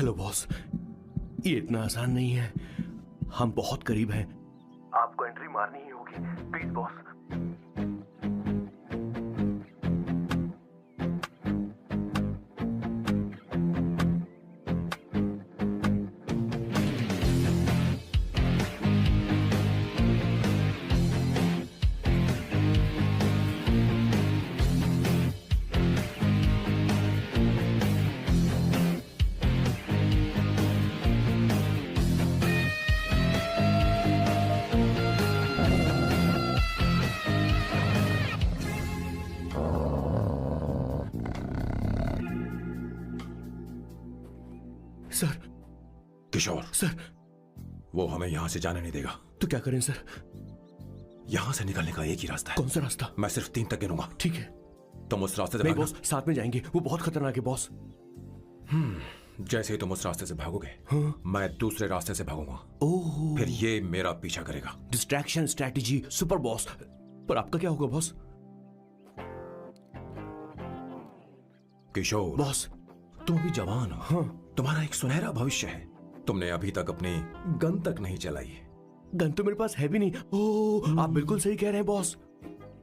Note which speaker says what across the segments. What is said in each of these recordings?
Speaker 1: Hello boss, ये इतना आसान नहीं है, हम बहुत करीब हैं। आपको एंट्री मारनी ही होगी, please boss. Sir.
Speaker 2: Kishore
Speaker 1: sir.
Speaker 2: वो हमें यहां से जाने नहीं देगा।
Speaker 1: तो क्या करें सर?
Speaker 2: यहां से निकलने का एक ही रास्ता है।
Speaker 1: कौन सा रास्ता?
Speaker 2: मैं सिर्फ 3 तक गिनूंगा।
Speaker 1: ठीक है।
Speaker 2: तुम उस रास्ते से
Speaker 1: नहीं
Speaker 2: भागना।
Speaker 1: बॉस, साथ में जाएंगे, वो बहुत खतरनाक है बॉस।
Speaker 2: जैसे ही तुम उस रास्ते से भागोगे, मैं दूसरे रास्ते से भागूंगा।
Speaker 1: ओह।
Speaker 2: फिर ये मेरा पीछा करेगा।
Speaker 1: Distraction strategy, super boss. पर आपका क्या होगा बॉस?
Speaker 2: किशोर
Speaker 1: बॉस,
Speaker 2: तुम अभी जवान हो।
Speaker 1: हाँ।
Speaker 2: तुम्हारा एक सुनहरा भविष्य है। तुमने अभी तक अपनी गन तक नहीं चलाई।
Speaker 1: गन तो मेरे पास है भी नहीं। ओह, आप बिल्कुल सही कह रहे हैं बॉस।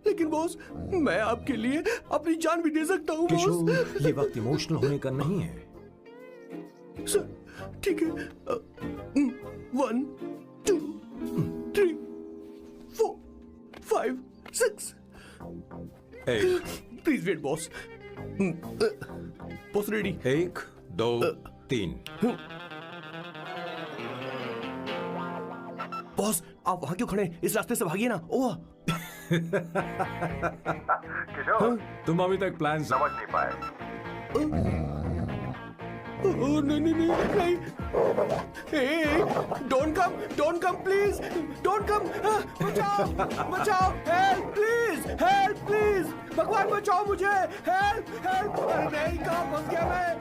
Speaker 1: लेकिन बॉस, मैं आपके लिए अपनी जान भी दे सकता हूँ बॉस।
Speaker 2: किशोर, ये वक्त इमोशनल होने का नहीं है।
Speaker 1: सर, ठीक है। 1 2 3 4 5 6। Please wait boss. Boss ready?
Speaker 2: 1 2 3।
Speaker 1: Boss, आप वहां क्यों खड़े हैं? इस रास्ते से भागिए ना। ओह
Speaker 3: किशोर,
Speaker 2: तुम अभी तक प्लान
Speaker 3: समझ नहीं पाए।
Speaker 1: नहीं नहीं नहीं नहीं। Don't come please, don't come. बचाओ बचाओ, हेल्प प्लीज, भगवान बचाओ मुझे, हेल्प। अरे नहीं, कहाँ फंस गया मैं?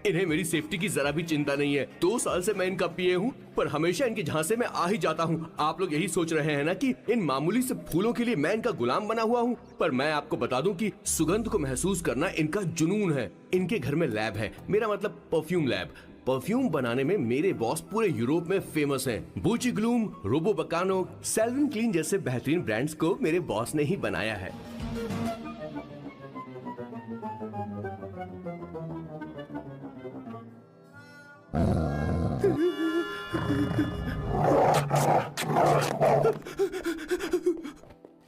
Speaker 1: इन्हें मेरी सेफ्टी की जरा भी चिंता नहीं है। 2 साल से मैं इनका पीए हूँ, पर हमेशा इनके झांसे में आ ही जाता हूँ। आप लोग यही सोच रहे हैं ना कि इन मामूली से फूलों के लिए मैं इनका गुलाम बना हुआ हूँ, पर मैं आपको बता दूं कि सुगंध को महसूस करना इनका जुनून है। इनके घर में लैब है, मेरा मतलब परफ्यूम लैब। परफ्यूम बनाने में मेरे बॉस पूरे यूरोप में फेमस हैं। बूची ग्लूम, रोबो बकानो, सेल्विन क्लीन जैसे बेहतरीन ब्रांड्स को मेरे बॉस ने ही बनाया है।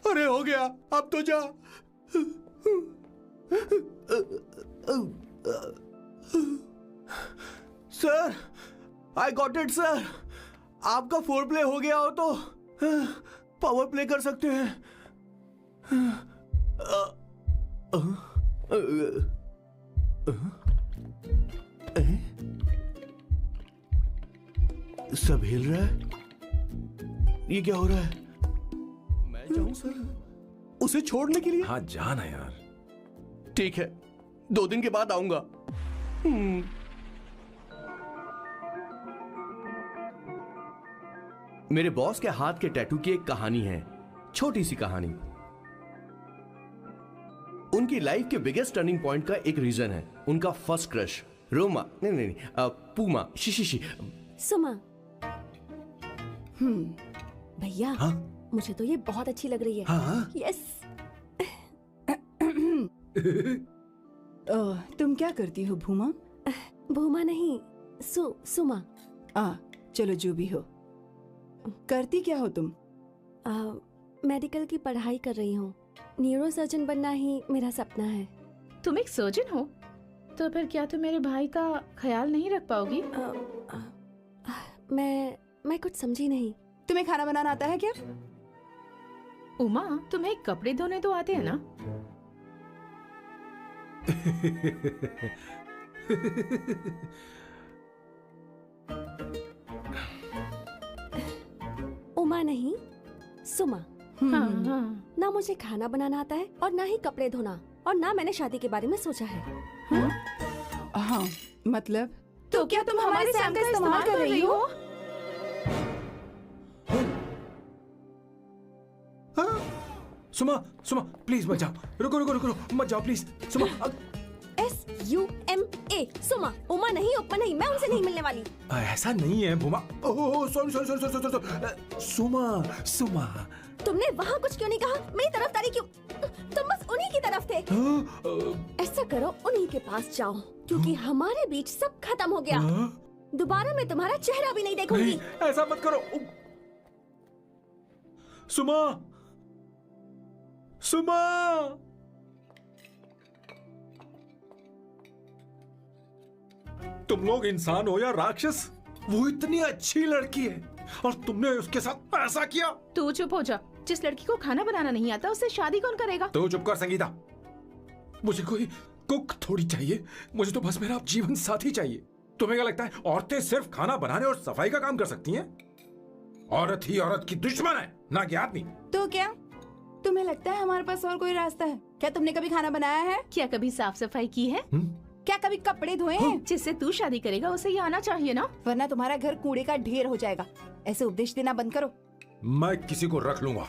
Speaker 1: अरे हो गया, अब तो जा। Sir, I got it sir. आपका फोर प्ले हो गया हो तो पावर प्ले कर सकते हैं। सब हिल रहा है, ये क्या हो रहा है? मैं जाऊं सर उसे छोड़ने के लिए?
Speaker 2: हाँ जाना यार।
Speaker 1: ठीक है, 2 दिन के बाद आऊंगा। मेरे बॉस के हाथ के टैटू की एक कहानी है, छोटी सी कहानी। उनकी लाइफ के बिगेस्ट टर्निंग पॉइंट का एक रीजन है, उनका फर्स्ट क्रश रोमा, नहीं, पूमा, शिशिशी,
Speaker 4: सुमा। भैया,
Speaker 2: हाँ?
Speaker 4: मुझे तो ये बहुत अच्छी लग रही है।
Speaker 2: हाँ?
Speaker 4: यस।
Speaker 5: तुम क्या करती हो भूमा?
Speaker 4: भूमा नहीं, सुमा।
Speaker 5: चलो जो भी हो। करती क्या हो तुम?
Speaker 4: मेडिकल की पढ़ाई कर रही हूँ। न्यूरो सर्जन बनना ही मेरा सपना है।
Speaker 6: तुम एक सर्जन हो तो फिर क्या तुम मेरे भाई का ख्याल नहीं रख पाओगी?
Speaker 4: मैं कुछ समझी नहीं।
Speaker 5: तुम्हें खाना बनाना आता है क्या?
Speaker 6: उमा, तुम्हें कपड़े धोने तो आते हैं ना?
Speaker 4: उमा नहीं, सुमा।
Speaker 6: हाँ।
Speaker 4: ना मुझे खाना बनाना आता है और ना ही कपड़े धोना, और ना मैंने शादी के बारे में सोचा है।
Speaker 5: हाँ, मतलब?
Speaker 4: तो क्या तुम हमारे सैम का इस्तेमाल कर रही हो?
Speaker 2: सुमा प्लीज मत जाओ। रुको मत जाओ प्लीज। सुमा।
Speaker 4: SUMA, सुमा। उमा नहीं, उपमा नहीं, मैं उनसे नहीं मिलने वाली।
Speaker 2: ऐसा नहीं है Bhuma. Oh sorry sorry sorry sorry sorry. Suma Suma.
Speaker 4: तुमने वहाँ कुछ क्यों नहीं कहा? मेरी तरफदारी क्यों? तुम बस उन्हीं की तरफ थे। ऐसा करो, उन्हीं के पास जाओ, क्योंकि हमारे बीच सब खत्म हो गया। दोबारा मैं तुम्हारा चेहरा भी नहीं देखूंगी।
Speaker 2: नहीं, ऐसा मत करो। सुमा सुमा। तुम लोग इंसान हो या राक्षस? वो इतनी अच्छी लड़की है और तुमने उसके साथ ऐसा किया।
Speaker 6: तू चुप हो जा। जिस लड़की को खाना बनाना नहीं आता उससे शादी कौन करेगा?
Speaker 2: तो चुप कर संगीता। मुझे कोई कुक थोड़ी चाहिए, मुझे तो बस मेरा जीवन साथी चाहिए। तुम्हें क्या लगता है औरतें सिर्फ खाना बनाने और सफाई का काम कर सकती हैं? औरत ही औरत की दुश्मन है, ना कि आदमी।
Speaker 5: तो क्या तुम्हें लगता है हमारे पास और कोई रास्ता है? क्या तुमने कभी खाना बनाया है?
Speaker 6: क्या कभी साफ सफाई की है?
Speaker 5: क्या कभी कपड़े धोए हैं?
Speaker 6: जिससे तू शादी करेगा उसे ये आना चाहिए ना।
Speaker 5: वरना तुम्हारा घर कूड़े का ढेर हो जाएगा। ऐसे उपदेश देना बंद करो।
Speaker 2: मैं किसी को रख लूंगा।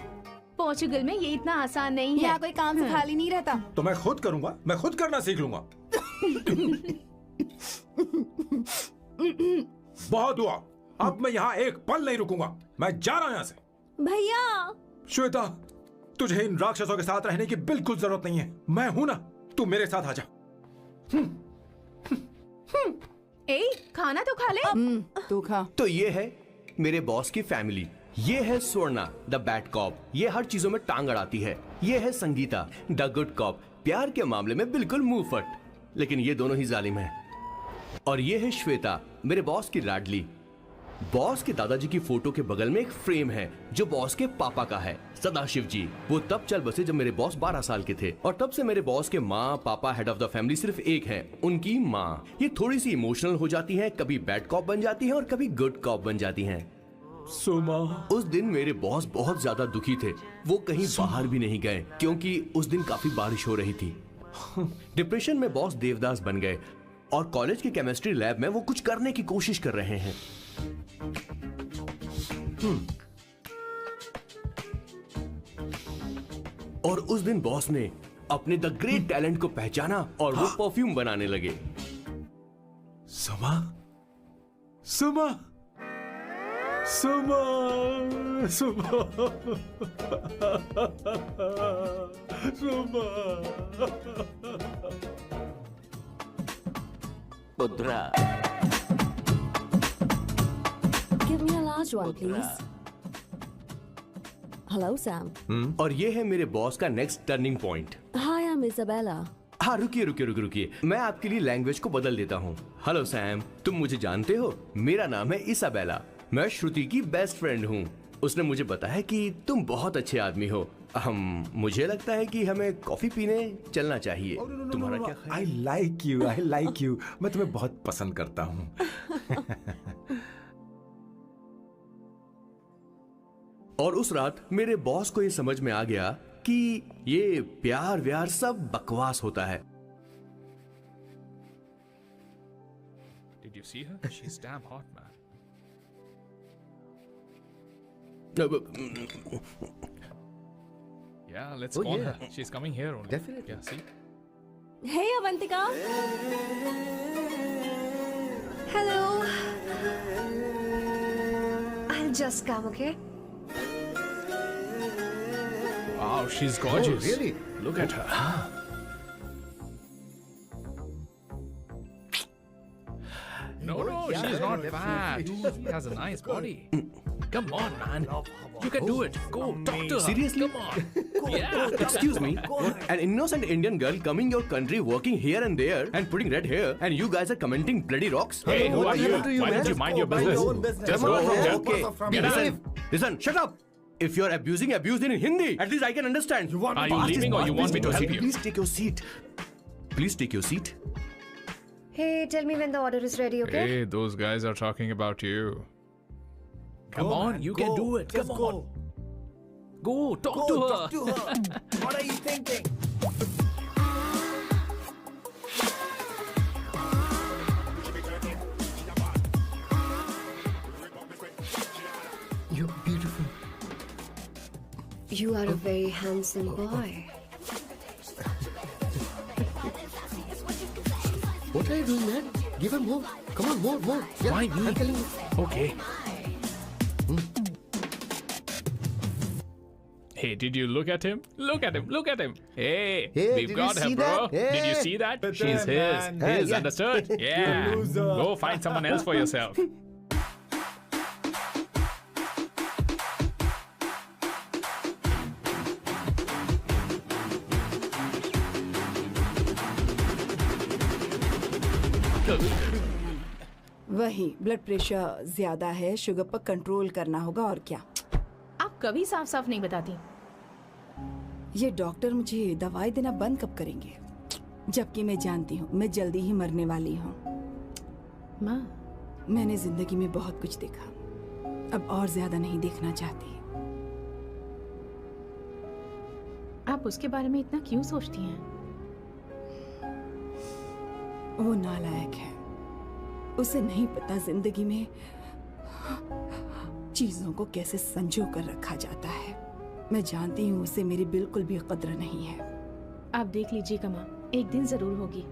Speaker 6: पोर्चुगल में ये इतना आसान नहीं है।
Speaker 5: यहाँ कोई काम से खाली नहीं रहता।
Speaker 2: तो मैं खुद करूंगा, मैं खुद करना सीख लूंगा। बहुत हुआ, अब मैं यहाँ एक पल नहीं रुकूंगा। मैं जा रहा हूँ यहाँ से।
Speaker 4: भैया,
Speaker 2: श्वेता, तुझे इन राक्षसों के साथ रहने की बिल्कुल जरूरत नहीं है। मैं हूं ना, तू मेरे साथ आ जा।
Speaker 6: ए, खाना तो खा ले।
Speaker 5: तू खा।
Speaker 1: तो ये है मेरे बॉस की फैमिली। ये है स्वर्णा द बैड कॉप, ये हर चीजों में टांग अड़ाती है। ये है संगीता द गुड कॉप, प्यार के मामले में बिल्कुल मुंह फट, लेकिन ये दोनों ही जालिम हैं। और ये है श्वेता, मेरे बॉस की लाडली। बॉस के दादाजी की फोटो के बगल में एक फ्रेम है जो बॉस के पापा का है, सदाशिव जी। वो तब चल बसे जब मेरे बॉस 12 साल के थे, और तब से मेरे बॉस के माँ पापा हेड ऑफ द फैमिली सिर्फ एक है, उनकी माँ। ये थोड़ी सी इमोशनल हो जाती हैं, कभी बैड कॉप बन जाती हैं और कभी गुड कॉप बन जाती हैं।
Speaker 2: सुमा,
Speaker 1: उस दिन मेरे बॉस बहुत ज्यादा दुखी थे। वो कहीं बाहर भी नहीं गए क्योंकि उस दिन काफी बारिश हो रही थी। डिप्रेशन में बॉस देवदास बन गए और कॉलेज की केमिस्ट्री लैब में वो कुछ करने की कोशिश कर रहे हैं। और उस दिन बॉस ने अपने द ग्रेट टैलेंट को पहचाना और वो परफ्यूम बनाने लगे।
Speaker 2: सुमा, सुमा, सुमा, सुमा, सुमा।
Speaker 3: पुत्रा,
Speaker 4: give me a large one, please. Hello, Sam.
Speaker 1: और ये है मेरे बॉस का next turning point.
Speaker 4: Hi, I'm Isabella.
Speaker 1: हाँ, रुकिए रुकिए रुकिए रुकिए, मैं आपके लिए लैंग्वेज को बदल देता हूँ। हेलो सैम, तुम मुझे जानते हो? मेरा नाम है इसाबेला। मैं श्रुति की बेस्ट फ्रेंड हूँ। उसने मुझे बताया कि तुम बहुत अच्छे आदमी हो। मुझे लगता है कि हमें कॉफी पीने चलना चाहिए। तुम्हारा क्या ख्याल?
Speaker 2: I like you, I like you. मैं तुम्हें बहुत पसंद करता हूँ।
Speaker 1: और उस रात मेरे बॉस को ये समझ में आ गया कि ये प्यार व्यार सब बकवास होता है।
Speaker 7: Did you see her? She's damn hot, man. Yeah, let's call her. She's coming here only.
Speaker 3: Definitely.
Speaker 7: Yeah, see?
Speaker 4: Hey, Avantika.
Speaker 8: Hello. I'll just come, okay?
Speaker 7: Wow, she's gorgeous.
Speaker 3: Oh, really?
Speaker 7: Look at her. No, she's not fat. She has a nice body. Come on, man. You can do it. Go, talk to her.
Speaker 1: Seriously?
Speaker 7: Come on. Yeah.
Speaker 1: Excuse me, an innocent Indian girl coming your country, working here and there, and putting red hair, and you guys are commenting bloody rocks?
Speaker 7: Hey, who are you?
Speaker 3: happened to you,
Speaker 7: Why
Speaker 3: man?
Speaker 7: don't you mind your
Speaker 3: Mind
Speaker 7: business?
Speaker 3: your own business.
Speaker 7: Just
Speaker 1: Come
Speaker 7: go
Speaker 1: on,
Speaker 7: from here.
Speaker 1: okay.
Speaker 7: Get out.
Speaker 1: Listen, shut up. If you're abusing it in Hindi. At least I can understand.
Speaker 7: Are you leaving or you want me to help you?
Speaker 1: Please take your seat. Please take your seat.
Speaker 8: Hey, tell me when the order is ready, okay?
Speaker 7: Hey, those guys are talking about you. Come on, you can do it. Come on. Go, talk to her.
Speaker 3: What are you thinking?
Speaker 2: You're beautiful.
Speaker 8: You are a very handsome boy.
Speaker 1: What are you doing, man? Give her more. Come on, more. Yeah,
Speaker 7: Why me?
Speaker 1: I'm telling you.
Speaker 7: Okay. Hey, did you look at him? Look at him. Hey,
Speaker 1: Hey,
Speaker 7: we've
Speaker 1: did
Speaker 7: got
Speaker 1: you
Speaker 7: her,
Speaker 1: see
Speaker 7: bro.
Speaker 1: that?
Speaker 7: Did you
Speaker 1: Hey.
Speaker 7: see that?
Speaker 2: But
Speaker 7: She's
Speaker 2: then,
Speaker 7: his.
Speaker 2: man.
Speaker 1: Hey,
Speaker 7: His,
Speaker 1: yeah.
Speaker 7: understood? Yeah.
Speaker 2: loser.
Speaker 7: Go find someone else for yourself.
Speaker 5: वही blood pressure ज्यादा है, sugar पर control करना होगा और क्या।
Speaker 6: आप कभी साफ साफ नहीं बताती।
Speaker 5: ये डॉक्टर मुझे दवाई देना बंद कब करेंगे, जबकि मैं जानती हूँ मैं जल्दी ही मरने वाली हूँ।
Speaker 6: माँ,
Speaker 5: मैंने जिंदगी में बहुत कुछ देखा, अब और ज्यादा नहीं देखना चाहती।
Speaker 6: आप उसके बारे में इतना क्यों सोचती हैं?
Speaker 5: वो नालायक है, उसे नहीं पता जिंदगी में चीजों को कैसे संजो कर रखा जाता है। मैं जानती हूँ उसे मेरी बिल्कुल भी कद्र नहीं है।
Speaker 6: आप देख लीजिएगा माँ, एक दिन जरूर होगी।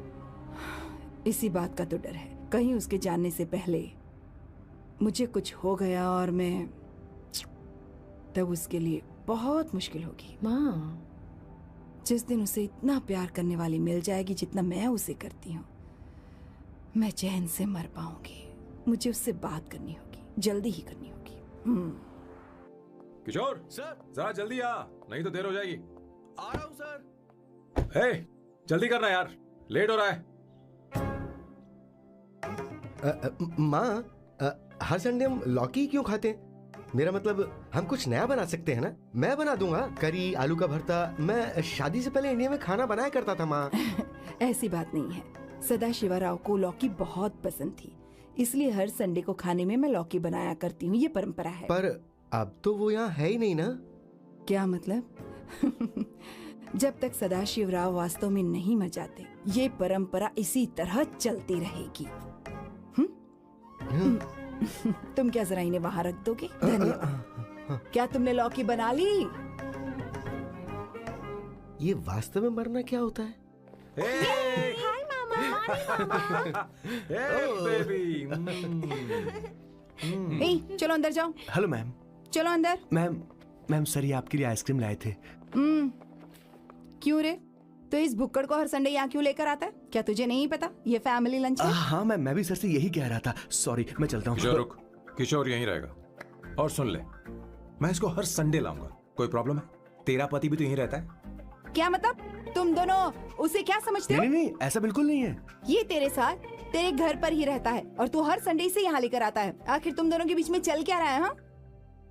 Speaker 5: इसी बात का तो डर है, कहीं उसके जानने से पहले मुझे कुछ हो गया और मैं, तब उसके लिए बहुत मुश्किल होगी।
Speaker 6: माँ,
Speaker 5: जिस दिन उसे इतना प्यार करने वाली मिल जाएगी जितना मैं उसे करती हूँ, मैं चैन से मर पाऊंगी। मुझे उससे बात करनी होगी, जल्दी ही करनी होगी।
Speaker 2: किशोर
Speaker 1: सर,
Speaker 2: जरा जल्दी आ, नहीं तो देर हो जाएगी।
Speaker 1: आ रहा हूँ सर।
Speaker 2: हे, जल्दी करना यार, लेट हो रहा है।
Speaker 1: माँ, हर संडे हम लौकी क्यों खाते हैं? मेरा मतलब हम कुछ नया बना सकते हैं ना? मैं बना दूंगा करी, आलू का भरता। मैं शादी से पहले इंडिया में खाना बनाया करता था माँ।
Speaker 5: ऐसी बात नहीं है, सदाशिवराव को लौकी बहुत पसंद थी, इसलिए हर संडे को खाने में मैं लौकी बनाया करती हूँ। ये परंपरा है।
Speaker 1: पर अब तो वो यहाँ है ही नहीं ना।
Speaker 5: क्या मतलब? जब तक सदाशिवराव वास्तव में नहीं मर जाते, ये परंपरा इसी तरह चलती रहेगी। तुम क्या जरा इन्हें वहां रख दोगे? धन्यवाद। क्या तुमने लौकी बना ली?
Speaker 1: ये वास्तव में मरना क्या होता है?
Speaker 4: हाय मामा।
Speaker 2: बेबी।
Speaker 5: ए, चलो अंदर जाओ।
Speaker 9: Hello ma'am.
Speaker 5: चलो अंदर।
Speaker 9: मैम सर ये आपके लिए आइसक्रीम लाए थे।
Speaker 5: क्यों रे? तो इस भुक्कड़ को हर संडे यहाँ क्यों लेकर आता है? क्या तुझे नहीं पता ये फैमिली लंच है?
Speaker 9: हाँ मैम, मैं भी सर से यही कह रहा था। सॉरी, मैं चलता
Speaker 2: किशोर
Speaker 9: हूँ।
Speaker 2: रुक, किशोर यहीं रहेगा। और सुन ले, मैं इसको हर संडे लाऊंगा। कोई प्रॉब्लम है? तेरा पति भी तो यहीं रहता है।
Speaker 5: क्या मतलब? तुम दोनों उसे क्या समझते हो?
Speaker 9: नहीं, ऐसा बिल्कुल नहीं है।
Speaker 5: ये तेरे साथ तेरे घर पर ही रहता है और तू हर संडे से यहाँ लेकर आता है। आखिर तुम दोनों के बीच में चल क्या रहा है? हाँ,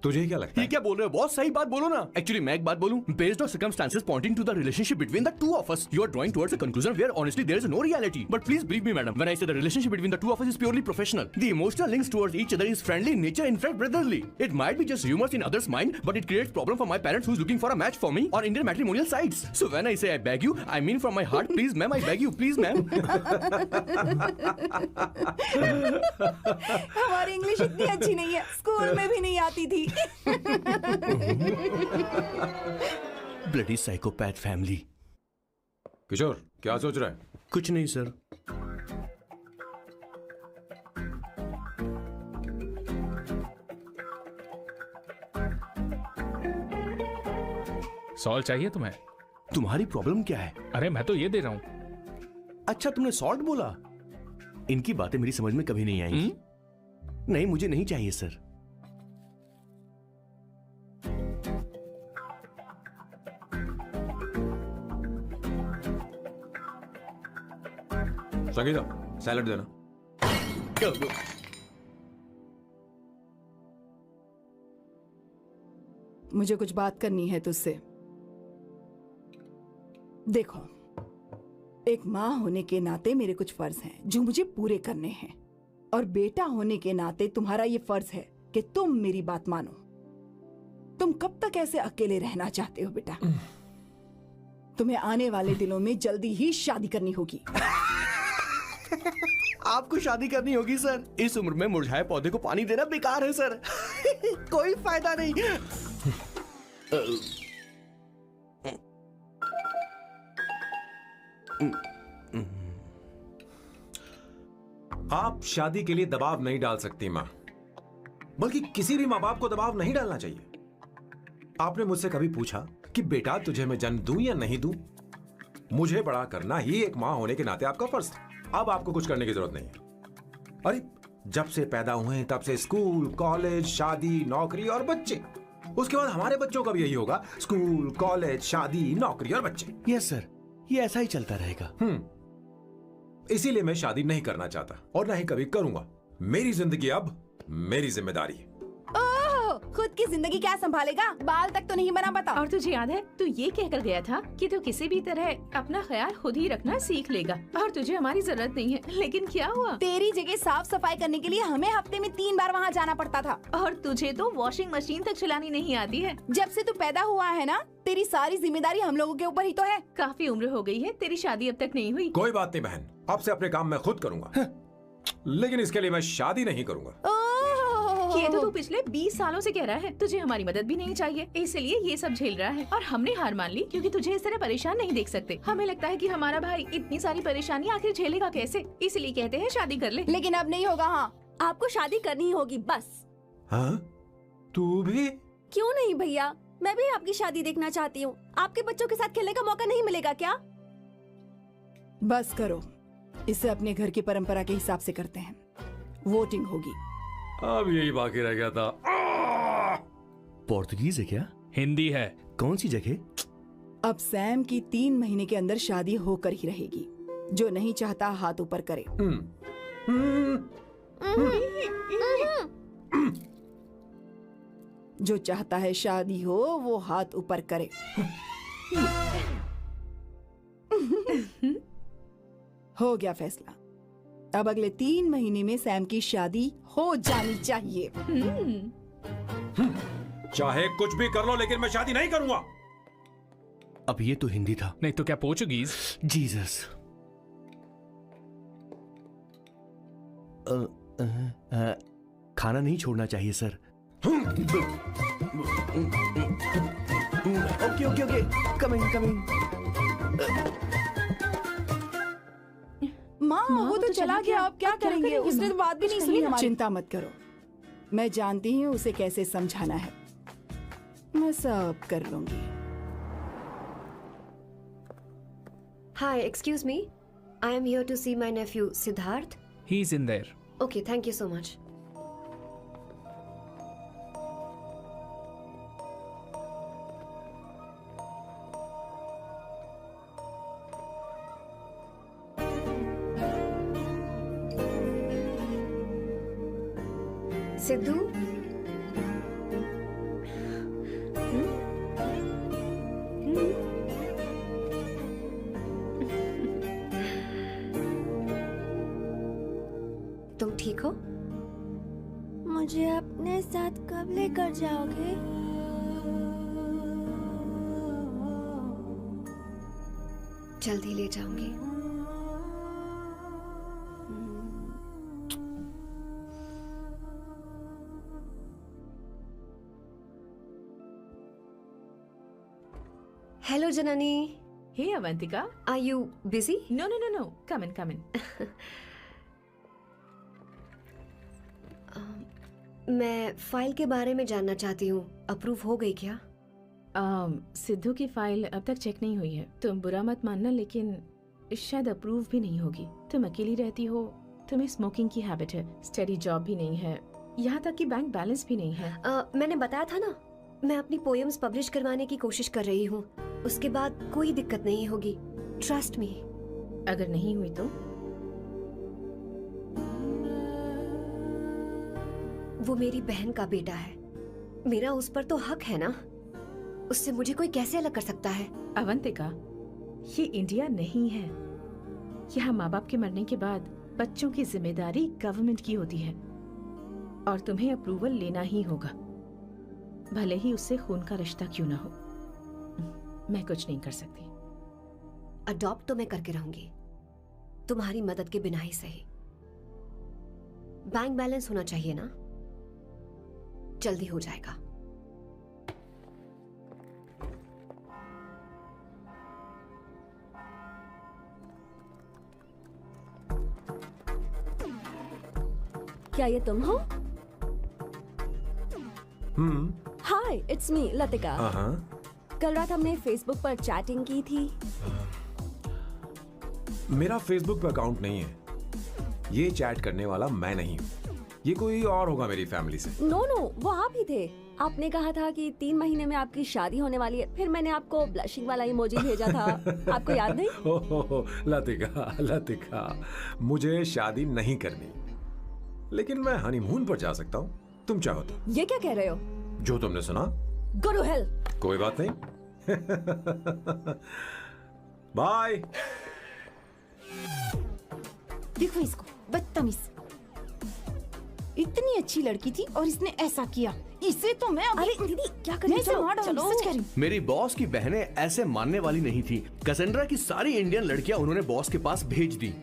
Speaker 2: तुझे क्या लगता
Speaker 9: ये
Speaker 2: है?
Speaker 9: क्या बोल रहे हो बॉस? सही बात बोलो ना। एक्चुअली मैं एक बात बोलूं, based on circumstances pointing to the relationship between the two of us, you are drawing towards a conclusion where honestly there is no reality. But please believe me madam, when I say the relationship between the two of us is purely professional. The emotional links towards each other is friendly in nature, in fact brotherly. It might be just rumors in others mind, but it creates problem for my parents who's looking for a match for me on Indian matrimonial sites. So when I say I beg you, I mean from my heart, please ma'am, I beg you, please ma'am.
Speaker 5: हमारी English इतनी अच्छी नहीं है, school में भी नहीं आती थी।
Speaker 9: Bloody psychopath family.
Speaker 2: किशोर क्या सोच रहा है?
Speaker 9: कुछ नहीं सर।
Speaker 7: सॉल्ट चाहिए तुम्हें?
Speaker 9: तुम्हारी प्रॉब्लम क्या है?
Speaker 7: अरे मैं तो ये दे रहा हूँ।
Speaker 9: अच्छा तुमने सॉल्ट बोला? इनकी बातें मेरी समझ में कभी नहीं आई। नहीं, मुझे नहीं चाहिए सर।
Speaker 2: संगीता, सैलड देना।
Speaker 5: मुझे कुछ बात करनी है तुझसे। देखो, एक माँ होने के नाते मेरे कुछ फर्ज हैं जो मुझे पूरे करने हैं, और बेटा होने के नाते तुम्हारा ये फर्ज है कि तुम मेरी बात मानो। तुम कब तक ऐसे अकेले रहना चाहते हो बेटा? तुम्हें आने वाले दिनों में जल्दी ही शादी करनी होगी।
Speaker 9: आपको शादी करनी होगी सर? इस उम्र में मुरझाए पौधे को पानी देना बेकार है सर। कोई फायदा नहीं।
Speaker 2: आप शादी के लिए दबाव नहीं डाल सकती मां, बल्कि किसी भी मां बाप को दबाव नहीं डालना चाहिए। आपने मुझसे कभी पूछा कि बेटा तुझे मैं जन्म दूं या नहीं दूं? मुझे बड़ा करना ही एक मां होने के नाते आपका फर्ज था। अब आपको कुछ करने की जरूरत नहीं है। अरे जब से पैदा हुए हैं तब से स्कूल, कॉलेज, शादी, नौकरी और बच्चे। उसके बाद हमारे बच्चों का भी यही होगा, स्कूल, कॉलेज, शादी, नौकरी और बच्चे।
Speaker 9: यस सर, ये ऐसा ही चलता रहेगा।
Speaker 2: इसीलिए मैं शादी नहीं करना चाहता और ना ही कभी करूंगा। मेरी जिंदगी अब मेरी जिम्मेदारी है।
Speaker 5: ओह, खुद की जिंदगी क्या संभालेगा? बाल तक तो नहीं बना बता।
Speaker 6: और तुझे याद है तू ये कहकर गया था कि तू किसी भी तरह अपना ख्याल खुद ही रखना सीख लेगा और तुझे हमारी जरूरत नहीं है। लेकिन क्या हुआ?
Speaker 5: तेरी जगह साफ सफाई करने के लिए हमें हफ्ते में 3 बार वहाँ जाना पड़ता था।
Speaker 6: और तुझे तो वॉशिंग मशीन तक चलानी नहीं आती है।
Speaker 5: जब से तू पैदा हुआ है ना, तेरी सारी जिम्मेदारी हम लोगों के ऊपर ही तो है।
Speaker 6: काफी उम्र हो गई है, तेरी शादी अब तक नहीं हुई।
Speaker 2: कोई बात नहीं बहन, अब से अपने काम मैं खुद करूंगा। लेकिन इसके लिए मैं शादी नहीं करूंगा।
Speaker 6: ये तो तू पिछले 20 सालों से कह रहा है। तुझे हमारी मदद भी नहीं चाहिए, इसलिए ये सब झेल रहा है। और हमने हार मान ली क्योंकि तुझे इस तरह परेशान नहीं देख सकते। हमें लगता है कि हमारा भाई इतनी सारी परेशानी आखिर झेलेगा कैसे, इसलिए कहते हैं शादी कर ले।
Speaker 5: लेकिन अब नहीं होगा। हाँ,
Speaker 4: आपको शादी करनी ही होगी बस।
Speaker 2: हाँ? तू भी?
Speaker 4: क्यों नहीं भैया, मैं भी आपकी शादी देखना चाहती हूँ। आपके बच्चों के साथ खेलने का मौका नहीं मिलेगा क्या?
Speaker 5: बस करो, इसे अपने घर की परंपरा के हिसाब से करते हैं। वोटिंग होगी।
Speaker 2: अब यही बाकी रह गया था।
Speaker 9: पोर्तुगीज है क्या?
Speaker 7: हिंदी है।
Speaker 9: कौन सी जगह?
Speaker 5: अब सैम की 3 महीने के अंदर शादी होकर ही रहेगी। जो नहीं चाहता हाथ ऊपर करे। जो चाहता है शादी हो वो हाथ ऊपर करे। हो गया फैसला। अब अगले 3 महीने में सैम की शादी हो जानी चाहिए।
Speaker 2: चाहे कुछ भी कर लो, लेकिन मैं शादी नहीं करूंगा।
Speaker 9: अब ये तो हिंदी था।
Speaker 7: नहीं तो क्या पोर्चुगीज?
Speaker 9: जीसस। खाना नहीं छोड़ना चाहिए sir. Okay okay okay, coming coming.
Speaker 5: माँ वो तो चला गया, अब क्या करेंगे? उसने तो बात भी नहीं सुनी हमारी। चिंता मत करो, मैं जानती हूँ उसे कैसे समझाना है। मैं सब कर लूंगी।
Speaker 8: Hi, excuse me. I am here to see my nephew Siddharth.
Speaker 7: He's in there.
Speaker 8: Okay, thank you so much. Sidhu, तुम ठीक हो?
Speaker 4: मुझे अपने साथ कब लेकर जाओगे?
Speaker 8: जल्दी ले जाऊंगी। Hello, Janani.
Speaker 6: Hey, Avantika.
Speaker 8: Are you busy?
Speaker 6: No, no, no, no. Come in, come in.
Speaker 8: मैं फाइल के बारे में जानना चाहती हूँ। अप्रूव हो गई क्या?
Speaker 6: सिद्धू की फाइल अब तक चेक नहीं हुई है। तुम बुरा मत मानना, लेकिन शायद अप्रूव भी नहीं होगी। तुम अकेली रहती हो, तुम्हें स्मोकिंग की हैबिट है, स्टडी जॉब भी नहीं है, यहाँ तक कि बैंक बैलेंस भी नहीं है।
Speaker 8: मैंने बताया था ना, मैं अपनी पोएम्स पब्लिश करवाने की कोशिश कर रही हूँ। उसके बाद कोई दिक्कत नहीं होगी, ट्रस्ट मी।
Speaker 6: अगर नहीं हुई तो?
Speaker 8: वो मेरी बहन का बेटा है, मेरा उस पर तो हक है ना। उससे मुझे कोई कैसे अलग कर सकता है?
Speaker 6: अवंतिका, ये इंडिया नहीं है। यहाँ माँ बाप के मरने के बाद बच्चों की जिम्मेदारी गवर्नमेंट की होती है और तुम्हें अप्रूवल लेना ही होगा, भले ही उससे खून का रिश्ता क्यों ना हो। मैं कुछ नहीं कर सकती।
Speaker 8: अडॉप्ट तो मैं करके रहूंगी, तुम्हारी मदद के बिना ही सही। बैंक बैलेंस होना चाहिए ना, जल्दी हो जाएगा।
Speaker 4: क्या ये तुम हो? हाय, इट्स मी लतिका। कल रात हमने फेसबुक पर चैटिंग की थी।
Speaker 2: मेरा फेसबुक पे अकाउंट नहीं है। ये चैट करने वाला मैं नहीं हूँ। ये कोई और होगा मेरी फैमिली से।
Speaker 4: नो नो, वो आप ही थे। आपने कहा था कि 3 महीने में आपकी शादी होने वाली है। फिर मैंने आपको ब्लशिंग वाला इमोजी भेजा था। आपको याद नहीं?
Speaker 2: ओहो, लतिका लतिका, मुझे शादी नहीं करनी, लेकिन मैं हनीमून पर जा सकता हूँ। तुम चाहो तो।
Speaker 4: ये क्या कह रहे हो?
Speaker 2: जो तुमने सुना।
Speaker 4: Go to hell।
Speaker 2: कोई बात नहीं। बाय।
Speaker 5: देखो इसको, बदतमीज। इतनी अच्छी लड़की थी और इसने ऐसा किया। इसे तो मैं अभी...
Speaker 4: अरे दीदी क्या कर रही हो?
Speaker 5: चलो, सच कह रही हूँ।
Speaker 9: मेरी बॉस की बहनें ऐसे मानने वाली नहीं थी। कैसेंड्रा की सारी इंडियन लड़कियां उन्होंने बॉस के पास भेज दी।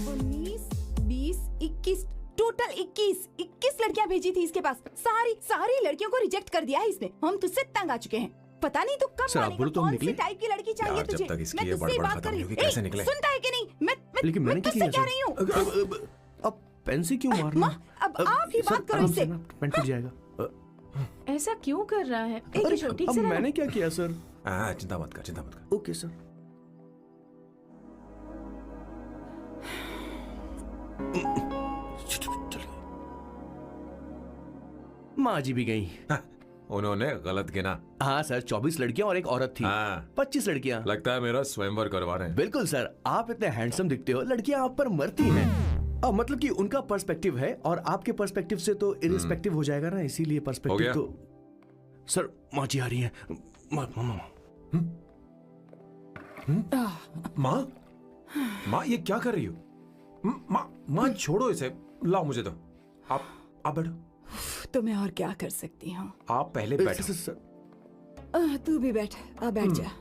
Speaker 5: 19, 20, 21, टोटल 21 लड़कियां भेजी थी इसके पास। सारी लड़कियों को रिजेक्ट कर दिया है इसने। हम तुझसे तंग आ चुके हैं। पता नहीं तू कब
Speaker 9: सर, आप बोलो तो हम
Speaker 5: कौन सी
Speaker 9: निकले?
Speaker 5: टाइप की लड़की चाहिए
Speaker 2: यार, जब
Speaker 5: तुझे?
Speaker 2: तक इसकी
Speaker 5: मैं
Speaker 2: ये
Speaker 5: तुझसे ही
Speaker 2: बड़बड़
Speaker 5: बात
Speaker 2: खत्म
Speaker 5: कर रही
Speaker 2: नहीं
Speaker 5: हूँ।
Speaker 2: होगी, कैसे
Speaker 5: ए,
Speaker 2: निकले?
Speaker 5: सुनता है कि नहीं?
Speaker 9: लेकिन
Speaker 5: मैं
Speaker 9: मैंने क्या
Speaker 5: तुझसे
Speaker 9: किया
Speaker 5: कह रही हूँ।
Speaker 9: अब पेन से क्यों मारना?
Speaker 5: अब आप ही बात करो इससे।
Speaker 9: पेन टूट जाएगा।
Speaker 6: ऐसा क्यों कर रहा है? एक
Speaker 9: अरे,
Speaker 6: किशोर, ठीक
Speaker 9: अब
Speaker 6: से रहना।
Speaker 9: मैंने क्या किया सर?
Speaker 2: चिंता मत कर।
Speaker 9: Okay sir. माँ जी भी गई।
Speaker 2: उन्होंने गलत गिना।
Speaker 9: हाँ सर, 24 लड़कियां और एक औरत थी।
Speaker 2: हाँ।
Speaker 9: 25 लड़कियां।
Speaker 2: लगता है मेरा स्वयंवर करवा रहे हैं।
Speaker 9: बिल्कुल सर, आप इतने हैंडसम दिखते हो, लड़कियां आप पर मरती हैं। मतलब कि उनका पर्सपेक्टिव है और आपके पर्सपेक्टिव से तो इरिस्पेक्टिव हो जाएगा ना, इसीलिए पर्सपेक्टिव तो। सर, माँ जी आ रही हैं।
Speaker 2: माँ ये क्या कर रही हो? माँ छोड़ो इसे, लाओ मुझे दो। आप बैठो।
Speaker 5: तो मैं और क्या कर सकती हूँ?
Speaker 2: आप पहले बैठो।
Speaker 5: तू भी बैठ। बैठ जा।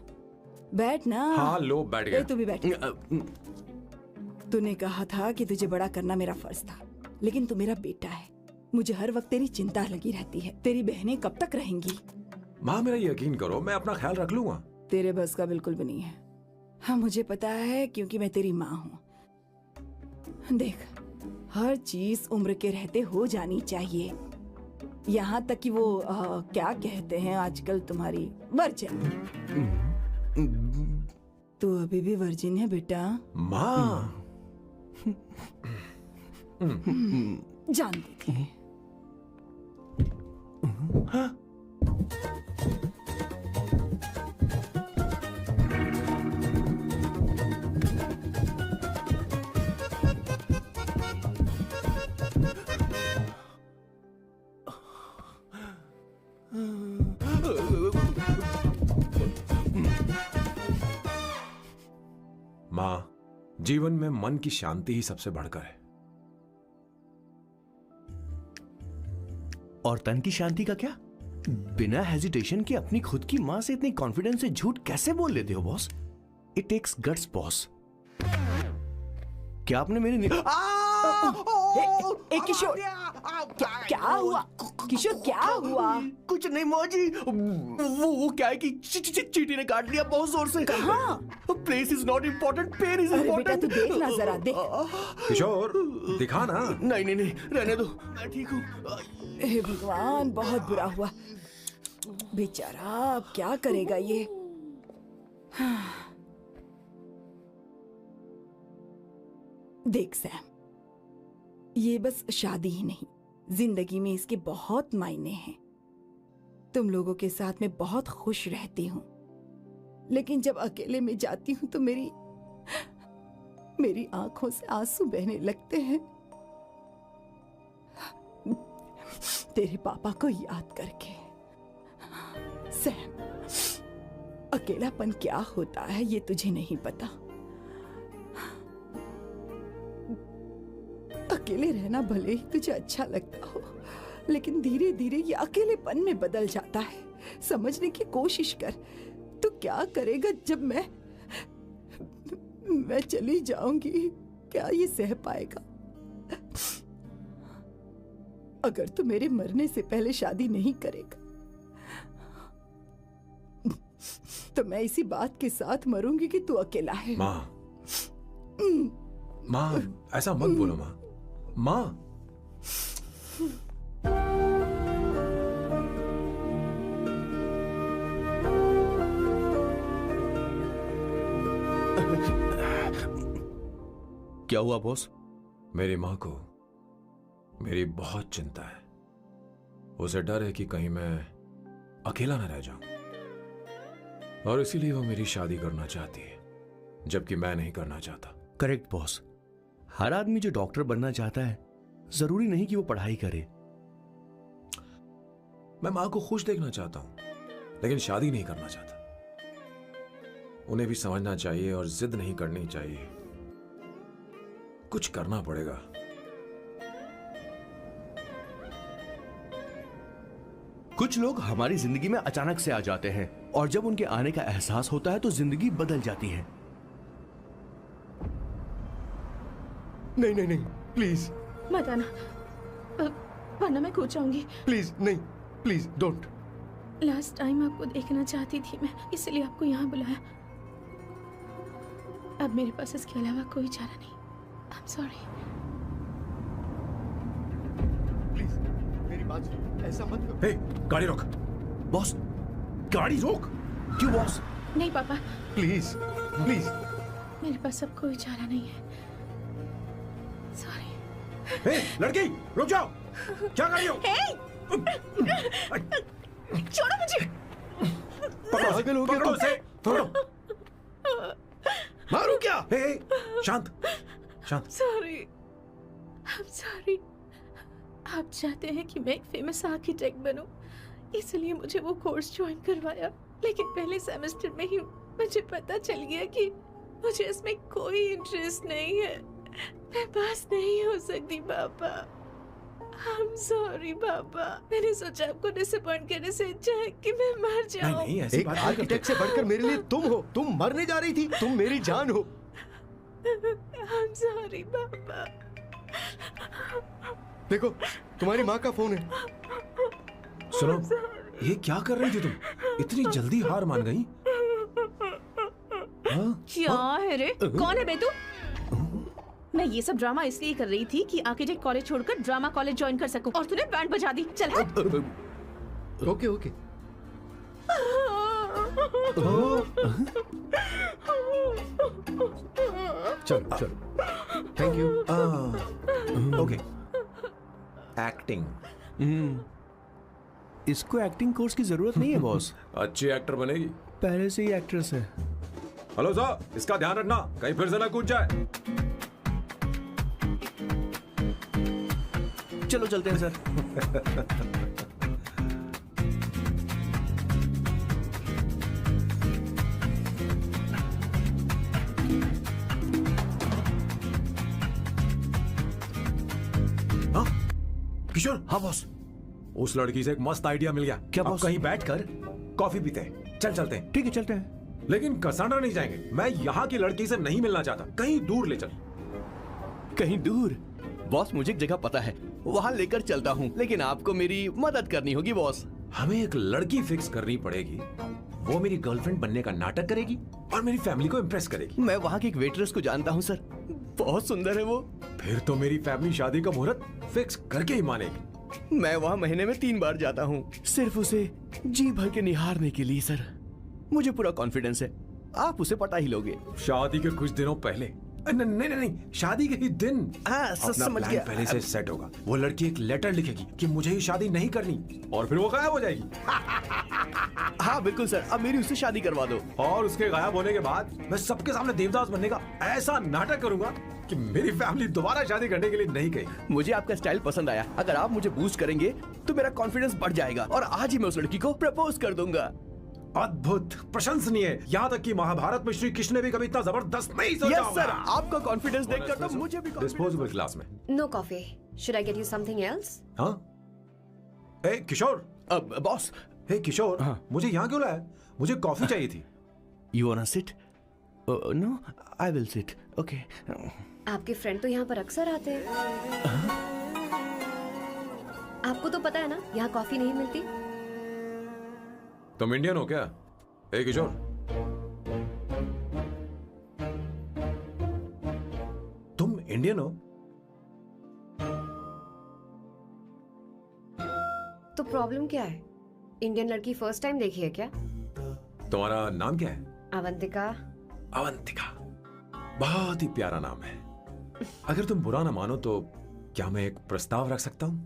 Speaker 5: बैठ ना।
Speaker 2: हाँ लो, बैठ गया।
Speaker 5: तू भी बैठ। तूने कहा था कि तुझे बड़ा करना मेरा फर्ज था, लेकिन तू मेरा बेटा है। मुझे हर वक्त तेरी चिंता लगी रहती है। तेरी बहनें कब तक रहेंगी?
Speaker 2: माँ मेरा यकीन करो, मैं अपना ख्याल रख लूंगा।
Speaker 5: तेरे बस का बिल्कुल भी नहीं है। हाँ, मुझे पता है, क्योंकि मैं तेरी माँ हूँ। देख, हर चीज उम्र के रहते हो जानी चाहिए, यहाँ तक कि वो क्या कहते हैं आजकल तुम्हारी वर्जिन। तू अभी भी वर्जिन है बेटा।
Speaker 2: माँ
Speaker 5: जानती थी।
Speaker 2: माँ, जीवन में मन की शांति ही सबसे बढ़कर है।
Speaker 9: और तन की शांति का क्या? बिना हेजिटेशन के अपनी खुद की माँ से इतनी कॉन्फिडेंस से झूठ कैसे बोल लेते हो boss? It takes guts boss. क्या आपने मेरी
Speaker 5: किशोर, क्या हुआ? किशोर क्या हुआ?
Speaker 9: कुछ नहीं मौजी, वो क्या है कि चींटी ने काट लिया बहुत जोर से।
Speaker 5: कहाँ?
Speaker 9: Place is not important, pain is
Speaker 5: अरे बेटा,
Speaker 9: इम्पोर्टेंट।
Speaker 5: तू देख ना जरा, देख।
Speaker 2: किशोर दिखा ना।
Speaker 9: नहीं, रहने दो, मैं ठीक हूँ।
Speaker 5: हे भगवान, बहुत बुरा हुआ बेचारा। अब क्या करेगा ये? देख सैम, ये बस शादी ही नहीं, जिंदगी में इसके बहुत मायने हैं। तुम लोगों के साथ मैं बहुत खुश रहती हूँ, लेकिन जब अकेले में जाती हूँ तो मेरी आंखों से आंसू बहने लगते हैं, तेरे पापा को याद करके। सैम, अकेलापन क्या होता है ये तुझे नहीं पता। अकेले रहना भले ही तुझे अच्छा लगता हो, लेकिन धीरे धीरे ये अकेलेपन में बदल जाता है। समझने की कोशिश कर। तू क्या करेगा जब मैं चली जाऊंगी? क्या ये सह पाएगा? अगर तू मेरे मरने से पहले शादी नहीं करेगा तो मैं इसी बात के साथ मरूंगी कि तू अकेला है।
Speaker 2: माँ, माँ ऐसा मत बोलो माँ। माँ
Speaker 9: क्या हुआ बॉस?
Speaker 2: मेरी माँ को मेरी बहुत चिंता है। उसे डर है कि कहीं मैं अकेला न रह जाऊं, और इसीलिए वो मेरी शादी करना चाहती है, जबकि मैं नहीं करना चाहता।
Speaker 9: Correct boss. हर आदमी जो डॉक्टर बनना चाहता है जरूरी नहीं कि वो पढ़ाई करे।
Speaker 2: मैं माँ को खुश देखना चाहता हूं, लेकिन शादी नहीं करना चाहता। उन्हें भी समझना चाहिए और जिद नहीं करनी चाहिए। कुछ करना पड़ेगा।
Speaker 9: कुछ लोग हमारी जिंदगी में अचानक से आ जाते हैं और जब उनके आने का एहसास होता है तो जिंदगी बदल जाती है।
Speaker 1: नहीं नहीं नहीं, प्लीज
Speaker 6: मत आना, वरना मैं खो जाऊंगी।
Speaker 1: प्लीज नहीं, प्लीज डोंट।
Speaker 6: लास्ट टाइम आपको देखना चाहती थी मैं, इसलिए आपको यहाँ बुलाया। अब मेरे पास इसके अलावा कोई चारा नहीं। आई एम सॉरी।
Speaker 1: प्लीज मेरी बात सुनो, ऐसा मत करो।
Speaker 2: हे, गाड़ी रोक।
Speaker 9: बॉस,
Speaker 2: गाड़ी रोक।
Speaker 9: क्यों बॉस?
Speaker 6: नहीं पापा,
Speaker 1: प्लीज प्लीज।
Speaker 6: मेरे पास अब कोई चारा नहीं है। सॉरी।
Speaker 2: हे, लड़की रुक जाओ। क्या कर रही हो?
Speaker 6: छोड़ो मुझे।
Speaker 2: पकड़ो उसे। पकड़ो।
Speaker 1: मारू क्या?
Speaker 2: हे, शांत शांत।
Speaker 6: Sorry, I am sorry. आप चाहते हैं कि मैं एक फेमस आर्किटेक्ट बनूं, इसलिए मुझे वो कोर्स ज्वाइन करवाया, लेकिन पहले सेमेस्टर में ही मुझे पता चल गया कि मुझे इसमें कोई इंटरेस्ट नहीं है। मैं पास नहीं हो सकती पापा। आई एम सॉरी पापा। मैंने सोचा आपको डिसअपॉइंट करने से अच्छा है कि मैं मर जाऊं।
Speaker 2: नहीं, ऐसी
Speaker 1: एक
Speaker 2: बात नहीं
Speaker 1: आर्किटेक्ट से बढ़कर मेरे लिए तुम हो। तुम मरने जा रही थी, तुम मेरी जान हो।
Speaker 6: आई एम सॉरी पापा।
Speaker 1: देखो, तुम्हारी माँ का फोन है।
Speaker 2: सुनो, ये क्या कर रही थी तुम? इतनी जल्दी हार मान गई?
Speaker 6: क्या है रे? कौन है बे तू? मैं ये सब ड्रामा इसलिए कर रही थी कि आर्किटेक्ट कॉलेज छोड़कर ड्रामा कॉलेज ज्वाइन कर सकूं, और तूने बैंड बजा दी। चल हट।
Speaker 1: Okay okay. चलो चलो, थैंक यू।
Speaker 2: ओके। एक्टिंग।
Speaker 9: इसको एक्टिंग कोर्स की जरूरत नहीं है बॉस।
Speaker 2: अच्छी एक्टर बनेगी।
Speaker 9: पहले से ही एक्ट्रेस है।
Speaker 2: हेलो सर, इसका ध्यान रखना, कहीं फिर से ना कूद जाए।
Speaker 9: चलो चलते हैं सर।
Speaker 2: हाँ किशोर।
Speaker 9: हाँ बॉस।
Speaker 2: उस लड़की से एक मस्त आइडिया मिल गया।
Speaker 9: क्या
Speaker 2: अब
Speaker 9: बॉस?
Speaker 2: कहीं बैठकर कॉफी पीते हैं। चल चलते हैं।
Speaker 9: ठीक है चलते हैं।
Speaker 2: लेकिन कसांड्रा नहीं जाएंगे। मैं यहाँ की लड़की से नहीं मिलना चाहता। कहीं दूर ले चल।
Speaker 9: कहीं दूर? बॉस मुझे एक जगह पता है, वहाँ लेकर चलता हूँ, लेकिन आपको मेरी मदद करनी होगी बॉस।
Speaker 2: हमें एक लड़की फिक्स करनी पड़ेगी। वो मेरी गर्लफ्रेंड बनने का नाटक करेगी और मेरी फैमिली को इम्प्रेस करेगी।
Speaker 9: मैं वहाँ की एक वेट्रेस को जानता हूँ सर, बहुत सुंदर है वो।
Speaker 2: फिर तो मेरी फैमिली शादी का मुहूर्त फिक्स करके ही मानेगी।
Speaker 9: मैं वहाँ महीने में 3 बार जाता हूँ, सिर्फ उसे जी भर के निहारने के लिए सर। मुझे पूरा कॉन्फिडेंस है आप उसे पटा ही लोगे।
Speaker 2: शादी के कुछ दिनों पहले। नहीं नहीं नहीं, शादी के ही दिन अपना
Speaker 9: समझ
Speaker 2: प्लान
Speaker 9: गया।
Speaker 2: पहले से सेट होगा। वो लड़की एक लेटर लिखेगी कि मुझे ही शादी नहीं करनी, और फिर वो गायब हो जाएगी।
Speaker 9: हाँ बिल्कुल सर, अब मेरी उससे शादी करवा दो।
Speaker 2: और उसके गायब होने के बाद मैं सबके सामने देवदास बनने का ऐसा नाटक करूंगा कि मेरी फैमिली दोबारा शादी करने के लिए नहीं कहेगी।
Speaker 9: मुझे आपका स्टाइल पसंद आया। अगर आप मुझे बूस्ट करेंगे तो मेरा कॉन्फिडेंस बढ़ जाएगा और आज ही मैं उस लड़की को प्रपोज कर दूंगा।
Speaker 2: अद्भुत, प्रशंसनीय। यहाँ तक कि महाभारत में श्री कृष्ण ने भी कभी इतना जबरदस्त नहीं सोचा
Speaker 9: यस सर, आपका कॉन्फिडेंस देखकर तो मुझे भी
Speaker 2: डिस्पोजेबल ग्लास में।
Speaker 8: No coffee. Should I get you something else?
Speaker 2: हाँ। ए किशोर।
Speaker 9: बॉस।
Speaker 2: हे किशोर,
Speaker 9: हाँ।
Speaker 2: मुझे यहाँ क्यों लाया? मुझे कॉफी चाहिए थी।
Speaker 9: You want to sit? No, I will sit. Okay.
Speaker 8: आपके फ्रेंड तो यहाँ पर अक्सर आते हैं। आपको तो पता है ना यहाँ कॉफी नहीं मिलती।
Speaker 2: तुम इंडियन हो क्या? ए किशोर, इंडियन हो?
Speaker 8: तो प्रॉब्लम क्या है? इंडियन लड़की फर्स्ट टाइम देखी है क्या?
Speaker 2: तुम्हारा नाम क्या है?
Speaker 8: अवंतिका।
Speaker 2: अवंतिका, बहुत ही प्यारा नाम है। अगर तुम बुरा ना मानो तो क्या मैं एक प्रस्ताव रख सकता हूँ?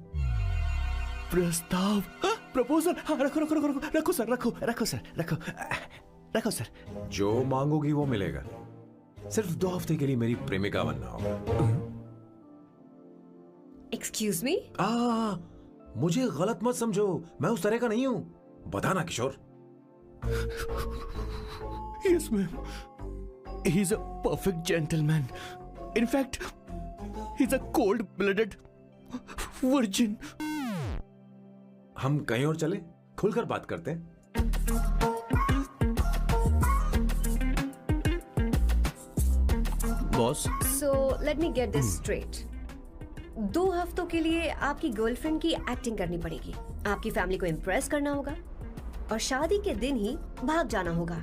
Speaker 9: प्रस्ताव? प्रपोजल? हाँ, रखो रखो रखो रखो रखो सर, रखो रखो सर, रखो रखो सर।
Speaker 2: जो मांगोगी वो मिलेगा। सिर्फ 2 हफ्ते के लिए मेरी प्रेमिका बनना होगा।
Speaker 8: Excuse me?
Speaker 2: मुझे गलत मत समझो, मैं उस तरह का नहीं हूं। बताना किशोर।
Speaker 9: Yes, ma'am. He's a perfect gentleman. In fact, he's a cold-blooded virgin.
Speaker 2: हम कहीं और चले, खुलकर बात करते हैं।
Speaker 9: Boss.
Speaker 8: So let me get this straight. 2 हफ्तों के लिए आपकी गर्लफ्रेंड की एक्टिंग करनी पड़ेगी, आपकी फैमिली को इम्प्रेस करना होगा और शादी के दिन ही भाग जाना होगा।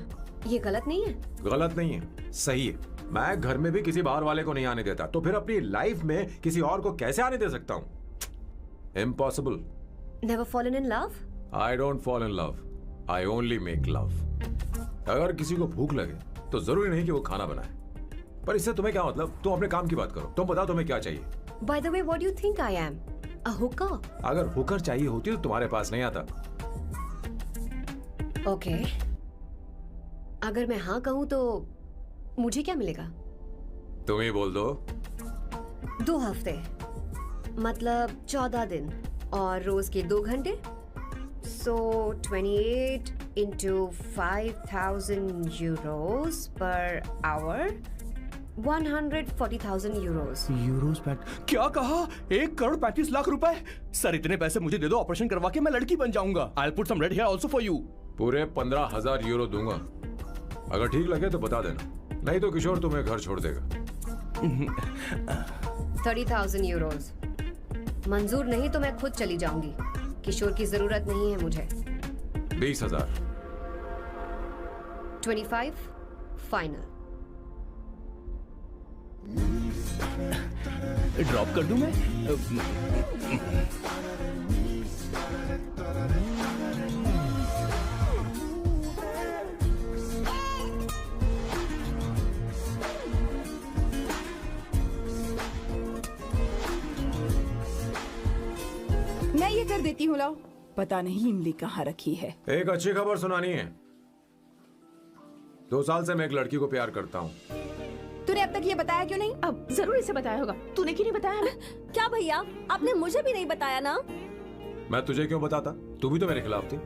Speaker 8: ये गलत नहीं है?
Speaker 2: गलत नहीं है, सही है। मैं घर में भी किसी बाहर वाले को नहीं आने देता, तो फिर अपनी लाइफ में किसी और को कैसे आने दे सकता हूँ? Impossible.
Speaker 8: Never fallen in love?
Speaker 2: I don't fall in love. I only make love. अगर किसी को भूख लगे तो जरूरी नहीं कि वो खाना बनाए। पर इससे तुम्हें क्या मतलब? तुम अपने काम की बात करो। तुम बताओ तुम्हें क्या चाहिए?
Speaker 8: By the way, what do you think I am? A hooker?
Speaker 2: अगर हुकर चाहिए होती तो तुम्हारे पास नहीं आता।
Speaker 8: Okay. अगर मैं हाँ कहूँ तो मुझे क्या मिलेगा?
Speaker 2: तुम ही बोल दो।
Speaker 8: 2 हफ्ते मतलब 14 दिन और रोज के 2 घंटे। So 28 into 5,000 euros per hour, 140,000 euros.
Speaker 9: Euros PAT? क्या कहा? 1,35,00,000 रुपए? सर इतने पैसे मुझे दे दो, ऑपरेशन करवा के मैं लड़की बन जाऊंगा। I'll put some red hair also for you.
Speaker 2: पूरे 15,000 यूरो दूंगा। अगर ठीक लगे तो बता देना, नहीं तो किशोर तुम्हें घर छोड़ देगा।
Speaker 8: 30,000 euros. मंजूर नहीं तो मैं खुद चली जाऊंगी। किशोर की जरूरत नहीं है मुझे।
Speaker 2: 20,000।
Speaker 8: 25 फाइनल।
Speaker 9: ड्रॉप कर दूं मैं?
Speaker 5: मैं ये कर देती हूँ, लाओ। पता नहीं इमली कहाँ रखी है।
Speaker 2: एक अच्छी खबर सुनानी है। 2 साल से मैं एक लड़की को प्यार करता हूँ।
Speaker 5: तूने अब तक ये बताया क्यों नहीं?
Speaker 6: अब जरूर इसे बताया होगा। तूने क्यों नहीं बताया हमें?
Speaker 4: क्या भैया, आपने मुझे भी नहीं बताया ना?
Speaker 2: मैं तुझे क्यों बताता? तू भी तो मेरे खिलाफ थी।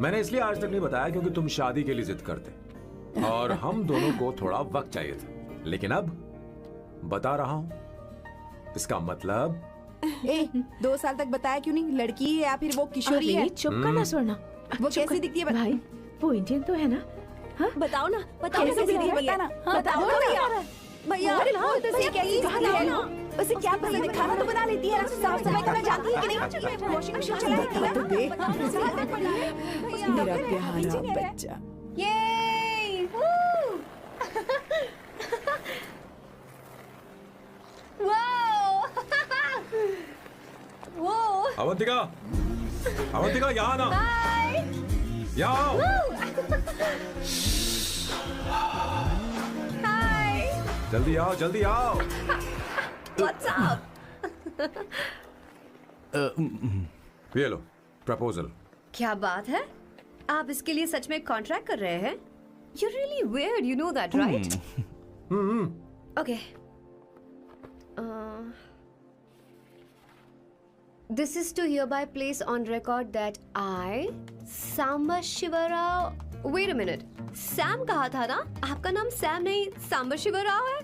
Speaker 2: मैंने इसलिए आज तक नहीं बताया क्योंकि तुम शादी के लिए जिद करते और हम दोनों को थोड़ा वक्त चाहिए था। लेकिन अब बता रहा हूँ। इसका मतलब
Speaker 5: 2 साल तक बताया क्यों नहीं? लड़की है या फिर वो किशोरी है?
Speaker 6: चुप करना स्वर्ण।
Speaker 5: वो कैसी दिखती है?
Speaker 6: भाई वो इंडियन तो है ना? हाँ?
Speaker 4: बताओ ना, बताओ
Speaker 5: कैसे
Speaker 4: कैसी
Speaker 5: दिखती है?
Speaker 4: दिखती है?
Speaker 5: बता ना।
Speaker 4: बताओ
Speaker 5: बोलो
Speaker 4: ना
Speaker 5: भैया।
Speaker 4: भैया,
Speaker 5: उसे क्या ये है ना? उसे क्या पसंद है? खाना तो बना लेती है, साफ सफाई करना जानती है कि नहीं? वॉशिंग मशीन चलाती है तो देख। मेरा प्यारा बच्चा।
Speaker 8: ये वो
Speaker 2: अवंतिका, अवंतिका यहाँ ना। यहाँ आओ। जल्दी आओ, जल्दी आओ।
Speaker 8: What's up?
Speaker 2: ये लो प्रपोजल।
Speaker 8: क्या बात है? आप इसके लिए सच में कॉन्ट्रैक्ट कर रहे हैं? You're really weird, you know that, right? Okay. This is to hereby place on record that I, Samba Shivarao. Wait a minute. Sam कहा था ना? आपका नाम सैम नहीं सांबा शिवराव है?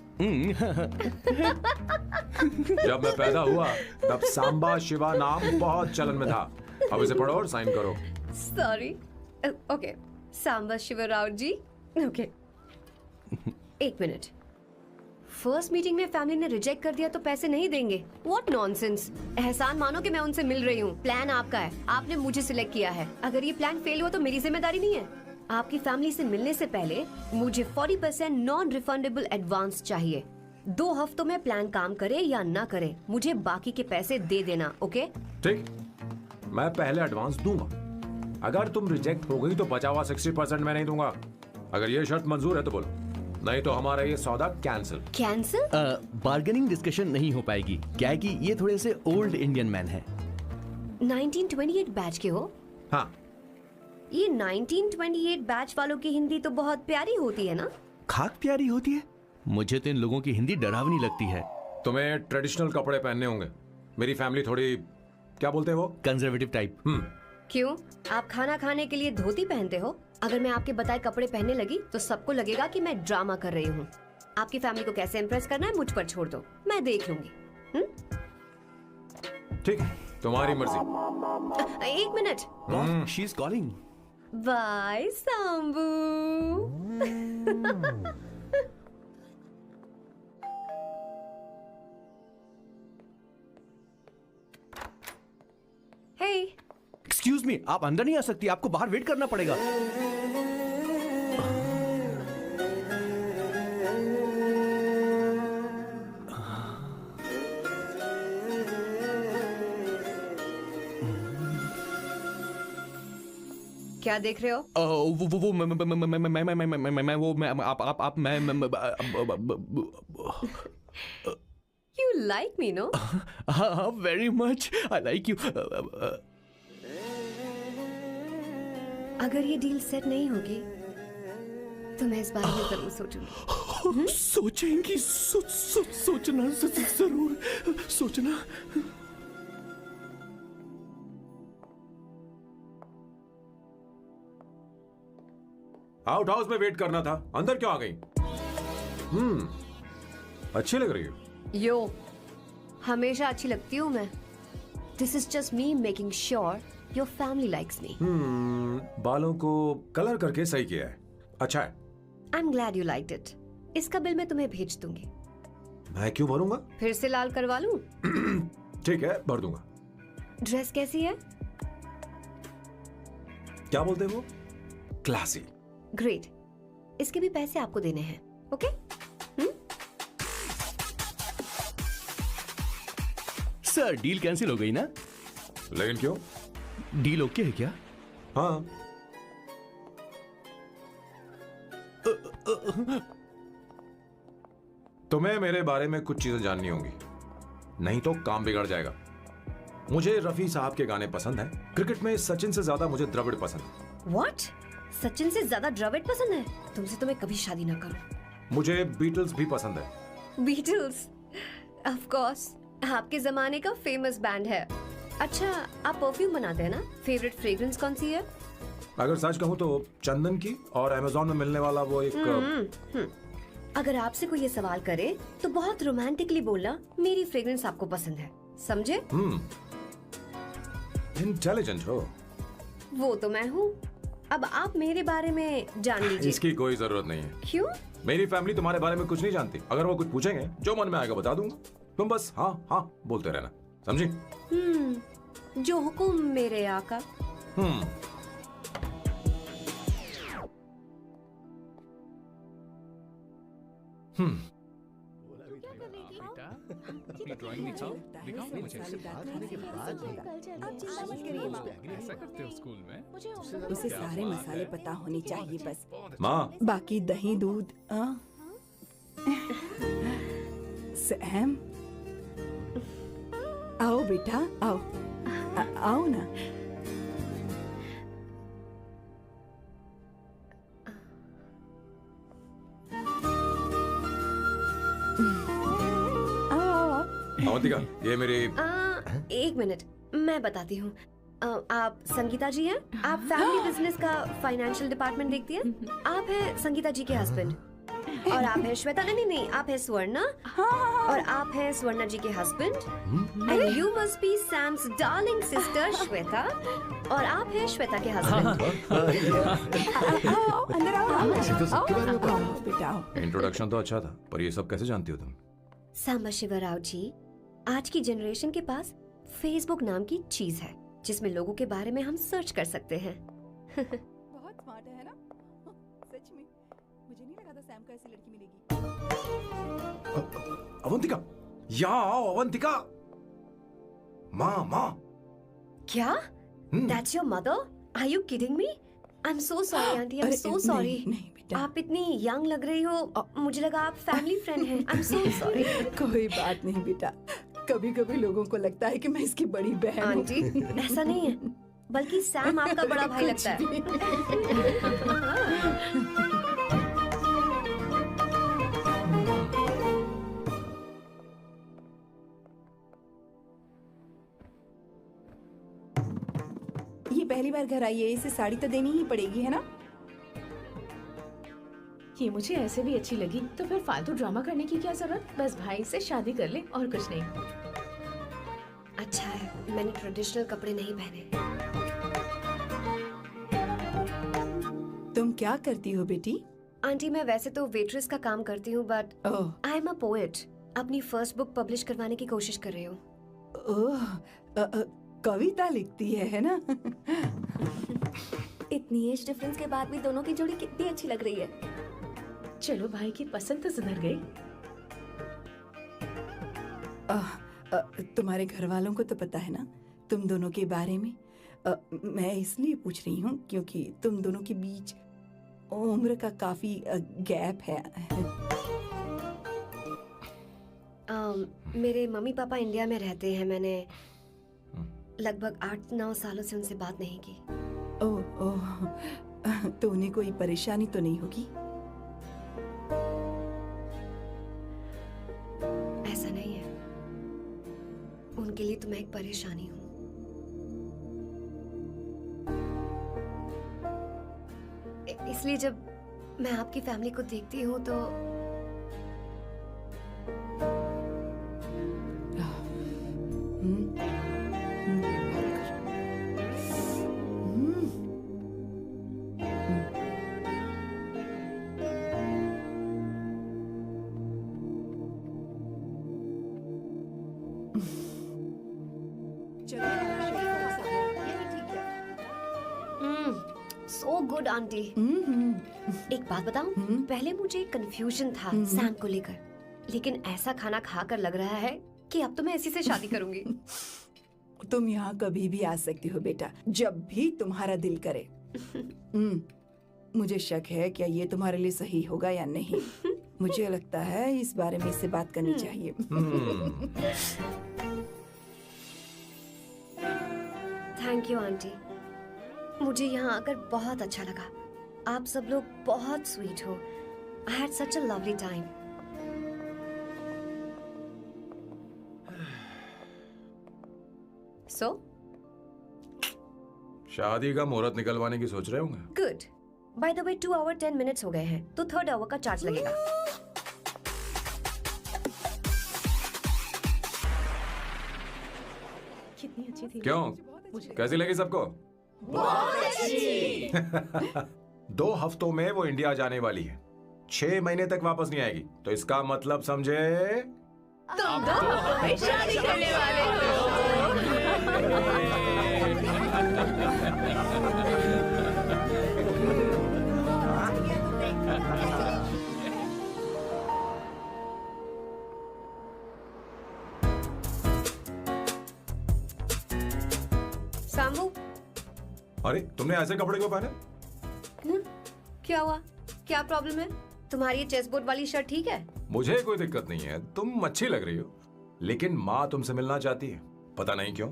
Speaker 2: जब मैं पैदा हुआ तब सांबा शिवा नाम बहुत चलन में था। अब इसे पढ़ो और साइन करो।
Speaker 8: Sorry. Okay. सांबा शिवराव जी. Okay. 1 मिनट। फर्स्ट मीटिंग में फैमिली ने रिजेक्ट कर दिया तो पैसे नहीं देंगे? What nonsense! एहसान मानो कि मैं उनसे मिल रही हूँ। प्लान आपका है, आपने मुझे सिलेक्ट किया है। अगर ये प्लान फेल हुआ तो मेरी जिम्मेदारी नहीं है। आपकी फैमिली से मिलने से पहले मुझे 40% नॉन रिफंडेबल एडवांस चाहिए। 2 हफ्तों में प्लान काम करे या ना करे, मुझे बाकी के पैसे दे देना, ओके?
Speaker 2: ठीक, मैं पहले एडवांस दूंगा। अगर तुम रिजेक्ट हो गई तो बचा हुआ 60% मैं नहीं दूंगा। अगर ये शर्त मंजूर है तो बोलो, नहीं तो हमारा ये सौदा कैंसिल।
Speaker 8: कैंसिल?
Speaker 9: बार्गेनिंग डिस्कशन नहीं हो पाएगी, क्या है कि ये थोड़े से ओल्ड इंडियन मैन है।
Speaker 8: 1928 बैच के हो?
Speaker 2: हाँ।
Speaker 8: ये 1928 बैच वालों की हिंदी तो बहुत प्यारी होती है ना?
Speaker 9: खाक प्यारी होती है? मुझे तो इन लोगों की हिंदी डरावनी लगती है।
Speaker 2: तुम्हें ट्रेडिशनल कपड़े पहनने होंगे। मेरी फैमिली थोड़ी, क्या बोलते हैं वो,
Speaker 9: कंजर्वेटिव टाइप।
Speaker 8: क्यों? आप खाना खाने के लिए धोती पहनते हो? अगर मैं आपके बताए कपड़े पहनने लगी तो सबको लगेगा कि मैं ड्रामा कर रही हूँ। आपकी फैमिली को कैसे इम्प्रेस करना है मुझ पर छोड़ दो, मैं देख लूंगी।
Speaker 2: ठीक है, तुम्हारी मर्जी।
Speaker 8: 1 minute.
Speaker 9: She is calling.
Speaker 8: Bye Sambu. Hey,
Speaker 9: excuse me, आप अंदर नहीं आ सकती, आपको बाहर वेट करना पड़ेगा।
Speaker 8: क्या देख रहे हो?
Speaker 9: वो मैं वो मैं आप मैं
Speaker 8: You like me, no?
Speaker 9: हाँ, very much. I like you.
Speaker 8: अगर ये डील सेट नहीं होगी तो मैं इस बारे में जरूर सोचूंगी।
Speaker 9: सोचेंगी, सोचना जरूर सोचना।
Speaker 2: आउट हाउस में वेट करना था, अंदर क्यों आ गई? अच्छी लग रही हो।
Speaker 8: यो, हमेशा अच्छी लगती हूँ मैं। This is just me making sure your family likes me.
Speaker 2: बालों को कलर करके सही किया है, अच्छा है।
Speaker 8: I'm glad you liked it. इसका बिल मैं तुम्हें भेज दूंगी।
Speaker 2: मैं क्यों भरूंगा?
Speaker 8: फिर से लाल करवा लूं?
Speaker 2: ठीक है, भर दूंगा।
Speaker 8: ड्रेस कैसी है?
Speaker 2: क्या बोलते हैं वो? क्लासी।
Speaker 8: ग्रेट। इसके भी पैसे आपको देने हैं, ओके?
Speaker 9: सर, डील कैंसिल हो गई ना?
Speaker 2: लेकिन क्यों?
Speaker 9: डील ओके है क्या?
Speaker 2: हाँ। तुम्हें मेरे बारे में कुछ चीजें जाननी होंगी, नहीं तो काम बिगड़ जाएगा। मुझे रफी साहब के गाने पसंद हैं। क्रिकेट में सचिन से ज्यादा मुझे द्रविड़ पसंद है।
Speaker 8: What? सचिन से ज्यादा द्रविड़ पसंद है? तुमसे तो मैं कभी शादी ना करूं।
Speaker 2: मुझे बीटल्स भी पसंद है।
Speaker 8: बीटल्स? ऑफ कोर्स, आपके जमाने का फेमस बैंड है। अच्छा, आप परफ्यूम बनाते हैं ना? फेवरेट फ्रेग्रेंस कौन सी है?
Speaker 2: अगर सच कहूं तो चंदन की, और अमेज़न में मिलने वाला वो एक
Speaker 8: अगर आपसे कोई ये सवाल करे तो बहुत रोमांटिकली बोलना, मेरी फ्रेग्रेंस आपको पसंद है, समझे?
Speaker 2: इंटेलिजेंट हो।
Speaker 8: वो तो मैं हूँ। अब आप मेरे बारे में जान लीजिए।
Speaker 2: इसकी कोई जरूरत नहीं है।
Speaker 8: क्यों?
Speaker 2: मेरी फैमिली तुम्हारे बारे में कुछ नहीं जानती। अगर वो कुछ पूछेंगे, जो मन में आएगा बता दूंगा। तुम बस हाँ हाँ बोलते रहना, समझी?
Speaker 8: जो हुकुम मेरे आका।
Speaker 7: अपनी ड्राइंग दिखाओ, दिखाओ ना मुझे। ऐसा करते हो स्कूल में?
Speaker 5: उसे सारे मसाले पता होनी चाहिए बस।
Speaker 2: माँ,
Speaker 5: बाकी दही दूध। सैम, आओ बेटा, आओ। आओ ना।
Speaker 2: अवंतिका, ये मेरी।
Speaker 8: 1 मिनट, मैं बताती हूँ। आप संगीता जी हैं? आप फैमिली बिजनेस का फाइनेंशियल डिपार्टमेंट देखती हैं? आप हैं संगीता जी के हस्बैंड। और आप हैं श्वेता। नहीं, आप हैं स्वर्णा। और आप हैं स्वर्णा जी के husband. And you must be Sam's darling sister Shweta. और आप हैं श्वेता के हस्बैंड।
Speaker 5: आओ, अंदर आओ। आओ बेटा, आओ।
Speaker 2: इंट्रोडक्शन तो अच्छा था, पर ये सब कैसे जानती हो तुम?
Speaker 8: सांबा शिवराव जी, आज की जनरेशन के पास फेसबुक नाम की चीज है जिसमें लोगों के बारे में हम सर्च कर सकते हैं।
Speaker 5: बहुत स्मार्ट है ना? सच में मुझे नहीं लगा था सैम को ऐसी लड़की मिलेगी।
Speaker 2: अवंतिका, यहाँ आओ अवंतिका। माँ माँ।
Speaker 8: क्या? That's your mother? Are you kidding me? I'm so sorry, auntie. I'm so sorry.
Speaker 5: नहीं बेटा,
Speaker 8: आप इतनी यंग लग रही हो, मुझे लगा आप फैमिली फ्रेंड हैं। I'm so sorry.
Speaker 5: कोई बात नहीं बेटा, कभी कभी लोगों को लगता है कि मैं इसकी बड़ी बहन हूँ।
Speaker 8: आंटी, ऐसा नहीं है, बल्कि सैम आपका बड़ा भाई लगता है।
Speaker 5: ये पहली बार घर आई है, इसे साड़ी तो देनी ही पड़ेगी, है ना?
Speaker 6: ये मुझे ऐसे भी अच्छी लगी, तो फिर फालतू ड्रामा करने की क्या जरूरत? बस भाई से शादी कर ले और कुछ नहीं।
Speaker 8: अच्छा है, मैंने ट्रेडिशनल कपड़े नहीं पहने।
Speaker 5: तुम क्या करती हो बेटी?
Speaker 8: आंटी, मैं वैसे तो वेट्रेस का काम करती हूँ, but
Speaker 5: oh,
Speaker 8: I am a poet. अपनी फर्स्ट बुक पब्लिश करवाने की कोशिश कर रही हूँ।
Speaker 5: ओह, कविता लिखती है ना?
Speaker 4: इतनी एज डिफरेंस के बाद भी दोनों की जोड़ी कितनी अच्छी लग रही है।
Speaker 6: चलो, भाई की पसंद तो सुधर गई।
Speaker 5: तुम्हारे घर वालों को तो पता है ना तुम दोनों के बारे में? मैं इसलिए पूछ रही हूँ क्योंकि तुम दोनों के बीच उम्र का काफी गैप है।
Speaker 8: मेरे मम्मी पापा इंडिया में रहते हैं। मैंने लगभग 8-9 सालों से उनसे बात नहीं की।
Speaker 5: ओह ओह, तो उन्हें कोई परेशानी तो नहीं होगी?
Speaker 8: ऐसा नहीं है, उनके लिए तो मैं एक परेशानी हूँ। इसलिए जब मैं आपकी फैमिली को देखती हूँ तो सो गुड आंटी। एक बात बताऊं, पहले मुझे कंफ्यूजन था सैम को लेकर, लेकिन ऐसा खाना खाकर लग रहा है कि अब तो मैं इसी से शादी करूंगी।
Speaker 5: तुम यहाँ कभी भी आ सकती हो बेटा, जब भी तुम्हारा दिल करे। मुझे शक है क्या ये तुम्हारे लिए सही होगा या नहीं। मुझे लगता है इस बारे में इससे बात करनी चाहिए।
Speaker 8: थैंक यू आंटी, मुझे यहाँ आकर बहुत अच्छा लगा। आप सब लोग बहुत स्वीट हो। I had such a lovely time. So
Speaker 2: शादी का मुहूर्त निकलवाने की सोच रहे होंगे।
Speaker 8: Good. By the way 2 hour 10 minutes हो गए हैं, तो 3rd आवर का चार्ज लगेगा।
Speaker 6: कितनी अच्छी थी।
Speaker 2: क्यों, कैसी लगी सबको?
Speaker 4: बहुत अच्छी।
Speaker 2: 2 हफ्तों में वो इंडिया जाने वाली है, 6 महीने तक वापस नहीं आएगी। तो इसका मतलब समझे,
Speaker 6: तुम दोनों हमें शादी करने वाले हो।
Speaker 8: सांबू,
Speaker 2: अरे तुमने ऐसे कपड़े क्यों पहने?
Speaker 8: क्या हुआ? क्या प्रॉब्लम है? तुम्हारी ये चेस्ट बोर्ड वाली शर्ट ठीक है?
Speaker 2: मुझे कोई दिक्कत नहीं है, तुम अच्छी लग रही हो, लेकिन माँ तुमसे मिलना चाहती है, पता नहीं क्यों।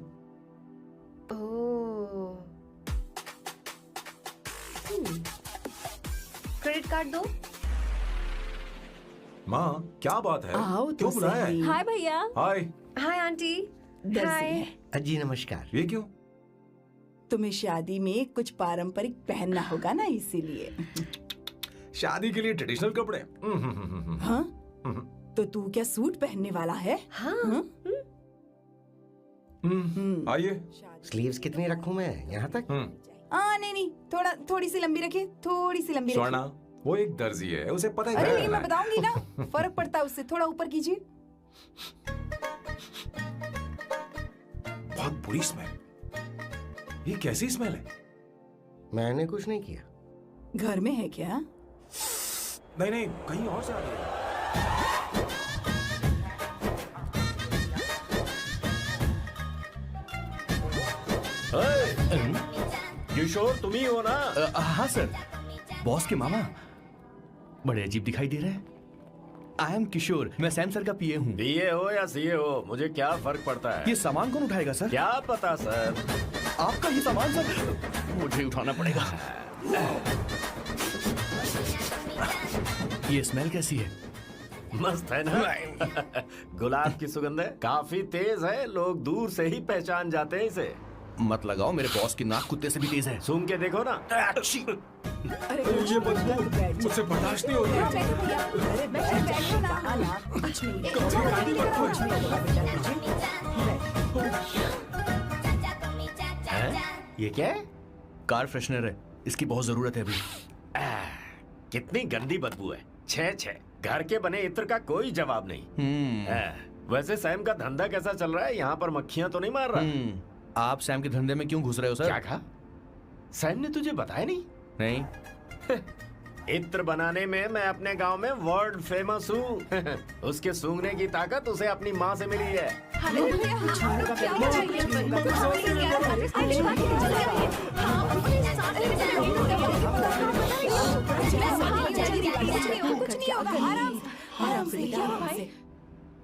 Speaker 8: ओह। क्रेडिट कार्ड दो।
Speaker 2: माँ क्या बात है,
Speaker 5: आओ
Speaker 2: क्यों
Speaker 5: तो
Speaker 2: बुलाया है?
Speaker 5: सही।
Speaker 4: हाय भैया।
Speaker 2: हाय।
Speaker 8: हाय आंटी।
Speaker 5: दर्जी
Speaker 8: हाय।
Speaker 5: है।
Speaker 10: जी नमस्कार।
Speaker 2: ये क्यों?
Speaker 5: तुम्हें शादी में कुछ पारंपरिक पहनना होगा ना, इसीलिए।
Speaker 2: शादी के लिए ट्रेडिशनल कपड़े?
Speaker 5: हाँ, तो तू क्या सूट पहनने वाला है?
Speaker 8: हाँ।
Speaker 2: आइए।
Speaker 10: स्लीव्स कितनी रखूं मैं, यहाँ तक?
Speaker 5: नहीं नहीं, थोड़ी सी लंबी रखिए, थोड़ी सी लंबी
Speaker 2: स्वर्णा,
Speaker 5: रखिए।
Speaker 2: वो एक दर्जी है, उसे पता है
Speaker 5: अरे
Speaker 2: क्या
Speaker 5: नहीं, मैं
Speaker 2: करना है।
Speaker 5: बताऊंगी ना, फर्क पड़ता है उससे। थोड़ा ऊपर कीजिए।
Speaker 2: बहुत बुरी स्मेल। ये कैसी स्मेल है?
Speaker 10: मैंने कुछ नहीं किया।
Speaker 5: घर में है क्या?
Speaker 2: नहीं नहीं, कहीं और से आ रही है।
Speaker 1: किशोर तुम ही हो ना?
Speaker 9: हाँ सर, बॉस के मामा बड़े अजीब दिखाई दे रहे हैं। आई एम किशोर, मैं सैम सर का पीए हूँ।
Speaker 1: बीए हो या सीए हो, मुझे क्या फर्क पड़ता है?
Speaker 9: ये सामान कौन उठाएगा सर?
Speaker 1: क्या पता सर।
Speaker 9: आपका ही सामान सर, मुझे उठाना पड़ेगा। ये स्मेल कैसी है?
Speaker 1: मस्त है ना? गुलाब की सुगंध है, काफी तेज है, लोग दूर से ही पहचान जाते हैं इसे।
Speaker 9: मत लगाओ, मेरे बॉस की नाक कुत्ते से भी तेज है।
Speaker 1: सूंघ के देखो ना।
Speaker 5: अरे
Speaker 2: ये बदबू मुझसे बर्दाश्त नहीं हो रही है।
Speaker 5: अरे बैठो ना। कुछ
Speaker 1: हैं? ये क्या है?
Speaker 9: कार फ्रेशनर है, इसकी बहुत जरूरत है अभी।
Speaker 1: कितनी गंदी बदबू है। छे छे, घर के बने इत्र का कोई जवाब नहीं। वैसे सैम का धंधा कैसा चल रहा है? यहाँ पर मक्खियाँ तो नहीं मार रहा?
Speaker 9: आप सैम के धंधे में क्यों घुस रहे हो सर?
Speaker 1: क्या कहा? सैम ने तुझे बताया नहीं?
Speaker 9: नहीं।
Speaker 1: इत्र बनाने में मैं अपने गांव में वर्ल्ड फेमस हूँ। उसके सूंघने की ताकत उसे अपनी माँ से मिली है।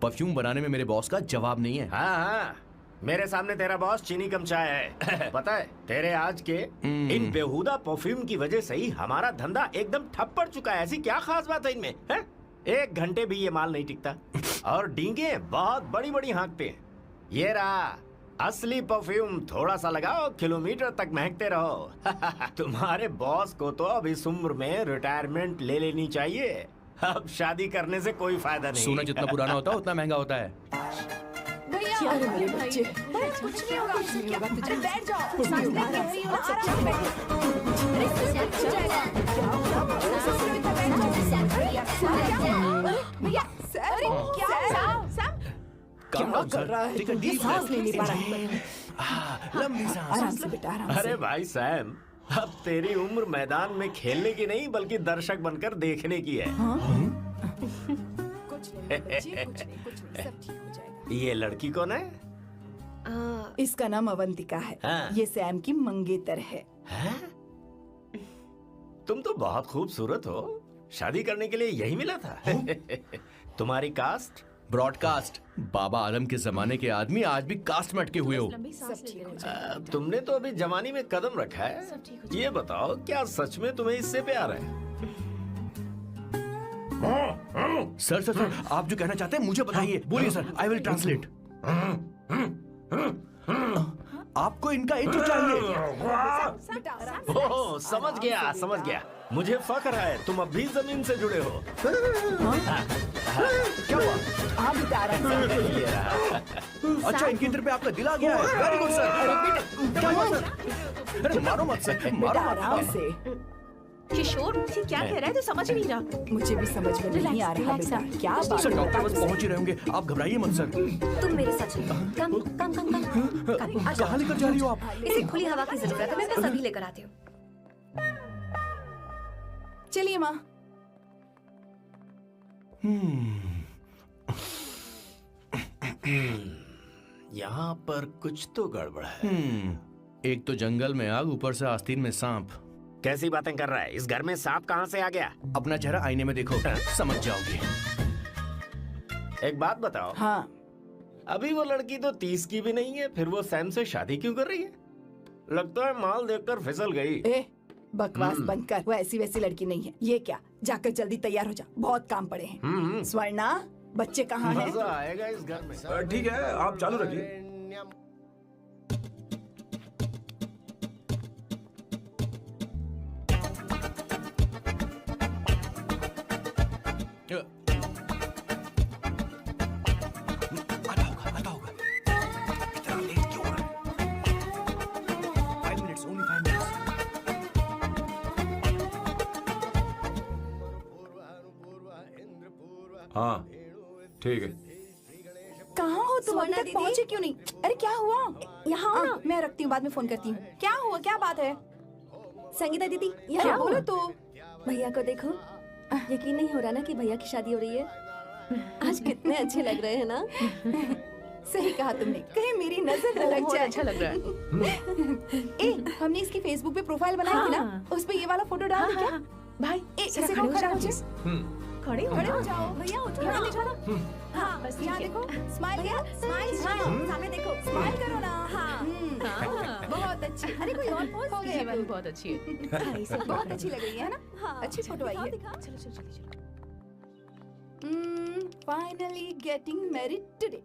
Speaker 9: परफ्यूम बनाने में मेरे बॉस का जवाब नहीं है।
Speaker 1: हाँ हाँ, मेरे सामने तेरा बॉस चीनी कम चाय है। पता है, तेरे आज के इन बेहुदा परफ्यूम की वजह से ही हमारा धंधा एकदम ठप पड़ चुका है। ऐसी क्या खास बात है इनमें? है? 1 घंटे भी ये माल नहीं टिकता और डींगे बहुत बड़ी बड़ी हाँकते हैं। ये रहा असली परफ्यूम, थोड़ा सा लगाओ, किलोमीटर तक महकते रहो। तुम्हारे बॉस को तो अब इस उम्र में रिटायरमेंट ले लेनी चाहिए। अब शादी करने से कोई फायदा नहीं।
Speaker 9: सोना जितना पुराना होता है उतना महंगा होता है।
Speaker 5: क्या रे मेरे बच्चे? कुछ नहीं होगा, कुछ नहीं होगा तुझे। बैठ जाओ। सांस ले रही हो, आराम से बैठो। भैया, अरे क्या कर रहा है? ये सांस ले नहीं पा रहा है।
Speaker 9: लंबी सांस।
Speaker 5: आराम से बेटा, आराम से।
Speaker 1: अरे भाई सैम, अब तेरी उम्र मैदान में खेलने की नहीं बल्कि दर्शक बनकर देखने की है।
Speaker 5: कुछ नहीं बच्चे, कुछ नहीं, सब ठीक हो जाएगा।
Speaker 1: ये लड़की कौन है?
Speaker 5: इसका नाम अवंतिका है।
Speaker 1: हाँ।
Speaker 5: ये सैम की मंगेतर है।
Speaker 1: हैं? तुम तो बहुत खूबसूरत हो, शादी करने के लिए यही मिला था। तुम्हारी कास्ट?
Speaker 9: ब्रॉडकास्ट। बाबा आलम के जमाने के आदमी आज भी कास्ट में अटके हुए हो।
Speaker 1: तुमने तो अभी जवानी में कदम रखा है। ये बताओ, क्या सच में तुम्हें इससे प्यार है?
Speaker 9: सर सर सर, आप जो कहना चाहते हैं मुझे बताइए। बोलिए सर, आई विल ट्रांसलेट। आपको इनका इंट्रो चाहिए?
Speaker 1: ओह, समझ गया समझ गया। मुझे फख्र है तुम अब भी जमीन से जुड़े हो।
Speaker 5: क्या हुआ? आप बता रहे
Speaker 1: ये रहा।
Speaker 9: अच्छा, इनकी इंटर पे आपका दिल आ गया है। Very good sir. क्या हुआ सर? अरे मारो मत सर, मारो मत।
Speaker 5: आराम से।
Speaker 6: किशोर ये क्या कह रहा है? तो समझ नहीं रहा।
Speaker 5: मुझे भी समझ में नहीं आ रहा बेटा। क्या बात
Speaker 9: सर,
Speaker 5: है?
Speaker 9: डॉक्टर बस पहुंच ही रहे होंगे, आप घबराइए मत सर।
Speaker 8: तुम मेरे साथ चलो। कम कम कम कम।
Speaker 9: कहाँ लेकर जा रही हो आप?
Speaker 8: इसे खुली हवा की जरूरत है, मैं बस अभी लेकर आती हूँ।
Speaker 5: चलिए माँ।
Speaker 1: यहाँ पर कुछ तो गड़बड़ है।
Speaker 9: एक तो जंगल में आग, ऊपर से आस्तीन में सांप।
Speaker 1: कैसी बातें कर रहा है? इस घर में सांप कहाँ से आ गया?
Speaker 9: अपना चेहरा आईने में देखो, समझ जाओगे।
Speaker 1: एक बात बताओ।
Speaker 5: हाँ।
Speaker 1: अभी वो लड़की तो 30 की भी नहीं है, फिर वो सैम से शादी क्यों कर रही है? लगता है माल देखकर फिसल गई।
Speaker 5: ए, बकवास बंद कर। वो ऐसी वैसी लड़की नहीं है। ये क्या, जाकर जल्दी तैयार हो जा, बहुत काम पड़े हैं। स्वर्णा, बच्चे कहाँ हैं?
Speaker 1: मजा आएगा इस घर में।
Speaker 2: ठीक है, आप चालू रखिए।
Speaker 9: आता होगा। इतना लेट क्यों हो रहा है? 5 minutes, only 5 minutes।
Speaker 2: हाँ ठीक है।
Speaker 5: कहाँ हो तुम? अभी तक पहुँचे क्यों नहीं? अरे क्या हुआ?
Speaker 4: यहाँ आओ ना।
Speaker 5: मैं रखती हूँ, बाद में फोन करती हूँ। क्या हुआ? क्या बात है?
Speaker 4: संगीता दीदी,
Speaker 5: क्या
Speaker 4: यहाँ
Speaker 5: बोलो तो?
Speaker 4: भैया को देखो। यकीन नहीं हो रहा ना कि भैया की शादी हो रही है। आज कितने अच्छे लग रहे हैं ना।
Speaker 5: सही कहा तुमने, कहीं मेरी नजर न लग
Speaker 6: बहुत
Speaker 5: जाए।
Speaker 6: अच्छा लग रहा है।
Speaker 5: ए, हमने इसकी फेसबुक पे प्रोफाइल बनाई थी ना,
Speaker 6: हाँ।
Speaker 5: उस पे ये वाला फोटो डाल दे क्या?
Speaker 6: भाई
Speaker 5: ए,
Speaker 6: जरा
Speaker 5: इसे
Speaker 6: खड़े हो
Speaker 5: खड़ा
Speaker 6: जाओ
Speaker 5: हो जाओ।
Speaker 6: प्लीज। खड़े हो
Speaker 5: खड़े हो
Speaker 6: जाओ।
Speaker 5: जाओ भैया, उठो ना, ले जाओ। हाँ,
Speaker 6: बस
Speaker 5: यहाँ
Speaker 6: ठीक है।
Speaker 5: देखो, स्माइल किया,
Speaker 4: स्माइल सामने देखो।
Speaker 5: स्माइल करो ना।
Speaker 6: हाँ।
Speaker 5: बहुत अच्छी।
Speaker 4: अरे कोई और पोज
Speaker 5: हो
Speaker 6: ये
Speaker 5: गया,
Speaker 6: वाली बहुत अच्छी है।
Speaker 5: बहुत अच्छी लग रही है ना।
Speaker 4: हाँ,
Speaker 5: अच्छी फोटो आई है।
Speaker 4: दिखाओ।
Speaker 6: चलो चलो जल्दी चलो।
Speaker 5: Finally getting married today.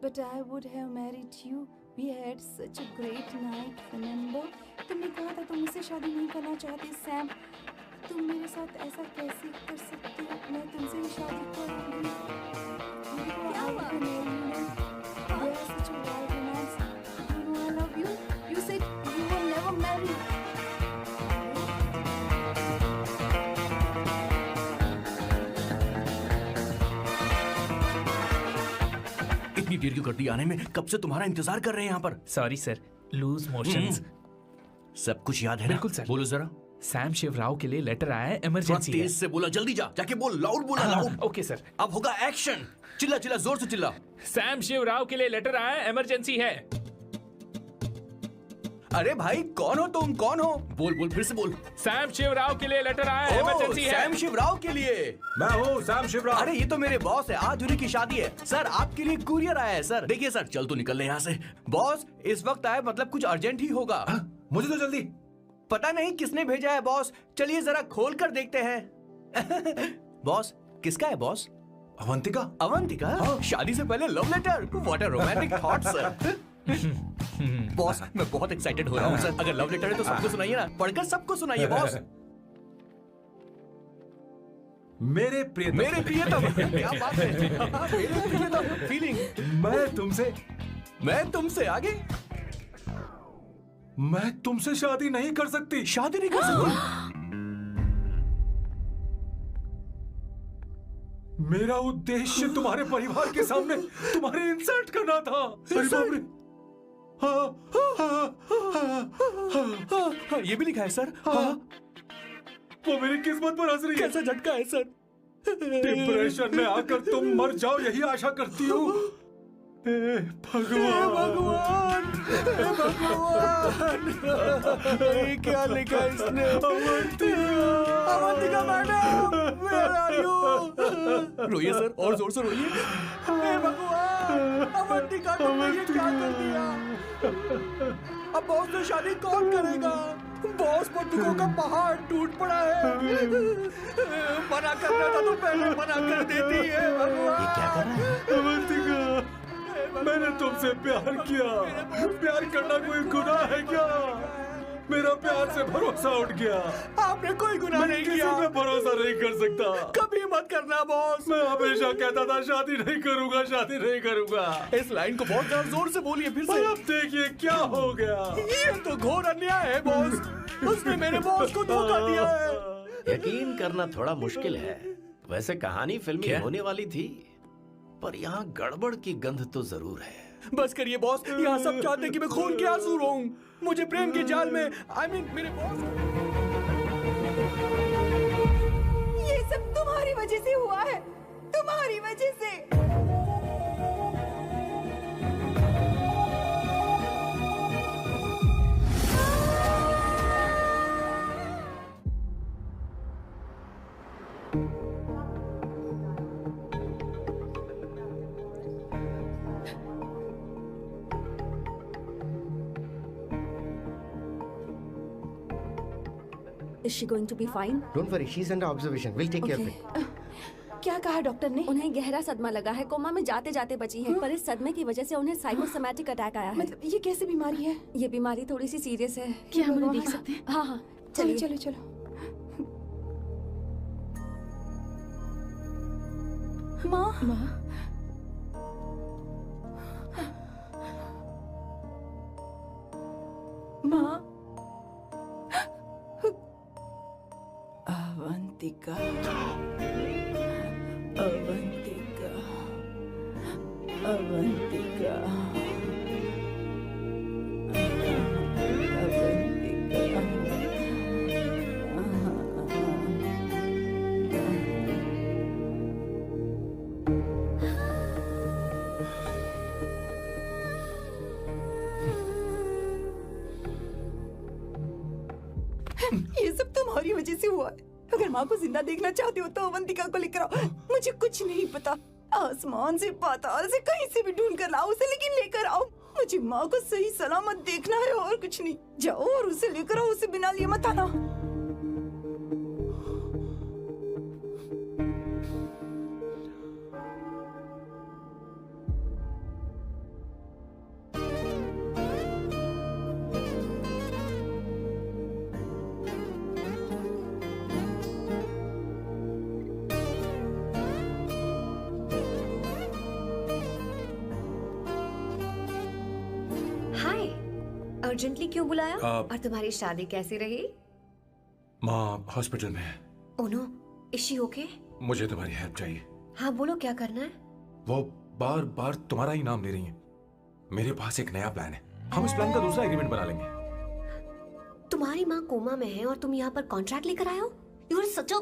Speaker 5: But I would have married you. We had such a great night, remember? तुमने कहा था तुम मुझसे शादी नहीं करना चाहते, सैम। तुम मेरे साथ ऐसा कैसे कर सकते हो? मैं तुमसे ही शादी करूंगी।
Speaker 4: क्या हुआ?
Speaker 5: We are such a wild romance. You know I love you. You said you will never marry.
Speaker 9: इतनी देर क्यों कर दी आने में? कब से तुम्हारा इंतजार कर रहे हैं यहाँ पर।
Speaker 11: Sorry sir, loose motions.
Speaker 9: सब कुछ याद है ना?
Speaker 11: बिल्कुल सर।
Speaker 9: बोलो जरा।
Speaker 11: सैम शिवराव के लिए लेटर आया है,
Speaker 9: थोड़ा
Speaker 11: इमरजेंसी है।
Speaker 9: तेज से बोला, जल्दी जा, जाके बोल, लाउड बोला, लाउड।
Speaker 11: Okay sir.
Speaker 9: अब होगा एक्शन। चिल्ला चिल्ला, जोर से चिल्ला।
Speaker 11: सैम शिवराव के लिए लेटर आया है, इमरजेंसी है।
Speaker 9: अरे भाई, कौन हो तुम? कौन हो? बोल बोल, फिर से बोल।
Speaker 11: सैम शिवराव के लिए लेटर आया है, इमरजेंसी है।
Speaker 9: सैम शिवराव के लिए।
Speaker 2: मैं हूँ सैम शिवराव।
Speaker 9: अरे ये तो मेरे बॉस है, आज उन्हीं की शादी है। सर आपके लिए कुरियर आया है सर। देखिए सर, चल तो निकल ले यहाँ से। बॉस इस वक्त आए, मतलब कुछ अर्जेंट ही होगा।
Speaker 2: मुझे तो जल्दी।
Speaker 9: पता नहीं किसने भेजा है बॉस, चलिए जरा खोल कर देखते हैं। बॉस किसका है बॉस?
Speaker 2: अवंतिका।
Speaker 9: अवंतिका? शादी से पहले love letter? What a romantic thought sir. Boss मैं बहुत एक्साइटेड हो रहा हूँ सर। अगर लव लेटर है तो सबको सुनाइए ना, पढ़कर सबको सुनाइए बॉस।
Speaker 2: मेरे प्रियतम।
Speaker 9: मेरे प्रियतम। क्या बात है। मेरे प्रियतम फीलिंग। मैं तुमसे आगे।
Speaker 2: मैं तुमसे शादी नहीं कर सकती।
Speaker 9: शादी नहीं कर सकती?
Speaker 2: मेरा उद्देश्य तुम्हारे परिवार के सामने तुम्हारी इंसल्ट करना था। अरे बाप रे।
Speaker 9: ये भी लिखा है सर।
Speaker 2: वो मेरी किस्मत पर हंस रही है।
Speaker 9: कैसा झटका है सर।
Speaker 2: डिप्रेशन में आकर तुम मर जाओ, यही आशा करती हूँ। भगवान,
Speaker 9: ये क्या लिखा है इसने? Avantika madam, where are you? रोइए सर, और जोर से रोइए। हे भगवान, अवंतिका तुमने ये क्या कर दिया? अब बॉस से शादी कौन करेगा? बॉस पर दुखों का पहाड़ टूट पड़ा है। मना करना था तो पहले मना कर देती है। भगवान ये क्या कर रहा है?
Speaker 2: अवंतिका, मैंने तुमसे प्यार किया। प्यार करना कोई गुनाह है क्या? मेरा प्यार से भरोसा उठ गया।
Speaker 9: आपने कोई गुनाह नहीं किया।
Speaker 2: किसी पे भरोसा नहीं कर सकता।
Speaker 9: कभी मत करना बॉस।
Speaker 2: मैं हमेशा कहता था शादी नहीं करूंगा, शादी नहीं करूंगा।
Speaker 9: इस लाइन को बहुत ज्यादा जोर से बोलिए फिर से।
Speaker 2: अब देखिए क्या हो गया।
Speaker 9: ये तो घोर अन्याय है बॉस। उसने मेरे बॉस को धोखा दिया है।
Speaker 10: यकीन करना थोड़ा मुश्किल है। वैसे कहानी फिल्मी होने वाली थी, पर यहाँ गड़बड़ की गंध तो जरूर है।
Speaker 9: बस करिए बॉस, यहाँ सब चाहते हैं कि मैं खून के आंसू रोऊं। मुझे प्रेम के जाल में, मेरे बॉस।
Speaker 5: ये सब तुम्हारी वजह से हुआ है, तुम्हारी वजह से।
Speaker 4: Is she going to be fine?
Speaker 10: Don't worry, she's under observation. We'll take care of it.
Speaker 5: क्या कहा डॉक्टर ने?
Speaker 4: उन्हें गहरा सदमा लगा है, कोमा में जाते जाते बची है, पर इस सदमे की वजह से उन्हें साइकोसोमैटिक अटैक आया है।
Speaker 5: मतलब ये कैसी बीमारी है?
Speaker 4: ये बीमारी थोड़ी सी सीरियस है।
Speaker 6: क्या हम उन्हें देख सकते हैं?
Speaker 4: हाँ हाँ,
Speaker 5: चलो
Speaker 4: चलिए।
Speaker 5: चलो चलो। माँ, माँ, अवंतिका, अवंतिका, अवंतिका, अवंतिका। हुआ है। अगर माँ को जिंदा देखना चाहते हो तो अवंतिका को लेकर आओ। मुझे कुछ नहीं पता, आसमान से पाताल से कहीं से भी ढूंढ कर लाओ उसे, लेकिन लेकर आओ। मुझे माँ को सही सलामत देखना है और कुछ नहीं। जाओ और उसे लेकर आओ, उसे बिना लिए मत आना।
Speaker 8: अर्जेंटली क्यों बुलाया? और तुम्हारी शादी कैसी रही?
Speaker 2: माँ हॉस्पिटल में है।
Speaker 8: Oh no, is she okay?
Speaker 2: मुझे तुम्हारी हेल्प चाहिए।
Speaker 8: हाँ बोलो, क्या करना है?
Speaker 2: वो बार बार तुम्हारा ही नाम ले रही है। मेरे पास एक नया प्लान है, हम इस प्लान का दूसरा एग्रीमेंट बना लेंगे।
Speaker 8: तुम्हारी माँ कोमा में है और तुम यहाँ पर कॉन्ट्रैक्ट लेकर आए हो? You are such a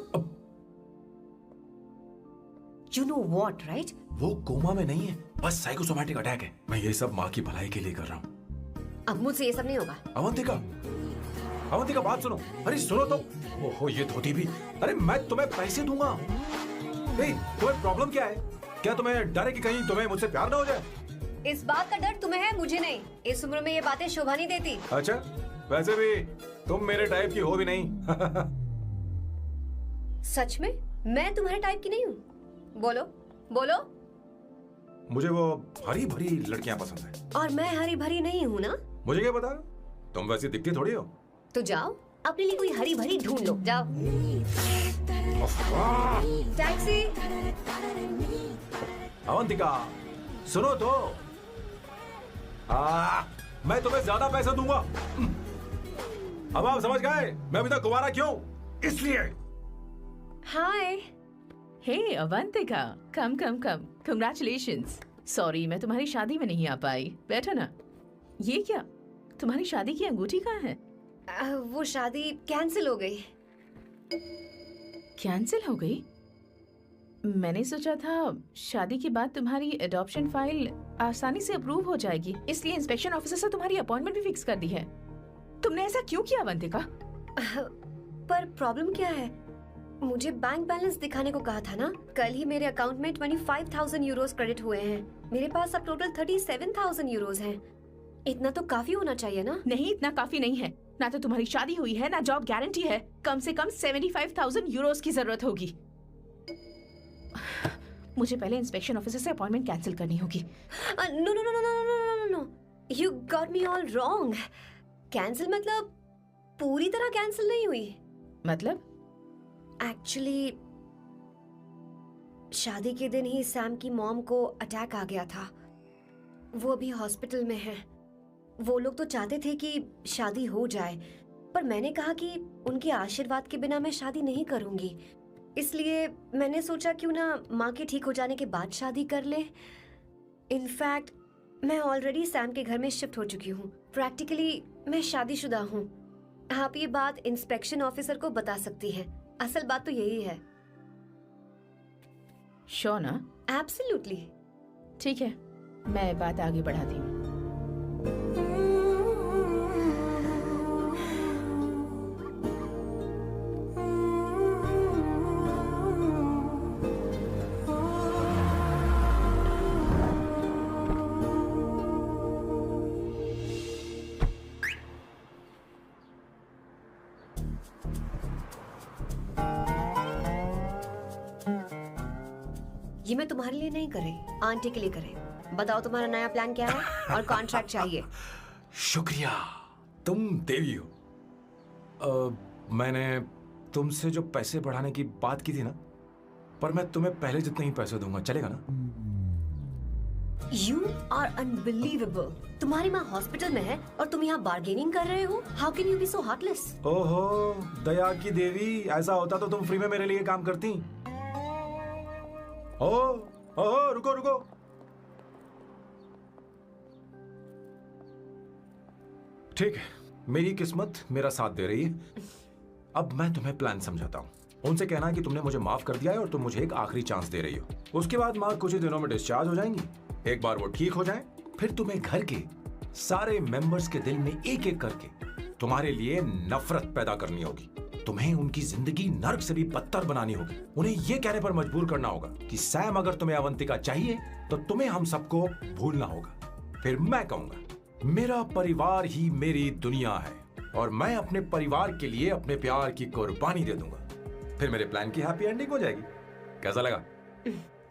Speaker 8: you know what, right?
Speaker 2: वो कोमा में नहीं है, बस साइकोसोमैटिक अटैक है। मैं ये सब माँ की भलाई के लिए कर रहा हूँ।
Speaker 8: अब मुझसे ये सब नहीं होगा।
Speaker 2: अवंतिका, अवंतिका बात सुनो। अरे सुनो तो। ओहो ये धोती भी। अरे मैं तुम्हें पैसे दूंगा। तुम्हें प्रॉब्लम क्या है? क्या तुम्हें डर है कि कहीं तुम्हें मुझसे प्यार ना हो जाए?
Speaker 8: इस बात का डर तुम्हें है, मुझे नहीं। इस उम्र में ये बातें शोभा नहीं देती।
Speaker 2: अच्छा, वैसे भी तुम मेरे टाइप की हो भी नहीं।
Speaker 8: सच में मैं तुम्हारे टाइप की नहीं हूँ? बोलो बोलो।
Speaker 2: मुझे वो हरी भरी लड़कियां पसंद है।
Speaker 8: और मैं हरी भरी नहीं हूँ ना?
Speaker 2: मुझे क्या पता, तुम वैसी दिखती थोड़ी हो।
Speaker 8: तो जाओ अपने लिए कोई हरी भरी ढूंढ लो, जाओ। टैक्सी।
Speaker 2: अवंतिका सुनो तो। मैं तुम्हें ज्यादा पैसा दूंगा। अब आप समझ गए मैं अभी तक कुंवारा क्यों? इसलिए।
Speaker 8: हाय।
Speaker 6: हे अवंतिका, कम कम कम, कंग्रेचुलेशंस। सॉरी मैं तुम्हारी शादी में नहीं आ पाई। बैठो ना। ये क्या, तुम्हारी शादी की अंगूठी कहाँ है?
Speaker 8: वो शादी कैंसिल हो गई।
Speaker 6: कैंसिल हो गई? मैंने सोचा था शादी के बाद तुम्हारी एडॉप्शन फाइल आसानी से अप्रूव हो जाएगी, इसलिए इंस्पेक्शन ऑफिसर से तुम्हारी अपॉइंटमेंट भी फिक्स कर दी है। तुमने ऐसा क्यों किया अवंतिका?
Speaker 8: पर प्रॉब्लम क्या है? मुझे बैंक बैलेंस दिखाने को कहा था ना। कल ही मेरे अकाउंट में 25,000 यूरोस क्रेडिट हुए हैं। मेरे पास अब टोटल 37,000 यूरोस हैं। इतना तो काफी होना चाहिए ना?
Speaker 6: नहीं, इतना काफी नहीं है। ना तो तुम्हारी शादी हुई है, ना जॉब गारंटी है। कम से कम 75,000 यूरोस की जरूरत होगी। मुझे पहले इंस्पेक्शन ऑफिसर से अपॉइंटमेंट कैंसिल करनी होगी।
Speaker 8: No no no no no no no, you got me all wrong. Cancel मतलब पूरी तरह कैंसिल नहीं हुई।
Speaker 6: मतलब?
Speaker 8: एक्चुअली शादी के दिन ही सैम की मॉम को अटैक आ गया था। वो अभी हॉस्पिटल में है। वो लोग तो चाहते थे कि शादी हो जाए, पर मैंने कहा कि उनके आशीर्वाद के बिना मैं शादी नहीं करूंगी। इसलिए मैंने सोचा क्यों ना माँ के ठीक हो जाने के बाद शादी कर ले। इनफैक्ट मैं ऑलरेडी सैम के घर में शिफ्ट हो चुकी हूँ। प्रैक्टिकली मैं शादीशुदा हूँ। आप ये बात इंस्पेक्शन ऑफिसर को बता सकती हैं। असल बात तो यही है।
Speaker 6: श्योर ना?
Speaker 8: एब्सोल्युटली।
Speaker 6: ठीक है, मैं बात आगे बढ़ाती हूँ।
Speaker 8: ये मैं तुम्हारे लिए नहीं करे, आंटी के लिए करे। बताओ तुम्हारा नया प्लान क्या है और कॉन्ट्रैक्ट चाहिए।
Speaker 2: शुक्रिया, तुम देवी हो। मैंने तुमसे जो पैसे बढ़ाने की बात की थी ना, पर मैं तुम्हें पहले जितने ही पैसे दूंगा, चलेगा ना?
Speaker 8: You are unbelievable। तुम्हारी माँ हॉस्पिटल में है और तुम यहाँ बार्गेनिंग कर रहे हो। How can you be so heartless?
Speaker 2: ओहो दया की देवी, ऐसा होता तो तुम फ्री में मेरे लिए काम करती। ओहो रुको रुको। ठीक है, मेरी किस्मत मेरा साथ दे रही है। अब मैं तुम्हें प्लान समझाता हूँ। उनसे कहना कि तुमने मुझे माफ कर दिया है और तुम मुझे एक आखिरी चांस दे रही हो। उसके बाद माँ कुछ ही दिनों में डिस्चार्ज हो जाएंगी। एक बार वो ठीक हो जाए, फिर तुम्हें घर के सारे मेंबर्स के दिल में एक एक करके तुम्हारे लिए नफरत पैदा करनी होगी। तुम्हें उनकी जिंदगी नर्क से भी बदतर बनानी होगी। उन्हें यह कहने पर मजबूर करना होगा कि सैम, अगर तुम्हें अवंतिका चाहिए तो तुम्हें हम सबको भूलना होगा। फिर मैं कहूंगा मेरा परिवार ही मेरी दुनिया है और मैं अपने परिवार के लिए अपने प्यार की कुर्बानी दे दूंगा। फिर मेरे प्लान की हैप्पी एंडिंग हो जाएगी। कैसा लगा?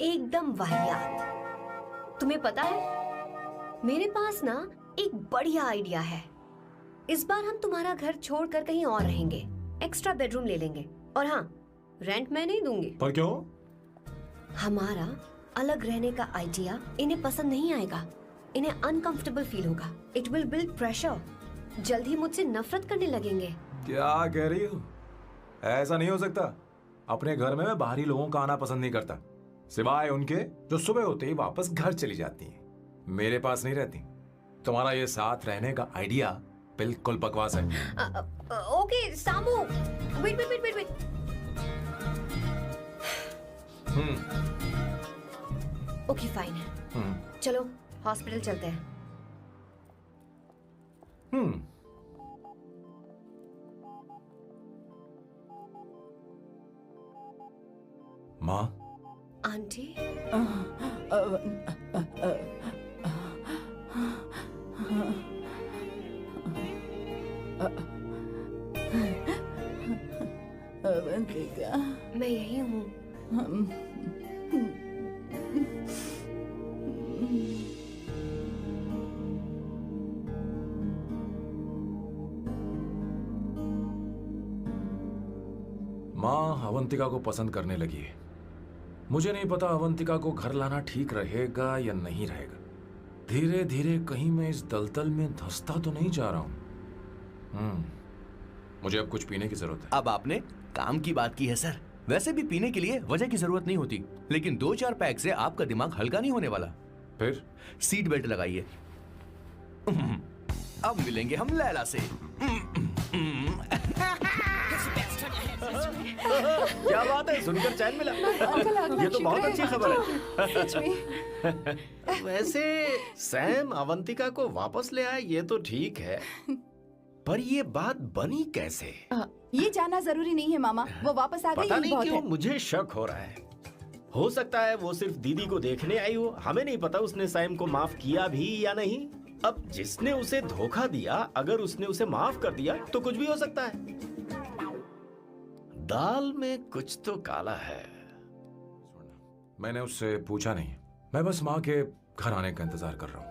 Speaker 8: एकदम वाहियात। तुम्हें पता है मेरे पास ना एक बढ़िया आइडिया है। इस बार हम तुम्हारा घर छोड़कर कहीं और रहेंगे, एक्स्ट्रा बेडरूम ले लेंगे। और हाँ, रेंट मैं नहीं दूंगी।
Speaker 2: पर क्यों?
Speaker 8: हमारा अलग रहने का आइडिया इन्हें पसंद नहीं आएगा। इन्हें अनकंफर्टेबल फील होगा। It will build pressure. जल्द ही मुझसे नफरत करने लगेंगे।
Speaker 2: क्या कह रही हो? ऐसा नहीं हो सकता। अपने घर में मैं बाहरी लोगों का आना पसंद नहीं करता, सिवाय उनके जो सुबह होते ही वापस घर चली जाती हैं। मेरे पास नहीं रहती। तुम्हारा ये साथ रहने का आइडिया बिल्कुल बकवास है।
Speaker 8: Okay Samu, wait wait wait wait. Okay fine है। चलो हॉस्पिटल चलते हैं।
Speaker 2: माँ,
Speaker 8: आंटी,
Speaker 5: अवंतिका,
Speaker 8: मैं यही हूँ।
Speaker 2: माँ अवंतिका को पसंद करने लगी है। मुझे नहीं पता अवंतिका को घर लाना ठीक रहेगा या नहीं रहेगा। धीरे धीरे कहीं मैं इस दलदल में धंसता तो नहीं जा रहा हूँ। मुझे अब कुछ पीने की जरूरत है।
Speaker 9: अब आपने काम की बात की है सर। वैसे भी पीने के लिए वजह की जरूरत नहीं होती, लेकिन 2-4 पैक से आपका दिमाग हल्का नहीं होने वाला।
Speaker 2: फिर
Speaker 9: सीट बेल्ट लगाइए। अब मिलेंगे हम लैला से।
Speaker 10: क्या बात है, सुनकर चैन मिला। ये तो बहुत अच्छी खबर है। वैसे सैम अवंतिका को वापस ले आए ये तो ठीक है, पर ये बात बनी कैसे?
Speaker 5: ये जानना जरूरी नहीं है मामा। वो वापस आ गई,
Speaker 10: पता
Speaker 5: यही
Speaker 10: नहीं
Speaker 5: बहुत
Speaker 10: क्यों
Speaker 5: है।
Speaker 10: मुझे शक हो रहा है। हो सकता है वो सिर्फ दीदी को देखने आई हो। हमें नहीं पता उसने सैम को माफ किया भी या नहीं। अब जिसने उसे धोखा दिया, अगर उसने उसे माफ कर दिया तो कुछ भी हो सकता है। दाल में कुछ तो काला है।
Speaker 2: मैंने उससे पूछा नहीं, मैं बस माँ के घर आने का इंतजार कर रहा हूँ।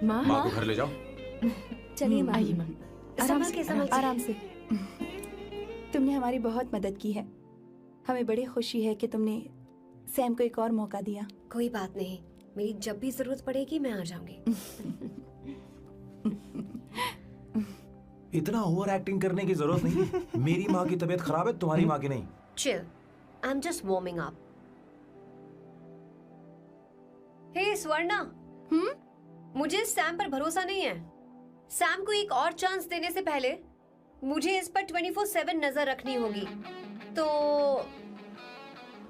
Speaker 2: माँ को घर ले जाओ।
Speaker 4: चलिए माँ।
Speaker 6: आइए माँ।
Speaker 4: संभल के, संभल के।
Speaker 5: आराम से। तुमने हमारी बहुत मदद की है। हमें बड़ी खुशी है कि तुमने सैम को एक और मौका दिया।
Speaker 8: कोई बात नहीं, मेरी जब भी जरूरत पड़ेगी मैं आ जाऊंगी।
Speaker 2: इतना ओवर एक्टिंग करने की जरूरत नहीं। मेरी माँ की तबीयत खराब है, तुम्हारी माँ की नहीं।
Speaker 8: Chill, I am just warming up. Hey Swarna, मुझे सैम पर भरोसा नहीं है। सैम को एक और चांस देने से पहले मुझे इस पर 24/7 नजर रखनी होगी। तो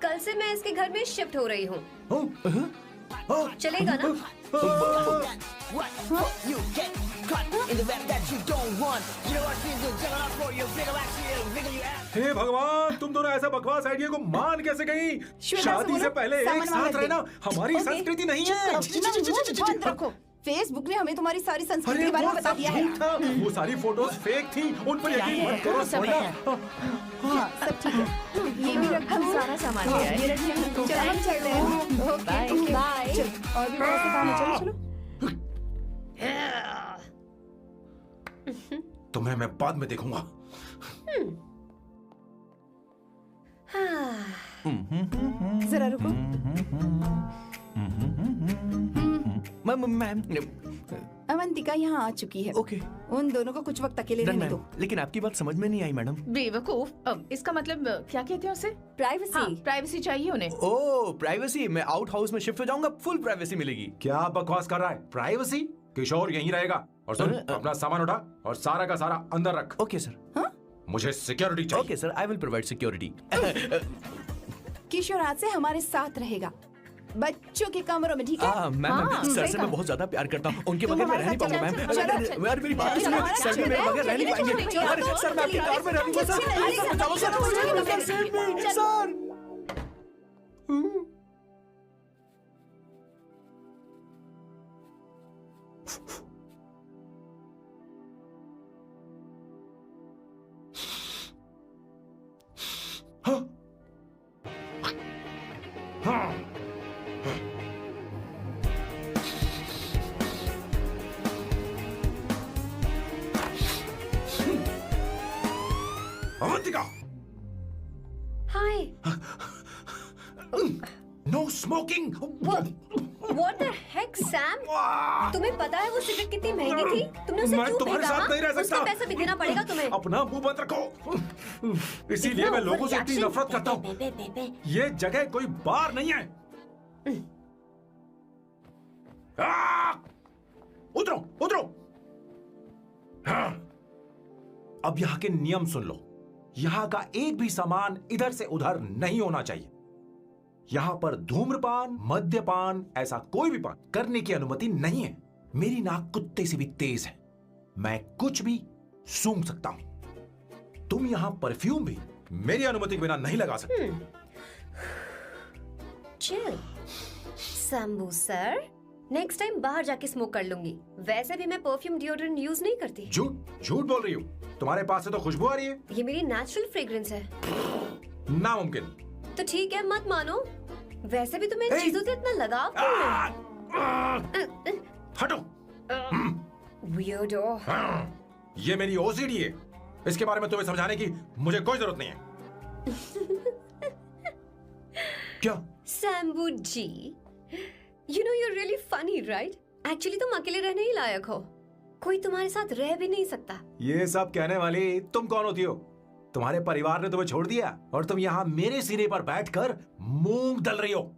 Speaker 8: कल से मैं इसके घर में शिफ्ट हो रही हूँ। चलेगा ना?
Speaker 2: हे भगवान, तुम दोनों ऐसा बकवास आइडिया को मान कैसे गई? शादी से पहले एक साथ रहना हमारी संस्कृति नहीं है।
Speaker 5: बंद रखो। फेसबुक ने हमें तुम्हारी सारी संस्कृति के बारे में बता दिया है।
Speaker 2: वो सारी फोटोज फेक थी, उन पर यकीन मत करो।
Speaker 5: हाँ, सब ठीक है। ये भी रखो।
Speaker 6: हम सारा सामान ले आए।
Speaker 5: ये रखिए। चलो हम चलते हैं। Okay bye. चलो, और भी बहुत से काम है। चलो चलो।
Speaker 2: तुम्हें मैं बाद में देखूंगा।
Speaker 5: जरा रुको।
Speaker 9: मैम,
Speaker 5: अवंतिका यहाँ आ चुकी है।
Speaker 9: ओके।
Speaker 5: उन दोनों को कुछ वक्त अकेले रहने दो।
Speaker 9: लेकिन आपकी बात समझ में नहीं आई मैडम।
Speaker 6: बेवकूफ। अब इसका मतलब क्या कहते हैं उसे?
Speaker 4: प्राइवेसी।
Speaker 6: हाँ, प्राइवेसी चाहिए उन्हें।
Speaker 9: ओह प्राइवेसी। मैं आउट हाउस में शिफ्ट हो जाऊंगा, फुल प्राइवेसी मिलेगी।
Speaker 2: क्या बकवास कर रहा है? प्राइवेसी? किशोर यहीं रहेगा। और सुन, अपना सामान उठा और सारा का सारा अंदर रख।
Speaker 9: Okay sir.
Speaker 2: मुझे सिक्योरिटी चाहिए।
Speaker 9: Okay sir, I will provide security.
Speaker 5: Kishore आज से हमारे साथ रहेगा, बच्चों के कमरों में, ठीक है?
Speaker 9: मैम सर
Speaker 5: सही
Speaker 9: से
Speaker 5: कहा।
Speaker 9: मैं बहुत ज्यादा प्यार करता हूँ, उनके बगैर मैं रह नहीं पाऊंगा मैम।
Speaker 5: चलो, चलो,
Speaker 9: अरे मेरी बात सुनिए, सर भी मेरे बगैर रह नहीं पाएंगे। अरे सर मैं आपकी कार में रहूंगा सर, सर चलो sir.
Speaker 1: Sir
Speaker 2: Avantika,
Speaker 8: hi.
Speaker 2: No smoking.
Speaker 8: What the heck, Sam? तुम्हें पता है वो सिगरेट कितनी महंगी थी? तुमने उसे
Speaker 2: मैं
Speaker 8: क्यों
Speaker 2: तुम्हारे
Speaker 8: फेंका?
Speaker 2: साथ नहीं रह सकता।
Speaker 8: उसका पैसा भी देना पड़ेगा तुम्हें।
Speaker 2: अपना मुंह बंद रखो। इसीलिए मैं लोगों से इतनी नफरत करता हूँ। ये जगह कोई बार नहीं है। उतरो उतरो। हाँ। अब यहाँ के नियम सुन लो। यहाँ का एक भी सामान इधर से उधर नहीं होना चाहिए। यहाँ पर धूम्रपान, मद्यपान, ऐसा कोई भी पान करने की अनुमति नहीं है। मेरी नाक कुत्ते से भी तेज है, मैं कुछ भी सूंघ सकता हूं। तुम यहाँ परफ्यूम भी मेरी अनुमति के बिना नहीं लगा सकते।
Speaker 8: Chill Shambhu sir, next time बाहर जाके स्मोक कर लूंगी। वैसे भी मैं परफ्यूम डिओड्रेंट यूज नहीं करती।
Speaker 2: झूठ झूठ बोल रही हो। तुम्हारे पास से तो खुशबू आ रही है।
Speaker 8: ये मेरी नेचुरल फ्रेग्रेंस है।
Speaker 2: नामुमकिन।
Speaker 8: तो ठीक है, मत मानो। वैसे भी तुम्हें इन चीजों से इतना लगाव क्यों है?
Speaker 2: हटो।
Speaker 8: Weirdo।
Speaker 2: ये मेरी ओसीडी है। इसके बारे में तुम्हें समझाने की मुझे कोई जरूरत नहीं है। क्या?
Speaker 8: शंभू जी, you know you're really funny, right? Actually तुम अकेले रहने ही लायक हो। कोई तुम्हारे साथ रह भी नहीं सकता।
Speaker 2: ये सब कहने वाली तुम कौन होती हो? तुम्हारे परिवार ने तुम्हें छोड़ दिया और तुम यहाँ मेरे सिरे पर बैठकर मूंग दल रही हो।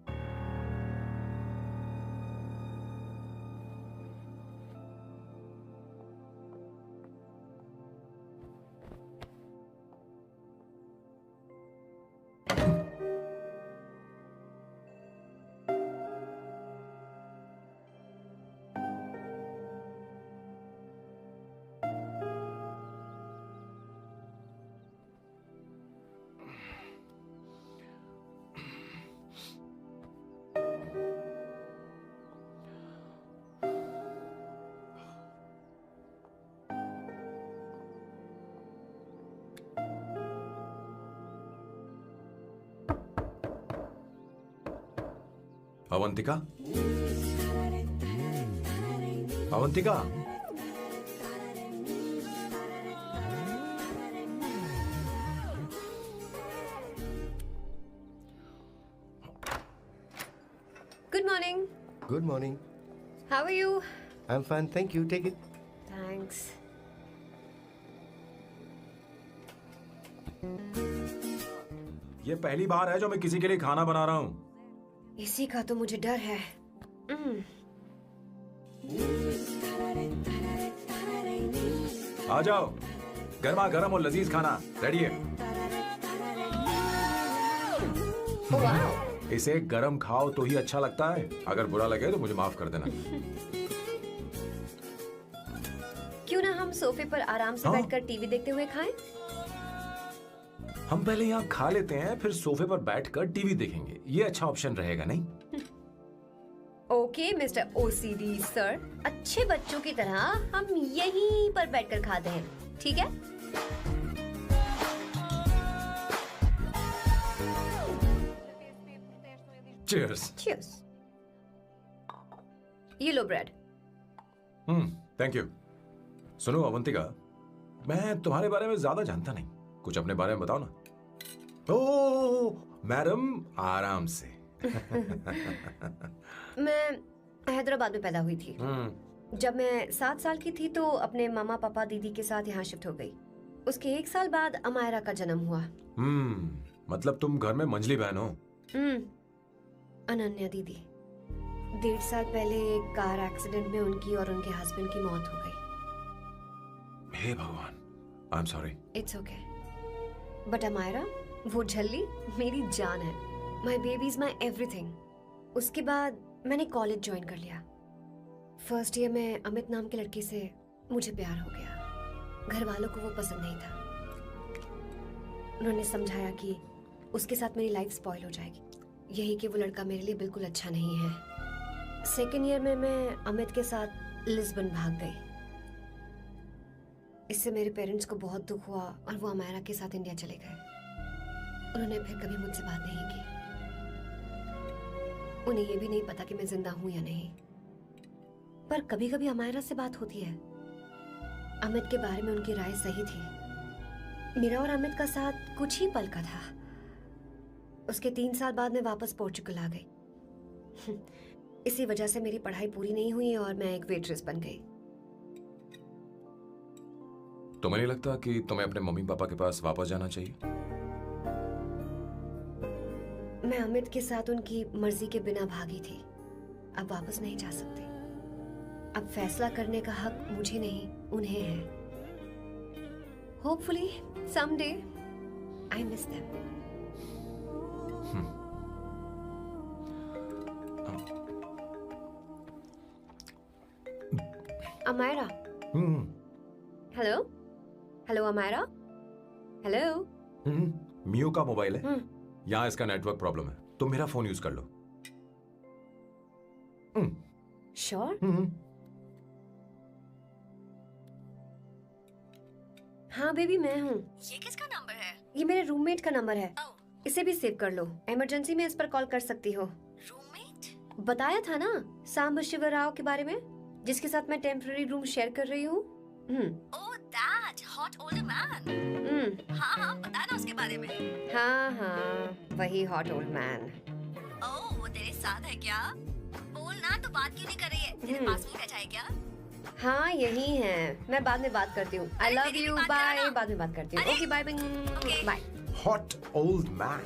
Speaker 2: Avantika, Avantika,
Speaker 8: Good morning.
Speaker 12: Good morning.
Speaker 8: How are you?
Speaker 12: I'm fine, thank you. Take it.
Speaker 8: Thanks.
Speaker 2: ये पहली बार है जो मैं किसी के लिए खाना बना रहा हूँ।
Speaker 8: इसी का तो मुझे डर है।
Speaker 2: आ जाओ, गर्मा गर्म और लजीज खाना रेडी है। इसे गरम खाओ तो ही अच्छा लगता है। अगर बुरा लगे तो मुझे माफ कर देना।
Speaker 8: क्यों ना हम सोफे पर आराम से बैठकर टीवी देखते हुए खाएं?
Speaker 2: हम पहले यहाँ खा लेते हैं, फिर सोफे पर बैठकर टीवी देखेंगे। ये अच्छा ऑप्शन रहेगा नहीं?
Speaker 8: ओके मिस्टर ओसीडी सर, अच्छे बच्चों की तरह हम यहीं पर बैठकर खाते हैं, ठीक है?
Speaker 2: Cheers.
Speaker 8: Cheers. ये लो ब्रेड।
Speaker 2: Thank you. सुनो अवंतिका, मैं तुम्हारे बारे में ज्यादा जानता नहीं, कुछ अपने बारे में बताओ ना। ओह मैडम, आराम से।
Speaker 8: मैं हैदराबाद में पैदा हुई थी। जब मैं 7 साल की थी तो अपने मामा पापा दीदी के साथ यहाँ शिफ्ट हो गई। उसके 1 साल बाद अमायरा का जन्म हुआ।
Speaker 2: मतलब तुम घर में मंझली बहन हो?
Speaker 8: अनन्या दीदी। 1.5 साल पहले एक कार एक्सीडेंट में उनकी और उनके हस्बैंड की मौत हो गई।
Speaker 2: हे भगवान, I am sorry.
Speaker 8: It's okay. But Amaira, वो झल्ली मेरी जान है। My baby is my everything. उसके बाद मैंने कॉलेज ज्वाइन कर लिया। फर्स्ट ईयर में अमित नाम के लड़के से मुझे प्यार हो गया। घर वालों को वो पसंद नहीं था। उन्होंने समझाया कि उसके साथ मेरी लाइफ स्पॉइल हो जाएगी, यही कि वो लड़का मेरे लिए बिल्कुल अच्छा नहीं है। सेकेंड ईयर में मैं अमित के साथ लिस्बन भाग गई। इससे मेरे पेरेंट्स को बहुत दुख हुआ और वो अमायरा के साथ इंडिया चले गए। उन्होंने फिर कभी मुझसे बात नहीं की। उन्हें ये भी नहीं पता कि मैं जिंदा हूं या नहीं। पर कभी कभी अमायरा से बात होती है। अमित के बारे में उनकी राय सही थी। मेरा और अमित का साथ कुछ ही पल का था। उसके 3 साल बाद मैं वापस पोर्चुगल आ गई। इसी वजह से मेरी पढ़ाई पूरी नहीं हुई और मैं एक वेट्रेस बन गई।
Speaker 2: तुम्हें नहीं लगता कि तुम्हें अपने मम्मी पापा के पास वापस जाना चाहिए?
Speaker 8: मैं अमित के साथ उनकी मर्जी के बिना भागी थी। अब वापस नहीं जा सकती। अब फैसला करने का हक मुझे नहीं, उन्हें है। Hopefully someday I miss them. Amayra, hello hello Amayra, hello.
Speaker 2: Miyo का मोबाइल है, यहाँ इसका नेटवर्क प्रॉब्लम है। तुम मेरा फोन यूज कर लो।
Speaker 8: श्योर? हाँ बेबी, मैं हूँ।
Speaker 4: ये किसका नंबर है?
Speaker 8: ये मेरे रूममेट का नंबर है। इसे भी सेव कर लो। इमरजेंसी में इस पर कॉल कर सकती हो।
Speaker 4: रूममेट?
Speaker 8: बताया था ना सांब शिवराव के बारे में, जिसके साथ मैं टेम्पररी रूम शेयर कर रही हूँ।
Speaker 4: Oh that hot old man. हाँ बता ना उसके बारे में।
Speaker 8: हाँ वही हॉट ओल्ड मैन।
Speaker 4: ओह वो तेरे साथ है क्या? बोल ना, तो बात क्यों नहीं कर रही है? तेरे पास में बैठा है क्या?
Speaker 8: हाँ यही है। मैं बाद में बात करती हूँ। I love you, bye. बाद में बात करती हूँ। Okay bye bye.
Speaker 2: Hot old man.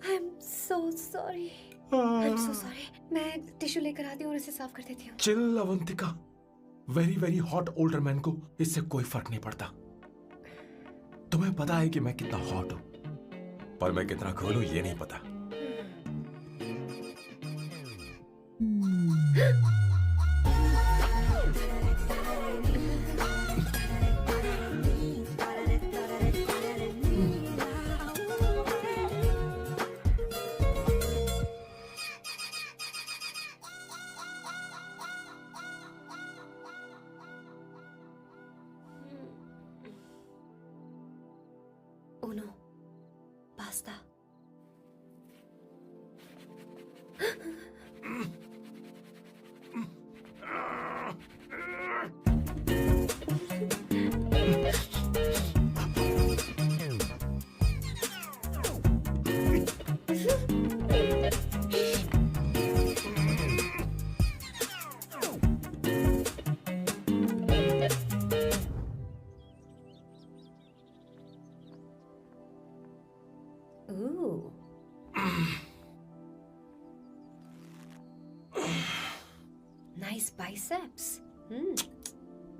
Speaker 8: I am so sorry. I am so sorry. मैं टिश्यू लेकर आती हूँ और इसे साफ कर देती हूँ।
Speaker 2: Chill Avantika, very very hot older man को इससे कोई फर्क नहीं पड़ता। तुम्हें पता है कि मैं कितना हॉट हूं, पर मैं कितना कूल हूं ये नहीं पता।
Speaker 8: Uno, pasta. Ooh. Nice biceps.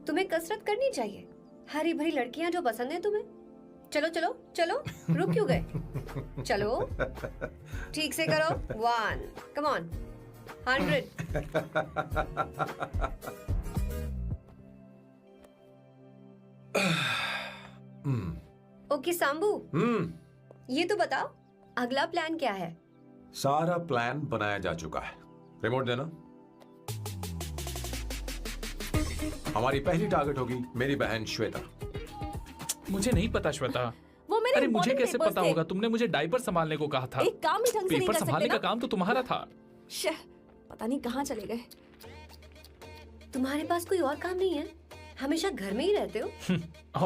Speaker 8: तुम्हें कसरत करनी चाहिए। हरी भरी लड़कियां जो पसंद है तुम्हें। चलो चलो चलो, रुक क्यों गए? चलो ठीक से करो। 1, come on, 100. ओके सांबू, ये तो बताओ अगला प्लान क्या है?
Speaker 2: सारा प्लान बनाया जा चुका है। रिमोट देना। हमारी पहली टारगेट होगी मेरी बहन श्वेता।
Speaker 11: मुझे नहीं पता श्वेता।
Speaker 4: वो मेरे
Speaker 11: अरे मुझे कैसे
Speaker 4: papers
Speaker 11: पता
Speaker 4: थे।
Speaker 11: होगा? तुमने मुझे डायपर संभालने को कहा था।
Speaker 4: एक काम ही ढंग से नहीं
Speaker 11: पेपर
Speaker 4: कर
Speaker 11: संभालने
Speaker 4: सकते
Speaker 11: का
Speaker 4: ना?
Speaker 11: काम तो तुम्हारा था।
Speaker 4: पता नहीं कहाँ चले गए।
Speaker 8: तुम्हारे पास कोई और काम नहीं है? हमेशा घर में ही रहते हो।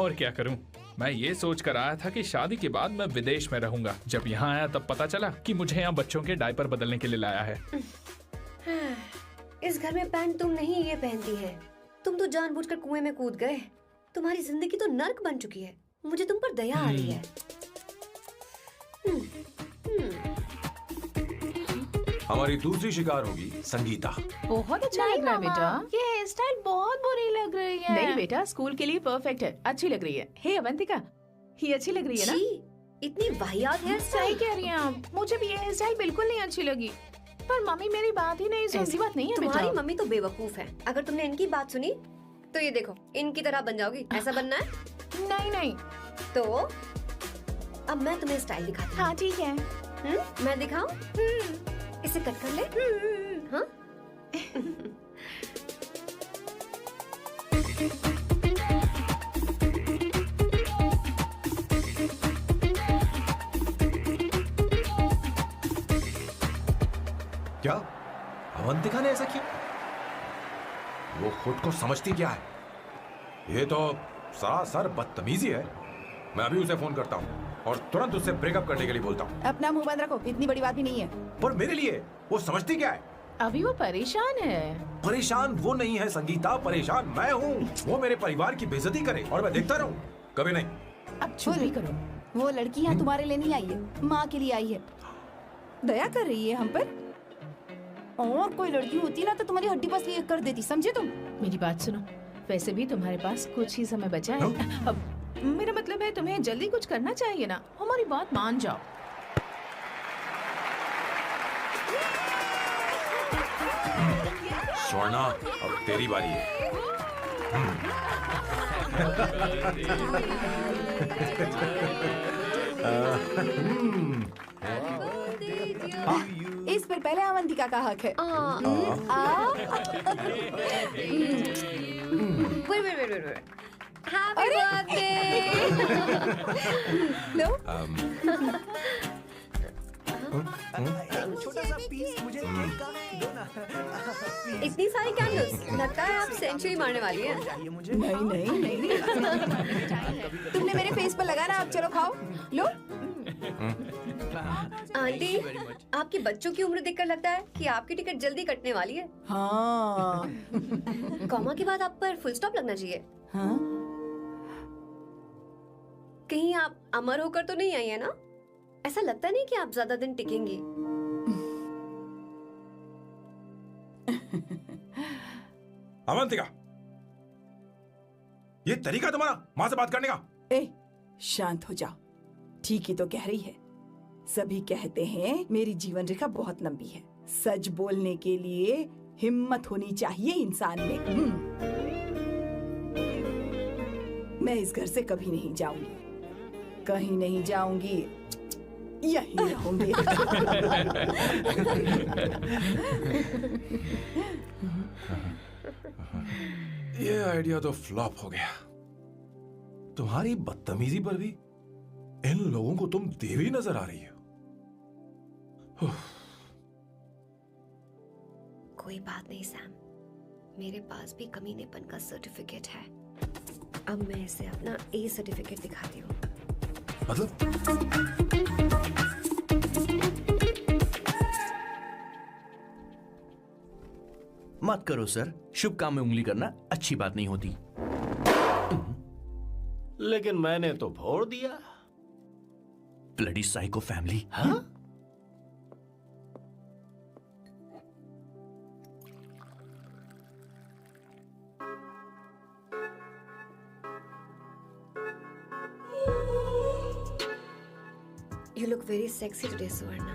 Speaker 11: और क्या करूं? मैं ये सोच कर आया था कि शादी के बाद मैं विदेश में रहूंगा। जब यहाँ आया तब पता चला कि मुझे यहाँ बच्चों के डायपर बदलने के लिए लाया है।
Speaker 8: इस घर में पैंट तुम नहीं ये पहनती है। तुम तो जानबूझकर कुएं में कूद गए। तुम्हारी जिंदगी तो नर्क बन चुकी है। मुझे तुम पर दया आ रही है।
Speaker 2: हमारी दूसरी शिकार होगी संगीता।
Speaker 6: बहुत अच्छा लग रहा है बेटा। ये हेयर स्टाइल बहुत बुरी लग रही है। नहीं बेटा, स्कूल के लिए परफेक्ट है, अच्छी लग रही है। हे अवंतिका, ये अच्छी लग रही है ना?
Speaker 8: इतनी वाहियात हेयर
Speaker 6: सही
Speaker 8: स्टाइल।
Speaker 6: कह रही हैं आप, मुझे भी ये हेयर स्टाइल बिल्कुल नहीं अच्छी लगी। पर मम्मी मेरी बात ही नहीं सुनती। ऐसी बात नहीं है बेटा।
Speaker 8: तुम्हारी मम्मी तो बेवकूफ है। अगर तुमने इनकी बात सुनी तो ये देखो, इनकी तरह बन जाओगी। ऐसा बनना है?
Speaker 6: नहीं नहीं।
Speaker 8: तो अब मैं तुम्हें स्टाइल दिखाती हूँ।
Speaker 6: हाँ ठीक है।
Speaker 8: मैं दिखाऊं? इसे कट कर ले। हाँ?
Speaker 2: क्या अवंतिका ने ऐसा किया? वो खुद को समझती क्या है? ये तो सरासर बदतमीजी है। मैं अभी उसे फोन करता हूँ और तुरंत उससे ब्रेकअप करने के लिए बोलता हूँ।
Speaker 5: अपना मुंह बंद रखो, इतनी बड़ी बात भी नहीं है।
Speaker 2: पर मेरे लिए वो समझती क्या है?
Speaker 6: अभी वो परेशान है।
Speaker 2: परेशान वो नहीं है संगीता, परेशान मैं हूँ। वो मेरे परिवार की बेइज्जती करे और मैं देखता रहूँ? कभी नहीं।
Speaker 6: अब चुप ही करो।
Speaker 5: वो लड़की यहाँ तुम्हारे लिए नहीं आई है, माँ के लिए आई है। दया कर रही है हम पर। और कोई लड़की होती ना तो तुम्हारी हड्डी पसली कर देती, समझे तुम?
Speaker 6: मेरी बात सुनो, वैसे भी तुम्हारे पास कुछ ही समय बचा है। अब मेरा मतलब है तुम्हें जल्दी कुछ करना चाहिए ना। हमारी बात मान जाओ।
Speaker 2: स्वर्णा, अब तेरी बारी है।
Speaker 5: इस पर पहले अवंतिका का हक है।
Speaker 8: wait. Happy birthday!
Speaker 5: लो।
Speaker 3: छोटा सा पीस मुझे केक का दो ना।
Speaker 8: इतनी सारी कैंडल्स, लगता है आप सेंचुरी मारने वाली है।
Speaker 5: नहीं नहीं। तुमने मेरे फेस पर लगाना, अब चलो खाओ। लो।
Speaker 8: आंटी, आपके बच्चों की उम्र देखकर लगता है कि आपकी टिकट जल्दी कटने वाली है।
Speaker 5: हाँ।
Speaker 8: कॉमा के बाद आप पर फुल स्टॉप लगना चाहिए।
Speaker 5: हाँ?
Speaker 8: कहीं आप अमर होकर तो नहीं आई है ना? ऐसा लगता नहीं कि आप ज्यादा दिन टिकेंगी।
Speaker 2: अवंतिका, ये तरीका तुम्हारा माँ से बात करने का?
Speaker 5: ए, शांत हो जाओ। ठीक ही तो कह रही है। सभी कहते हैं मेरी जीवन रेखा बहुत लंबी है। सच बोलने के लिए हिम्मत होनी चाहिए इंसान में। मैं इस घर से कभी नहीं जाऊंगी, कहीं नहीं जाऊंगी, यहीं रहूंगी।
Speaker 2: ये आइडिया तो फ्लॉप हो गया। तुम्हारी बदतमीजी पर भी इन लोगों को तुम देवी नजर आ रही हो।
Speaker 8: कोई बात नहीं सैम, मेरे पास भी कमीनेपन का सर्टिफिकेट है। अब मैं इसे अपना ए सर्टिफिकेट दिखाती हूँ।
Speaker 2: मतलब?
Speaker 9: मत करो सर, शुभ काम में उंगली करना अच्छी बात नहीं होती।
Speaker 10: लेकिन मैंने तो भोर दिया।
Speaker 9: Bloody psycho family.
Speaker 10: हाँ?
Speaker 8: You look very sexy today, सुवर्णा।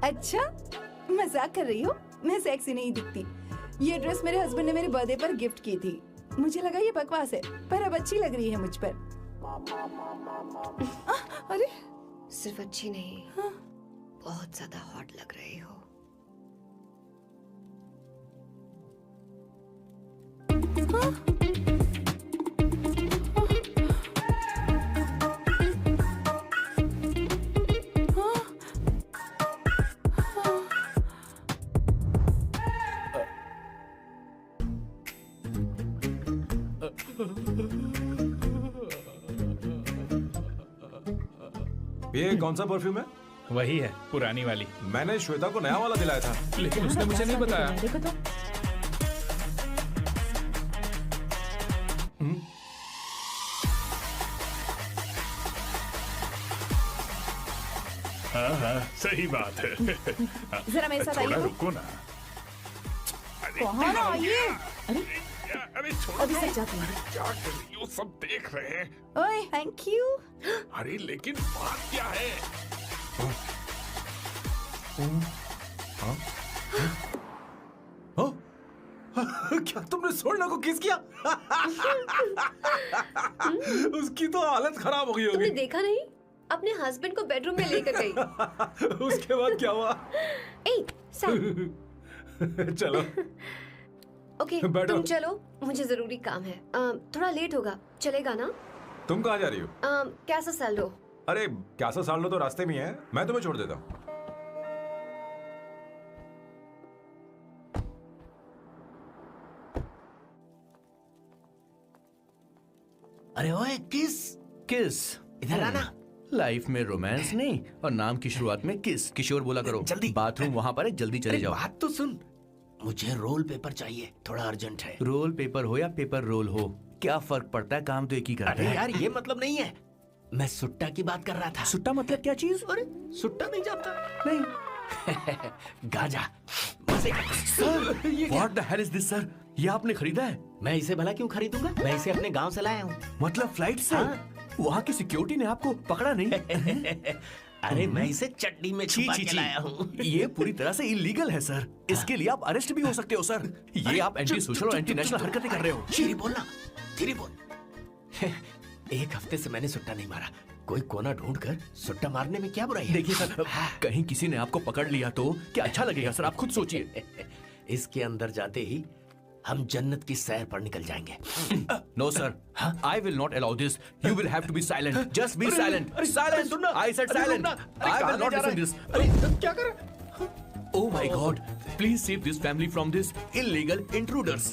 Speaker 5: अच्छा, मजाक कर रही हो? मैं सेक्सी नहीं दिखती। ये ड्रेस मेरे हस्बैंड ने मेरे बर्थडे पर गिफ्ट की थी। मुझे लगा ये बकवास है, पर अब अच्छी लग रही है मुझ पर। अरे,
Speaker 8: सिर्फ अच्छी नहीं,
Speaker 5: हाँ?
Speaker 8: बहुत ज्यादा हॉट लग रही हो।
Speaker 5: हाँ?
Speaker 2: ये कौन सा परफ्यूम है?
Speaker 11: वही है, पुरानी वाली।
Speaker 2: मैंने श्वेता को नया वाला दिलाया था।
Speaker 11: लेकिन उसने मुझे नहीं बताया।
Speaker 6: देखो तो।
Speaker 11: हाँ हाँ सही बात है।
Speaker 5: जरा मेरे साथ
Speaker 11: थोड़ा
Speaker 5: आइए।
Speaker 11: रुको ना।
Speaker 5: कहाँ ना आइए?
Speaker 11: अरे छोड़ो।
Speaker 5: अभी से जाती हूँ।
Speaker 11: क्या कर रही हो? सब देख रहे हैं।
Speaker 5: ओए थैंक यू।
Speaker 11: अरे लेकिन बात क्या है?
Speaker 1: क्या तुमने सोना को किस किया? उसकी तो हालत खराब हो गई
Speaker 8: तुमने
Speaker 1: होगी।
Speaker 8: देखा नहीं? अपने हस्बैंड को बेडरूम में लेकर गई।
Speaker 1: उसके बाद क्या हुआ?
Speaker 8: ए, सैम।
Speaker 1: चलो
Speaker 8: ओके,
Speaker 1: बैठो।
Speaker 8: तुम चलो, मुझे जरूरी काम है। थोड़ा लेट होगा, चलेगा ना?
Speaker 2: तुम कहाँ जा रही हो?
Speaker 8: कैसा सैल्डो?
Speaker 2: अरे कैसा साल लो तो रास्ते में ही है, मैं तुम्हें छोड़ देता हूँ।
Speaker 9: अरे ओए किस इधर आना। लाइफ में रोमांस नहीं और नाम की शुरुआत में किस। किशोर बोला करो।
Speaker 10: जल्दी।
Speaker 9: बाथरूम वहाँ पर है, जल्दी चले जाओ।
Speaker 10: बात तो सुन, मुझे रोल पेपर चाहिए, थोड़ा अर्जेंट है।
Speaker 9: रोल पेपर हो या पेपर रोल हो, क्या फर्क पड़ता है, काम तो एक ही करता
Speaker 10: अरे
Speaker 9: है।
Speaker 10: यार ये मतलब नहीं है, मैं सुट्टा की बात कर रहा था।
Speaker 9: सुट्टा मतलब क्या चीज?
Speaker 10: अरे सुट्टा नहीं जानता?
Speaker 9: नहीं।
Speaker 10: गाजा मजे का।
Speaker 9: Sir what the hell is this sir? ये आपने खरीदा है?
Speaker 10: मैं इसे भला क्यों खरीदूंगा? मैं इसे अपने गांव से लाया हूँ।
Speaker 9: मतलब फ्लाइट से?
Speaker 10: हाँ।
Speaker 9: वहाँ की सिक्योरिटी ने आपको पकड़ा नहीं?
Speaker 10: अरे मैं इसे चटनी में छुपा के लाया हूँ।
Speaker 9: ये पूरी तरह से इलीगल है सर। इसके लिए आप अरेस्ट भी हो सकते हो सर। ये आप एंटी सोशल और एंटी नेशनल हरकतें कर रहे हो।
Speaker 10: धीरे बोलना, धीरे बोल। एक हफ्ते से मैंने सुट्टा नहीं मारा। कोई कोना ढूंढ कर सुट्टा मारने में क्या बुराई है?
Speaker 9: देखिए सर, कहीं किसी ने आपको पकड़ लिया तो क्या अच्छा लगेगा सर? आप खुद सोचिए।
Speaker 10: इसके अंदर जाते ही हम जन्नत की सैर पर निकल जाएंगे।
Speaker 9: No sir, I will not allow this. You will have to be silent. Just be silent. Silent. I said silent. I will not listen this.
Speaker 10: अरे क्या कर रहा है?
Speaker 9: Oh my God! Please save this family from this illegal intruders.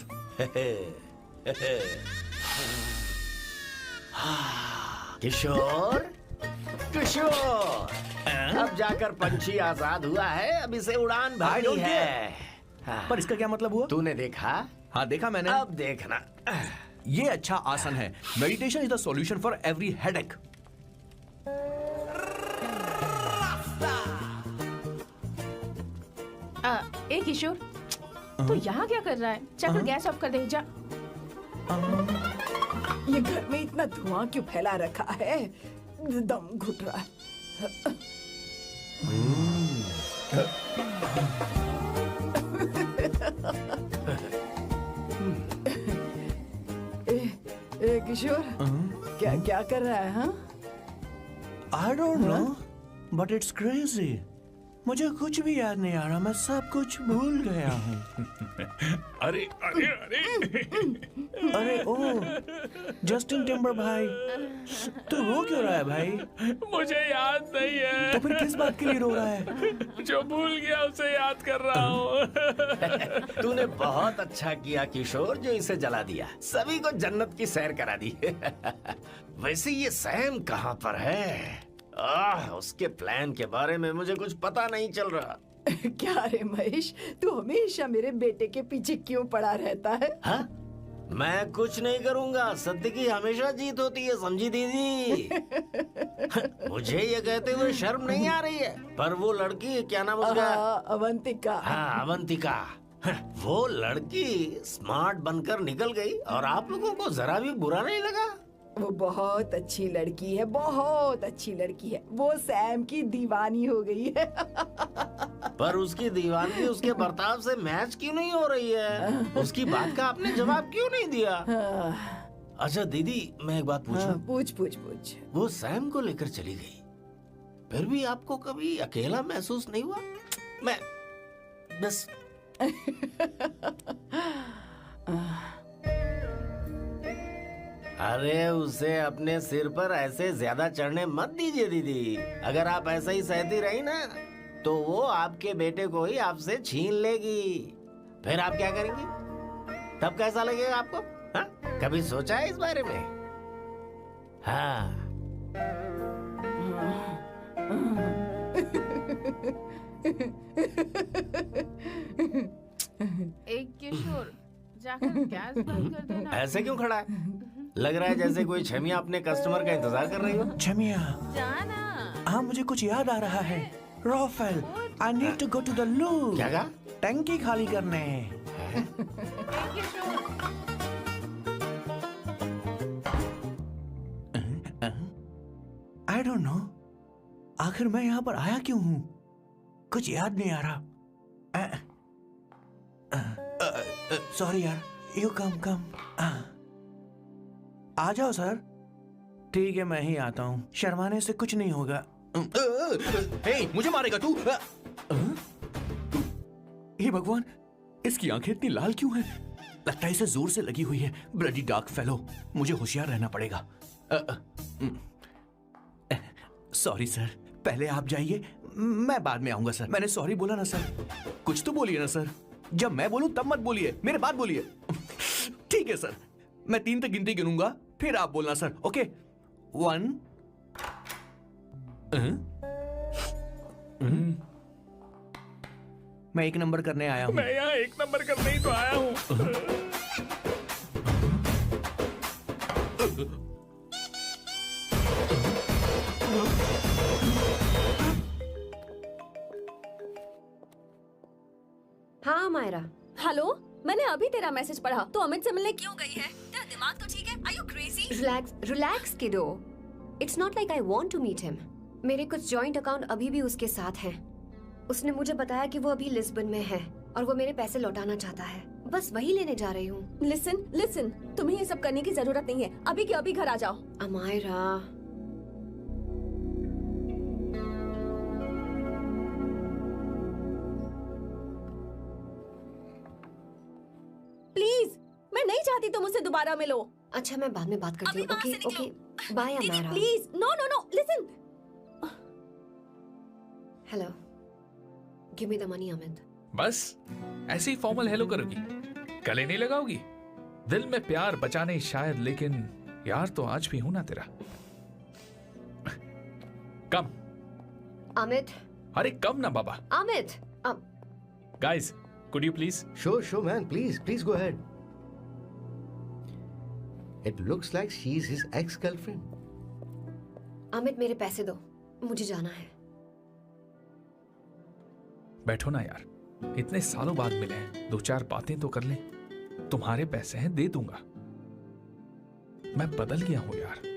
Speaker 10: किशोर, किशोर, अब जाकर पंछी आजाद हुआ है, अब इसे उड़ान
Speaker 9: I
Speaker 10: भरनी
Speaker 9: don't
Speaker 10: है। हाँ।
Speaker 9: पर इसका क्या मतलब हुआ?
Speaker 10: तूने देखा?
Speaker 9: हाँ देखा मैंने।
Speaker 10: अब देखना।
Speaker 9: ये अच्छा आसन है। Meditation is the solution for every headache.
Speaker 6: ए किशोर, तू यहाँ क्या कर रहा है? जाकर गैस ऑफ कर दे जा।
Speaker 5: ये घर में इतना धुआं क्यों फैला रखा है? दम घुट रहा है। ए किशोर, क्या क्या कर रहा है? हाँ
Speaker 9: I don't know, but it's crazy. मुझे कुछ भी याद नहीं आ रहा, मैं सब कुछ भूल गया हूँ।
Speaker 11: अरे अरे अरे
Speaker 9: अरे ओ, जस्टिन टिम्बर भाई, तू रो क्यों रहा है भाई?
Speaker 11: मुझे याद नहीं है।
Speaker 9: तो फिर किस बात के लिए रो रहा है?
Speaker 11: जो भूल गया उसे याद कर रहा हूँ।
Speaker 10: तूने बहुत अच्छा किया किशोर, जो इसे जला दिया। सभी को जन्नत की सैर करा दी। वैसे ये सैम कहाँ पर है? उसके प्लान के बारे में मुझे कुछ पता नहीं चल रहा।
Speaker 5: क्या रे महेश, तू हमेशा मेरे बेटे के पीछे क्यों पड़ा रहता है?
Speaker 10: हाँ? मैं कुछ नहीं करूंगा, सत्य की हमेशा जीत होती है, समझी दीदी? मुझे ये कहते हुए शर्म नहीं आ रही है, पर वो लड़की, क्या नाम उसका?
Speaker 5: अवंतिका।
Speaker 10: हाँ अवंतिका। वो लड़की स्मार्ट बनकर निकल गई और आप लोगों को जरा भी बुरा नहीं लगा?
Speaker 5: वो बहुत अच्छी लड़की है, बहुत अच्छी लड़की है। वो सैम की दीवानी हो गई है।
Speaker 10: पर उसकी दीवानी उसके बर्ताव से मैच क्यों नहीं हो रही है? उसकी बात का आपने जवाब क्यों नहीं दिया? अच्छा दीदी, मैं एक बात पूछूं?
Speaker 5: पूछ पूछ पूछ।
Speaker 10: वो सैम को लेकर चली गई, फिर भी आपको कभी अकेला महसूस नहीं हुआ? मैं बस अरे उसे अपने सिर पर ऐसे ज्यादा चढ़ने मत दीजिए दीदी। अगर आप ऐसा ही सहती रही ना, तो वो आपके बेटे को ही आपसे छीन लेगी। फिर आप क्या करेंगी? तब कैसा लगेगा आपको? हाँ? कभी सोचा है इस बारे में? हाँ।
Speaker 6: एक किशोर, जाकर गैस बंद कर देना।
Speaker 10: ऐसे क्यों खड़ा है? लग रहा है जैसे कोई छमिया अपने कस्टमर का इंतजार कर रही हो।
Speaker 9: छमिया,
Speaker 6: जाना।
Speaker 3: हाँ मुझे कुछ याद आ रहा है। Raphael, I need to go to the loo.
Speaker 10: क्या कहा?
Speaker 3: टंकी खाली करने। आई डोंट नो, आखिर मैं यहाँ पर आया क्यों हूँ? कुछ याद नहीं आ रहा। सॉरी यार, यू कम। आ जाओ सर। ठीक है, मैं ही आता हूँ, शर्माने से कुछ नहीं होगा।
Speaker 9: हे, मुझे मारेगा तू? हे भगवान, इसकी आंखें इतनी लाल क्यों हैं? लगता है इसे जोर से लगी हुई है। ब्लडी डार्क फेलो, मुझे होशियार रहना पड़ेगा। सॉरी सर, पहले आप जाइए, मैं बाद में आऊंगा सर। मैंने सॉरी बोला ना सर, कुछ तो बोलिए ना सर। जब मैं बोलूं तब मत बोलिए, मेरे बाद बोलिए। ठीक है सर, मैं 3 तक गिनती गिनूंगा, फिर आप बोलना सर। ओके, 1। मैं 1 नंबर करने आया हूँ।
Speaker 11: मैं यहाँ 1 नंबर करने ही तो आया हूँ।
Speaker 8: हाँ मायरा।
Speaker 4: हेलो, मैंने अभी तेरा मैसेज पढ़ा। तो अमित से मिलने क्यों गई है? तेरा दिमाग तो ठीक है? Are you crazy?
Speaker 8: Relax kiddo. It's not like I want to meet him. मेरे कुछ जॉइंट अकाउंट अभी भी उसके साथ हैं। उसने मुझे बताया कि वो अभी लिस्बन में है और वो मेरे पैसे लौटाना चाहता है। बस वही लेने जा रही हूँ।
Speaker 4: लिसन, तुम्हें ये सब करने की जरूरत नहीं है। अभी के अभी घर आ जाओ।
Speaker 8: अमायरा,
Speaker 4: प्लीज, मैं नहीं चाहती तुम मुझसे दोबारा मिलो।
Speaker 8: अच्छा, मैं बाद में बात करती हूँ। Okay, bye Amaira.
Speaker 4: Please, no, listen.
Speaker 8: Hello, give me the money Amit.
Speaker 11: बस ऐसी फॉर्मल हेलो करोगी, गले नहीं लगाओगी? दिल में प्यार बचा नहीं शायद, लेकिन यार तो आज भी हूं ना तेरा। कम
Speaker 8: अमित।
Speaker 11: अरे कम ना बाबा।
Speaker 8: Amit,
Speaker 11: guys, could you please?
Speaker 12: Sure, man. Please go ahead. It looks like she's his ex-girlfriend.
Speaker 8: Amit मेरे पैसे दो, मुझे जाना है।
Speaker 11: बैठो ना यार, इतने सालों बाद मिले हैं, 2-4 बातें तो कर लें। तुम्हारे पैसे हैं, दे दूंगा। मैं बदल गया हूं यार।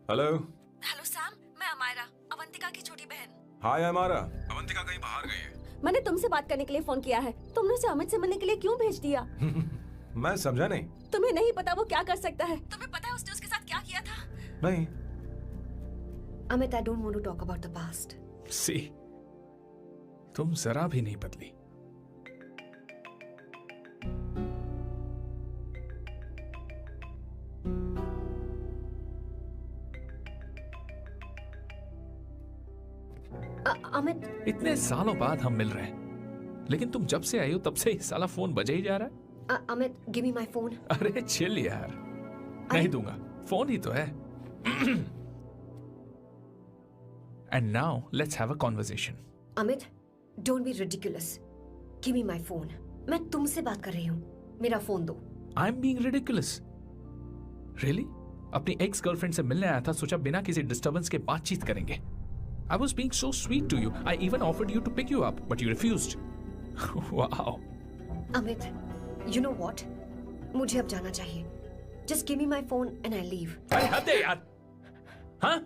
Speaker 2: हेलो
Speaker 4: सैम, मैं अमायरा, अवंतिका की छोटी बहन।
Speaker 2: हाय अमारा। अवंतिका कहीं बाहर गई है।
Speaker 4: मैंने तुमसे बात करने के लिए फोन किया है। तुमने उसे अमित से मिलने के लिए क्यों भेज दिया?
Speaker 2: मैं समझा नहीं।
Speaker 4: तुम्हें नहीं पता वो क्या कर सकता है? तुम्हें पता है उसने उसके साथ क्या किया था?
Speaker 2: नहीं।
Speaker 8: Amit, I don't want to talk about the past.
Speaker 11: सी, तुम जरा भी नहीं बदली।
Speaker 8: अमित,
Speaker 11: इतने सालों बाद हम मिल रहे हैं, लेकिन तुम जब से आई हो तब से ही साला फोन बजे ही जा रहा है।
Speaker 8: Amit, give me my phone.
Speaker 11: अरे चिल यार, नहीं दूंगा, फोन ही तो है। And now let's have a conversation.
Speaker 8: Amit, don't be ridiculous. Give me my phone. मैं तुमसे बात कर रही हूँ, मेरा फोन दो।
Speaker 11: I am being ridiculous? Really? अपनी एक्स गर्लफ्रेंड से मिलने आया था, सोचा बिना किसी डिस्टर्बेंस के बातचीत करेंगे। I was being so sweet to you. I even offered you to pick you up, but you refused. Wow.
Speaker 8: Amit, you know what? मुझे अब जाना चाहिए. Just give me my phone and I leave.
Speaker 11: अरे हद है यार, हाँ?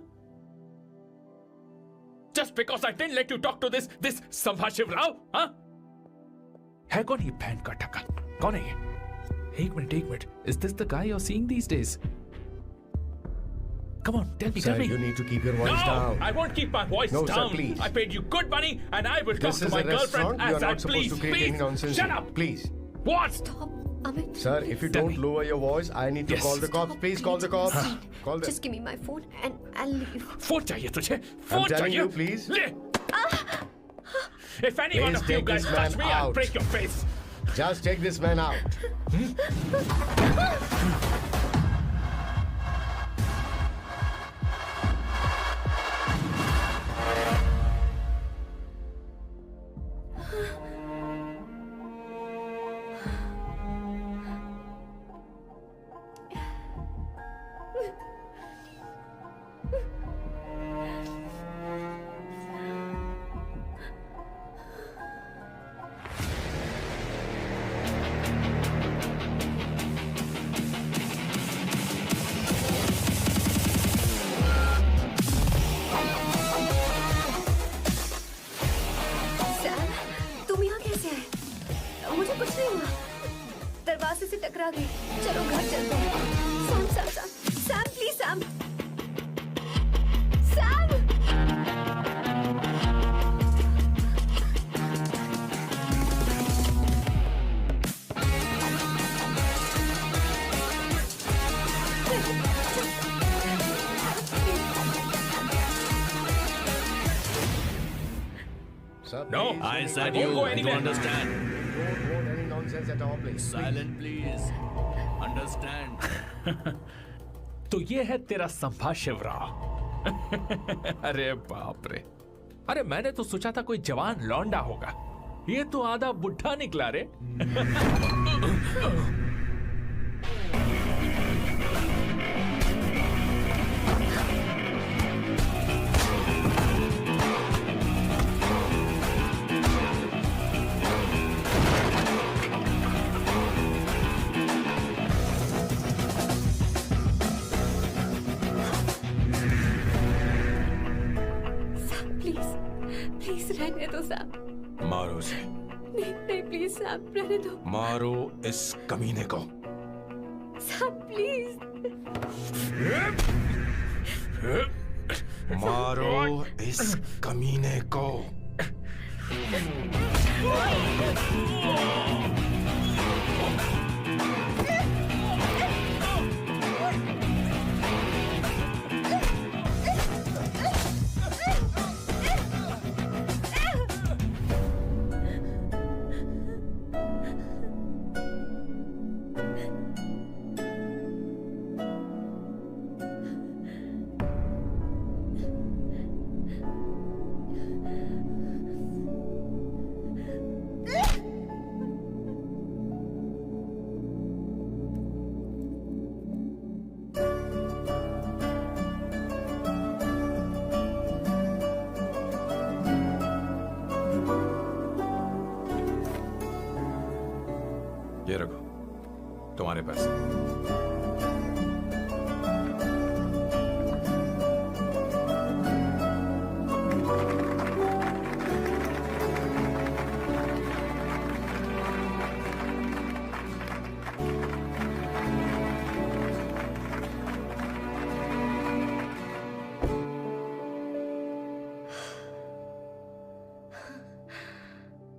Speaker 11: Just because I didn't let you talk to this संभाशिव Rao, हाँ? है कौन ये बहन का टक्का? कौन है ये? एक minute. Is this the guy you're seeing these days? Come on, tell me.
Speaker 12: Sir, you need to keep your voice down.
Speaker 11: I won't keep my voice down.
Speaker 12: No, sir, please.
Speaker 11: I paid you good money and I will talk
Speaker 12: This
Speaker 11: to
Speaker 12: is
Speaker 11: my
Speaker 12: a restaurant.
Speaker 11: girlfriend
Speaker 12: You are
Speaker 11: as I
Speaker 12: not supposed
Speaker 11: please.
Speaker 12: to create any nonsense.
Speaker 11: Shut
Speaker 12: here.
Speaker 11: up.
Speaker 12: Please.
Speaker 11: What?
Speaker 8: Stop, Amit.
Speaker 12: Sir, if you
Speaker 11: Tell
Speaker 12: don't
Speaker 11: me.
Speaker 12: lower your voice, I need to
Speaker 11: Yes.
Speaker 12: call the cops. Please call the cops. Call them.
Speaker 8: Just give me my phone and I'll leave.
Speaker 11: Phone चाहिए तुझे?
Speaker 12: I'm
Speaker 11: phone
Speaker 12: telling
Speaker 11: चाहिए?
Speaker 12: you, please.
Speaker 11: ले. If any one
Speaker 12: Please
Speaker 11: of you
Speaker 12: take
Speaker 11: guys
Speaker 12: this
Speaker 11: touch
Speaker 12: man
Speaker 11: me, I'll
Speaker 12: out.
Speaker 11: break your face.
Speaker 12: Just take this man out.
Speaker 8: Sam, तुम यहाँ कैसे आए? मुझे कुछ नहीं हुआ, दरवाजे से टकरा गई। चलो घर चलते हैं। Sam Sam Sam Sam please Sam Sam.
Speaker 12: Sir,
Speaker 9: No,
Speaker 12: please,
Speaker 9: I
Speaker 12: don't
Speaker 9: said
Speaker 12: go
Speaker 9: you. You
Speaker 12: anywhere.
Speaker 9: understand?
Speaker 12: Don't want any nonsense at all, please.
Speaker 9: Silent, please. Understand?
Speaker 11: तो ये है तेरा संभा शिवराव। अरे बाप रे, अरे मैंने तो सोचा था कोई जवान लौंडा होगा, ये तो आधा बुढ़ा निकला रे।
Speaker 8: प्लीज प्लीज रहने दो सैम।
Speaker 2: मारो उसे,
Speaker 8: नहीं नहीं प्लीज सैम रहने दो।
Speaker 2: मारो इस कमीने को।
Speaker 8: Sam please.
Speaker 2: मारो इस कमीने को। ये रखो तुम्हारे पैसे।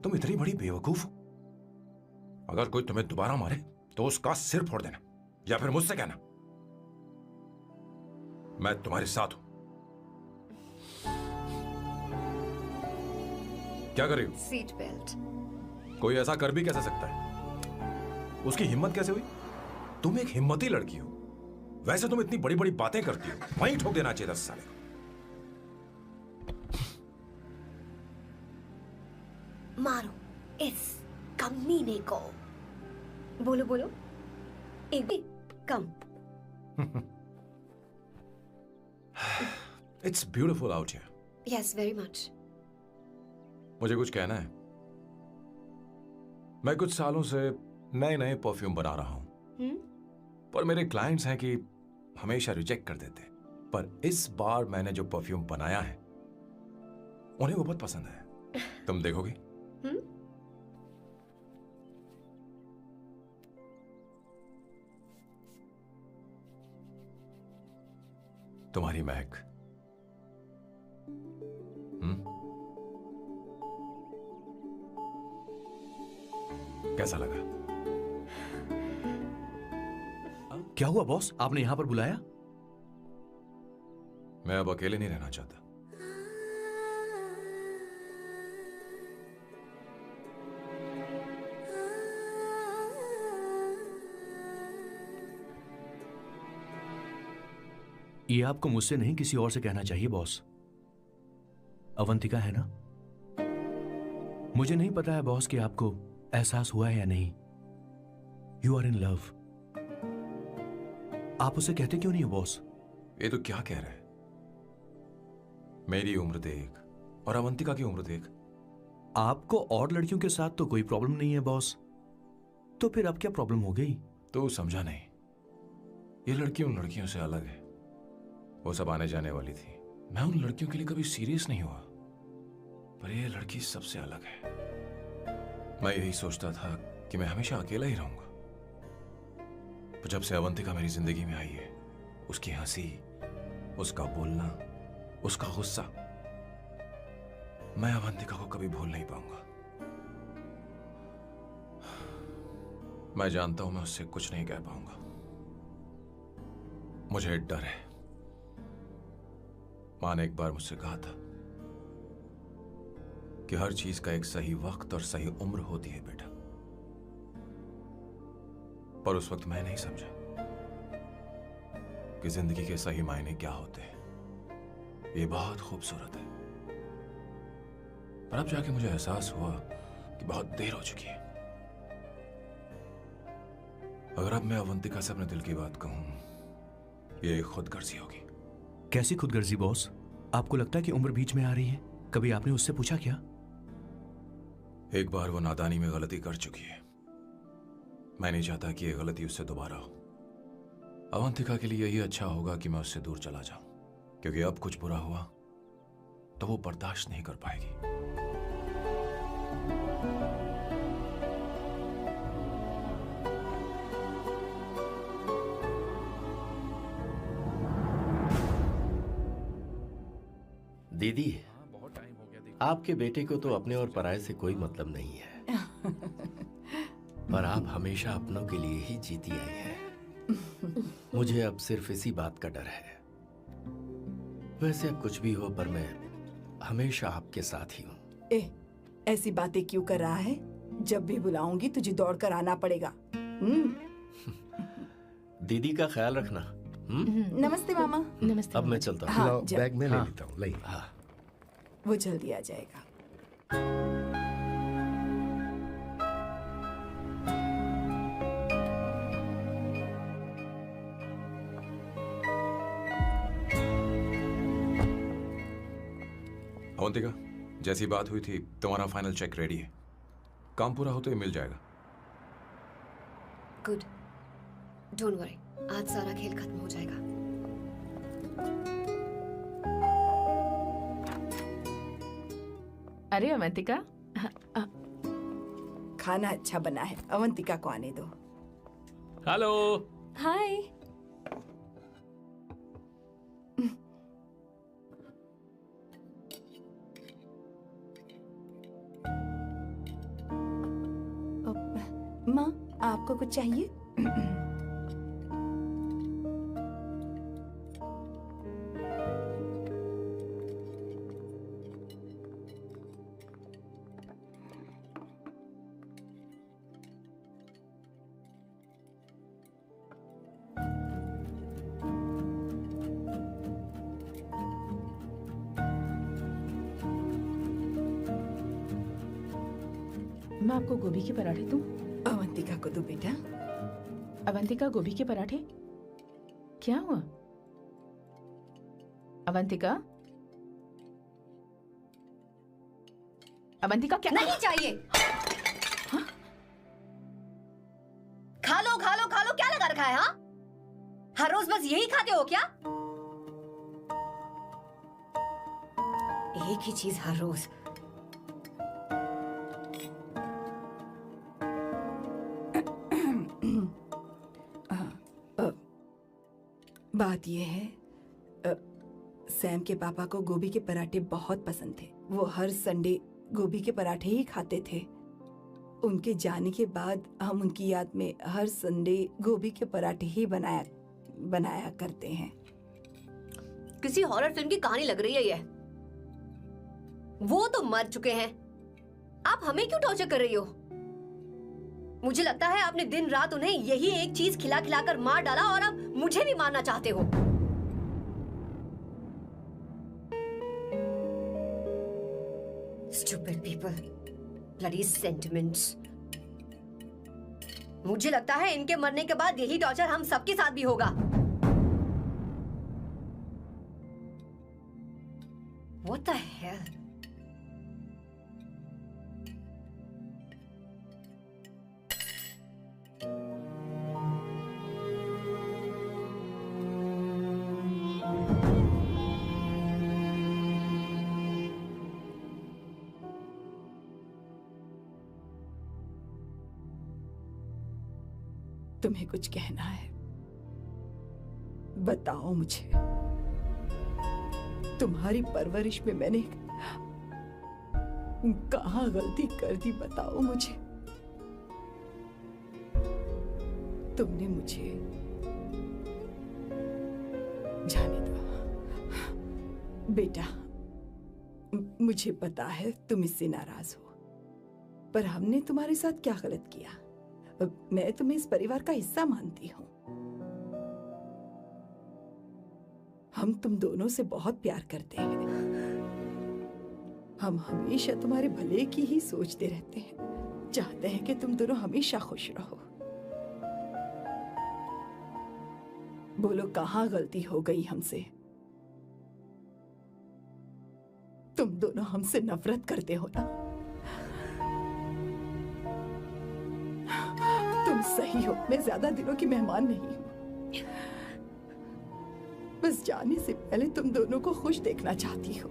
Speaker 2: तुम इतनी बड़ी बेवकूफ हो, अगर कोई तुम्हें दोबारा मारे तो उसका सिर फोड़ देना, या फिर मुझसे कहना मैं तुम्हारे साथ हूं। क्या कर रही हो?
Speaker 8: Seat belt.
Speaker 2: कोई ऐसा कर भी कैसे सकता है? उसकी हिम्मत कैसे हुई? तुम एक हिम्मती लड़की हो, वैसे तुम इतनी बड़ी बड़ी बातें करती हो, वहीं ठोक देना चाहिए 10 साल को।
Speaker 8: मारो इस कमीने को। बोलो बोलो, एक भी कम।
Speaker 2: It's beautiful out here.
Speaker 8: Yes very much.
Speaker 2: मुझे कुछ कहना है। मैं कुछ सालों से नए नए परफ्यूम बना रहा हूं, पर मेरे क्लाइंट्स हैं कि हमेशा रिजेक्ट कर देते, पर इस बार मैंने जो परफ्यूम बनाया है उन्हें वो बहुत पसंद है। तुम देखोगे? तुम्हारी महक। कैसा लगा?
Speaker 9: क्या हुआ बॉस, आपने यहां पर बुलाया?
Speaker 2: मैं अब अकेले नहीं रहना चाहता।
Speaker 9: ये आपको मुझसे नहीं किसी और से कहना चाहिए बॉस। अवंतिका है ना,
Speaker 3: मुझे नहीं पता है बॉस कि आपको एहसास हुआ है या नहीं। You are in love. आप उसे कहते क्यों नहीं हो बॉस?
Speaker 2: ये तो क्या कह रहा है? मेरी उम्र देख और अवंतिका की उम्र देख।
Speaker 3: आपको और लड़कियों के साथ तो कोई प्रॉब्लम नहीं है बॉस, तो फिर अब क्या प्रॉब्लम हो गई?
Speaker 2: तो समझा नहीं, ये लड़की उन लड़कियों से अलग है। वो सब आने जाने वाली थी। मैं उन लड़कियों के लिए कभी सीरियस नहीं हुआ, पर ये लड़की सबसे अलग है। मैं यही सोचता था कि मैं हमेशा अकेला ही रहूंगा, पर जब से अवंतिका मेरी जिंदगी में आई है, उसकी हंसी, उसका बोलना, उसका गुस्सा, मैं अवंतिका को कभी भूल नहीं पाऊंगा। मैं जानता हूं मैं उससे कुछ नहीं कह पाऊंगा। मुझे डर है। मां ने एक बार मुझसे कहा था कि हर चीज का एक सही वक्त और सही उम्र होती है बेटा, पर उस वक्त मैं नहीं समझा कि जिंदगी के सही मायने क्या होते हैं। ये बहुत खूबसूरत है, पर अब जाके मुझे एहसास हुआ कि बहुत देर हो चुकी है। अगर अब मैं अवंतिका से अपने दिल की बात कहूं, ये खुदगर्जी होगी।
Speaker 3: कैसी खुदगर्जी बॉस? आपको लगता है कि उम्र बीच में आ रही है? कभी आपने उससे पूछा क्या?
Speaker 2: एक बार वो नादानी में गलती कर चुकी है। मैं नहीं चाहता कि ये गलती उससे दोबारा हो। अवंतिका के लिए यही अच्छा होगा कि मैं उससे दूर चला जाऊं, क्योंकि अब कुछ बुरा हुआ तो वो बर्दाश्त नहीं कर पाएगी।
Speaker 10: दीदी, आपके बेटे को तो अपने और पराये से कोई मतलब नहीं है, पर आप हमेशा अपनों के लिए ही जीती आई हैं। मुझे अब सिर्फ इसी बात का डर है। वैसे अब कुछ भी हो, पर मैं हमेशा आपके साथ ही हूँ।
Speaker 5: ऐसी बातें क्यों कर रहा है? जब भी बुलाऊंगी तुझे दौड़कर आना पड़ेगा।
Speaker 10: दीदी का ख्याल रखना।
Speaker 5: नमस्ते मामा।
Speaker 6: नमस्ते।
Speaker 10: अब मैं चलता हूँ।
Speaker 5: हाँ,
Speaker 12: बैग में ले लेता हूँ। लाइए।
Speaker 10: हाँ,
Speaker 5: वो जल्दी आ जाएगा।
Speaker 2: अवंतिका, जैसी बात हुई थी तुम्हारा फाइनल चेक रेडी है। काम पूरा हो तो ये मिल जाएगा।
Speaker 8: गुड, डोंट वरी, आज सारा खेल खत्म हो जाएगा।
Speaker 6: अरे अवंतिका,
Speaker 5: खाना अच्छा बना है, अवंतिका को आने दो।
Speaker 11: हेलो।
Speaker 4: हाय।
Speaker 5: माँ, आपको कुछ चाहिए?
Speaker 6: मैं आपको गोभी के पराठे दूं?
Speaker 5: अवंतिका को दो बेटा।
Speaker 6: अवंतिका, गोभी के पराठे? क्या हुआ अवंतिका? अवंतिका क्या?
Speaker 8: नहीं चाहिए।
Speaker 6: हाँ?
Speaker 8: खा लो खा लो खा लो, क्या लगा रखा है? हाँ, हर रोज बस यही खाते हो क्या? एक ही चीज हर रोज।
Speaker 5: बात यह है, सैम के पापा को गोभी के पराठे बहुत पसंद थे। वो हर संडे गोभी के पराठे ही खाते थे। उनके जाने के बाद हम उनकी याद में हर संडे गोभी के पराठे ही बनाया करते हैं।
Speaker 8: किसी हॉरर फिल्म की कहानी लग रही है ये। वो तो मर चुके हैं, आप हमें क्यों टॉर्चर कर रही हो? मुझे लगता है आपने दिन रात उन्हें यही एक चीज खिला खिलाकर मार डाला और अब मुझे भी मारना चाहते हो। Stupid people. Bloody sentiments. मुझे लगता है इनके मरने के बाद यही टॉर्चर हम सबके साथ भी होगा। What the hell?
Speaker 5: तुम्हें कुछ कहना है? बताओ मुझे। तुम्हारी परवरिश में मैंने कहाँ गलती कर दी, बताओ मुझे। तुमने मुझे जाने दो बेटा। मुझे पता है तुम इससे नाराज हो, पर हमने तुम्हारे साथ क्या गलत किया? मैं तुम्हें इस परिवार का हिस्सा मानती हूँ। हम तुम दोनों से बहुत प्यार करते हैं। हम हमेशा तुम्हारे भले की ही सोचते रहते हैं, चाहते हैं कि तुम दोनों हमेशा खुश रहो। बोलो कहाँ गलती हो गई हमसे? तुम दोनों हमसे नफरत करते हो ना? तुम सही हो, मैं ज्यादा दिनों की मेहमान नहीं हूं। बस जाने से पहले तुम दोनों को खुश देखना चाहती हूँ,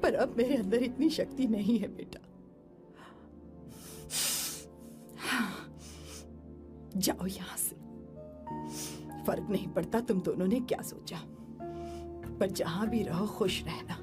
Speaker 5: पर अब मेरे अंदर इतनी शक्ति नहीं है बेटा। जाओ यहाँ से। फर्क नहीं पड़ता तुम दोनों ने क्या सोचा, पर जहां भी रहो खुश रहना।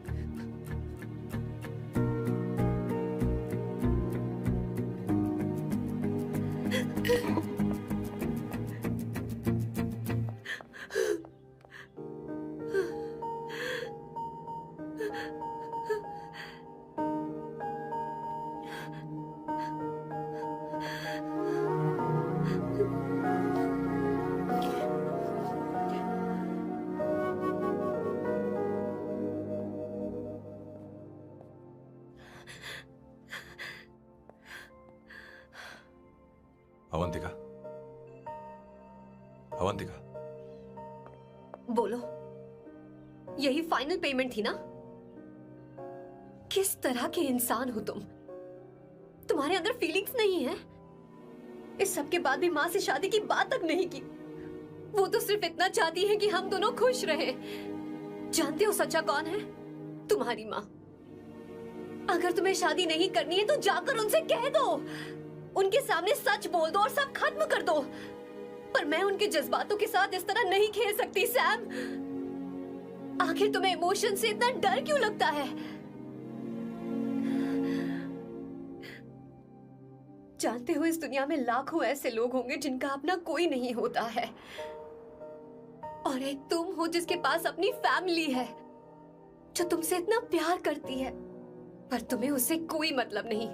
Speaker 2: अवंतिका, अवंतिका,
Speaker 8: बोलो, यही फाइनल पेमेंट थी ना? किस तरह के इंसान हो तुम? तुम्हारे अंदर फीलिंग्स नहीं है? इस सब के बाद भी माँ से शादी की बात तक नहीं की। वो तो सिर्फ इतना चाहती है कि हम दोनों खुश रहें। जानते हो सच्चा कौन है? तुम्हारी माँ। अगर तुम्हें शादी नहीं करनी है तो जाकर उनसे कह दो, उनके सामने सच बोल दो और सब खत्म कर दो। पर मैं उनके जज्बातों के साथ इस तरह नहीं खेल सकती सैम। आखिर तुम्हें इमोशन से इतना डर क्यों लगता है? जानते हो इस दुनिया में लाखों ऐसे लोग होंगे जिनका अपना कोई नहीं होता है, और एक तुम हो जिसके पास अपनी फैमिली है जो तुमसे इतना प्यार करती है, पर तुम्हें उससे कोई मतलब नहीं।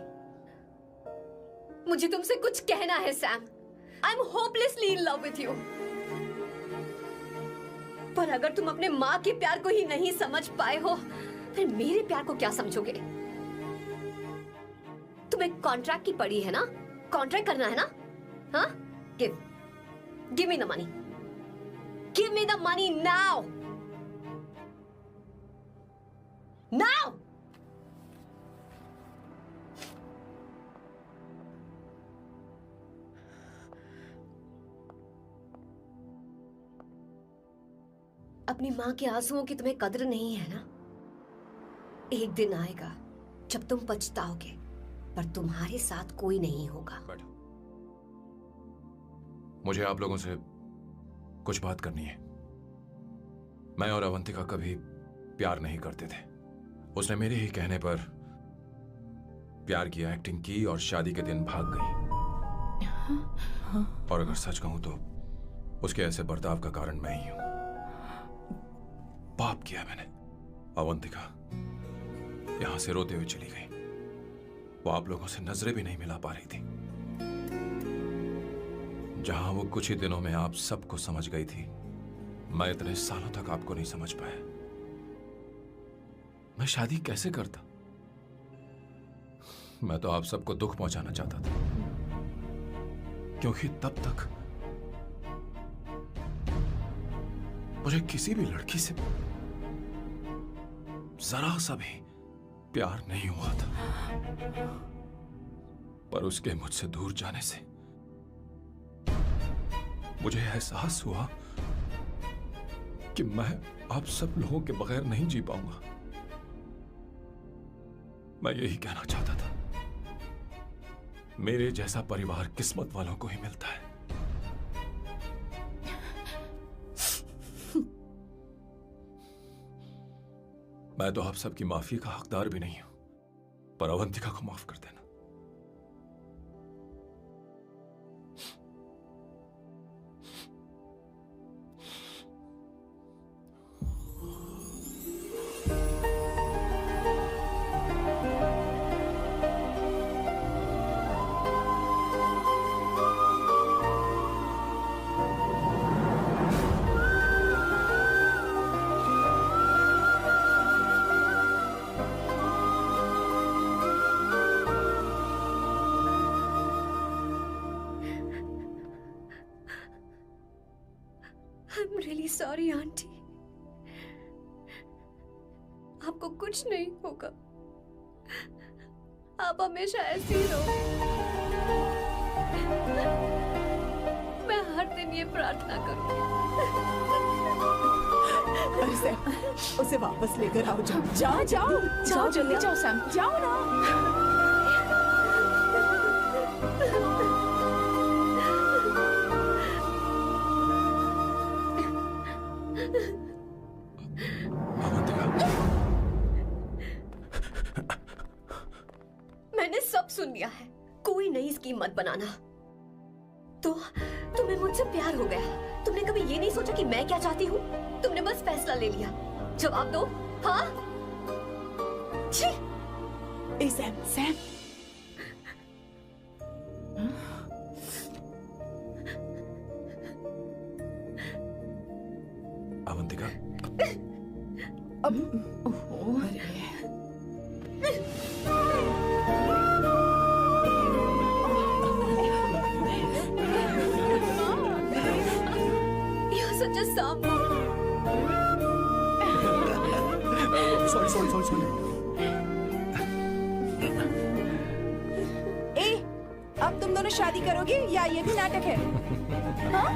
Speaker 8: मुझे तुमसे कुछ कहना है Sam. I am hopelessly in love with you. पर अगर तुम अपने माँ के प्यार को ही नहीं समझ पाए हो, फिर मेरे प्यार को क्या समझोगे? तुम्हें कॉन्ट्रैक्ट की पड़ी है ना? कॉन्ट्रैक्ट करना है ना? हाँ? Give me the money. Give me the money now. Now! अपनी माँ के आंसुओं की तुम्हें कदर नहीं है ना? एक दिन आएगा जब तुम पछताओगे, पर तुम्हारे साथ कोई नहीं होगा।
Speaker 2: मुझे आप लोगों से कुछ बात करनी है। मैं और अवंतिका कभी प्यार नहीं करते थे। उसने मेरे ही कहने पर प्यार की एक्टिंग की और शादी के दिन भाग गई। और अगर सच कहूं तो उसके ऐसे बर्ताव का कारण मैं ही हूं। पाप किया मैंने। अवंतिका यहां से रोते हुए चली गई। वो आप लोगों से नजरें भी नहीं मिला पा रही थी। जहां वो कुछ ही दिनों में आप सबको समझ गई थी, मैं इतने सालों तक आपको नहीं समझ पाया। मैं शादी कैसे करता? मैं तो आप सबको दुख पहुंचाना चाहता था, क्योंकि तब तक मुझे किसी भी लड़की से जरा सा भी प्यार नहीं हुआ था। पर उसके मुझसे दूर जाने से मुझे एहसास हुआ कि मैं आप सब लोगों के बगैर नहीं जी पाऊंगा। मैं यही कहना चाहता था, मेरे जैसा परिवार किस्मत वालों को ही मिलता है। मैं तो आप सबकी माफी का हकदार भी नहीं हूं, पर अवंतिका को माफ कर देना।
Speaker 8: I'm really sorry, aunty. आपको कुछ नहीं होगा। आप हमेशा ऐसे ही रहो। मैं हर दिन ये प्रार्थना करूंगी।
Speaker 5: अरे सैम, उसे वापस लेकर आओ। जाओ जाओ जाओ जाओ, जल्दी जाओ सैम, जाओ ना।
Speaker 8: मैंने सब सुन लिया है। कोई नई स्कीम मत बनाना। तो तुम्हें मुझसे प्यार हो गया। तुमने कभी ये नहीं सोचा कि मैं क्या चाहती हूँ? तुमने बस फैसला ले लिया। जवाब दो। हाँ? छी!
Speaker 5: ए Sam, Sam.
Speaker 2: Avantika,
Speaker 8: You're such a Samba.
Speaker 9: Sorry.
Speaker 5: ए, अब तुम दोनों शादी करोगे या ये भी नाटक है? हाँ?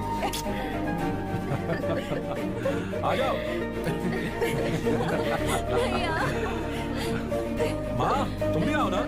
Speaker 2: आ जाओ। माँ, तुम भी आओ ना।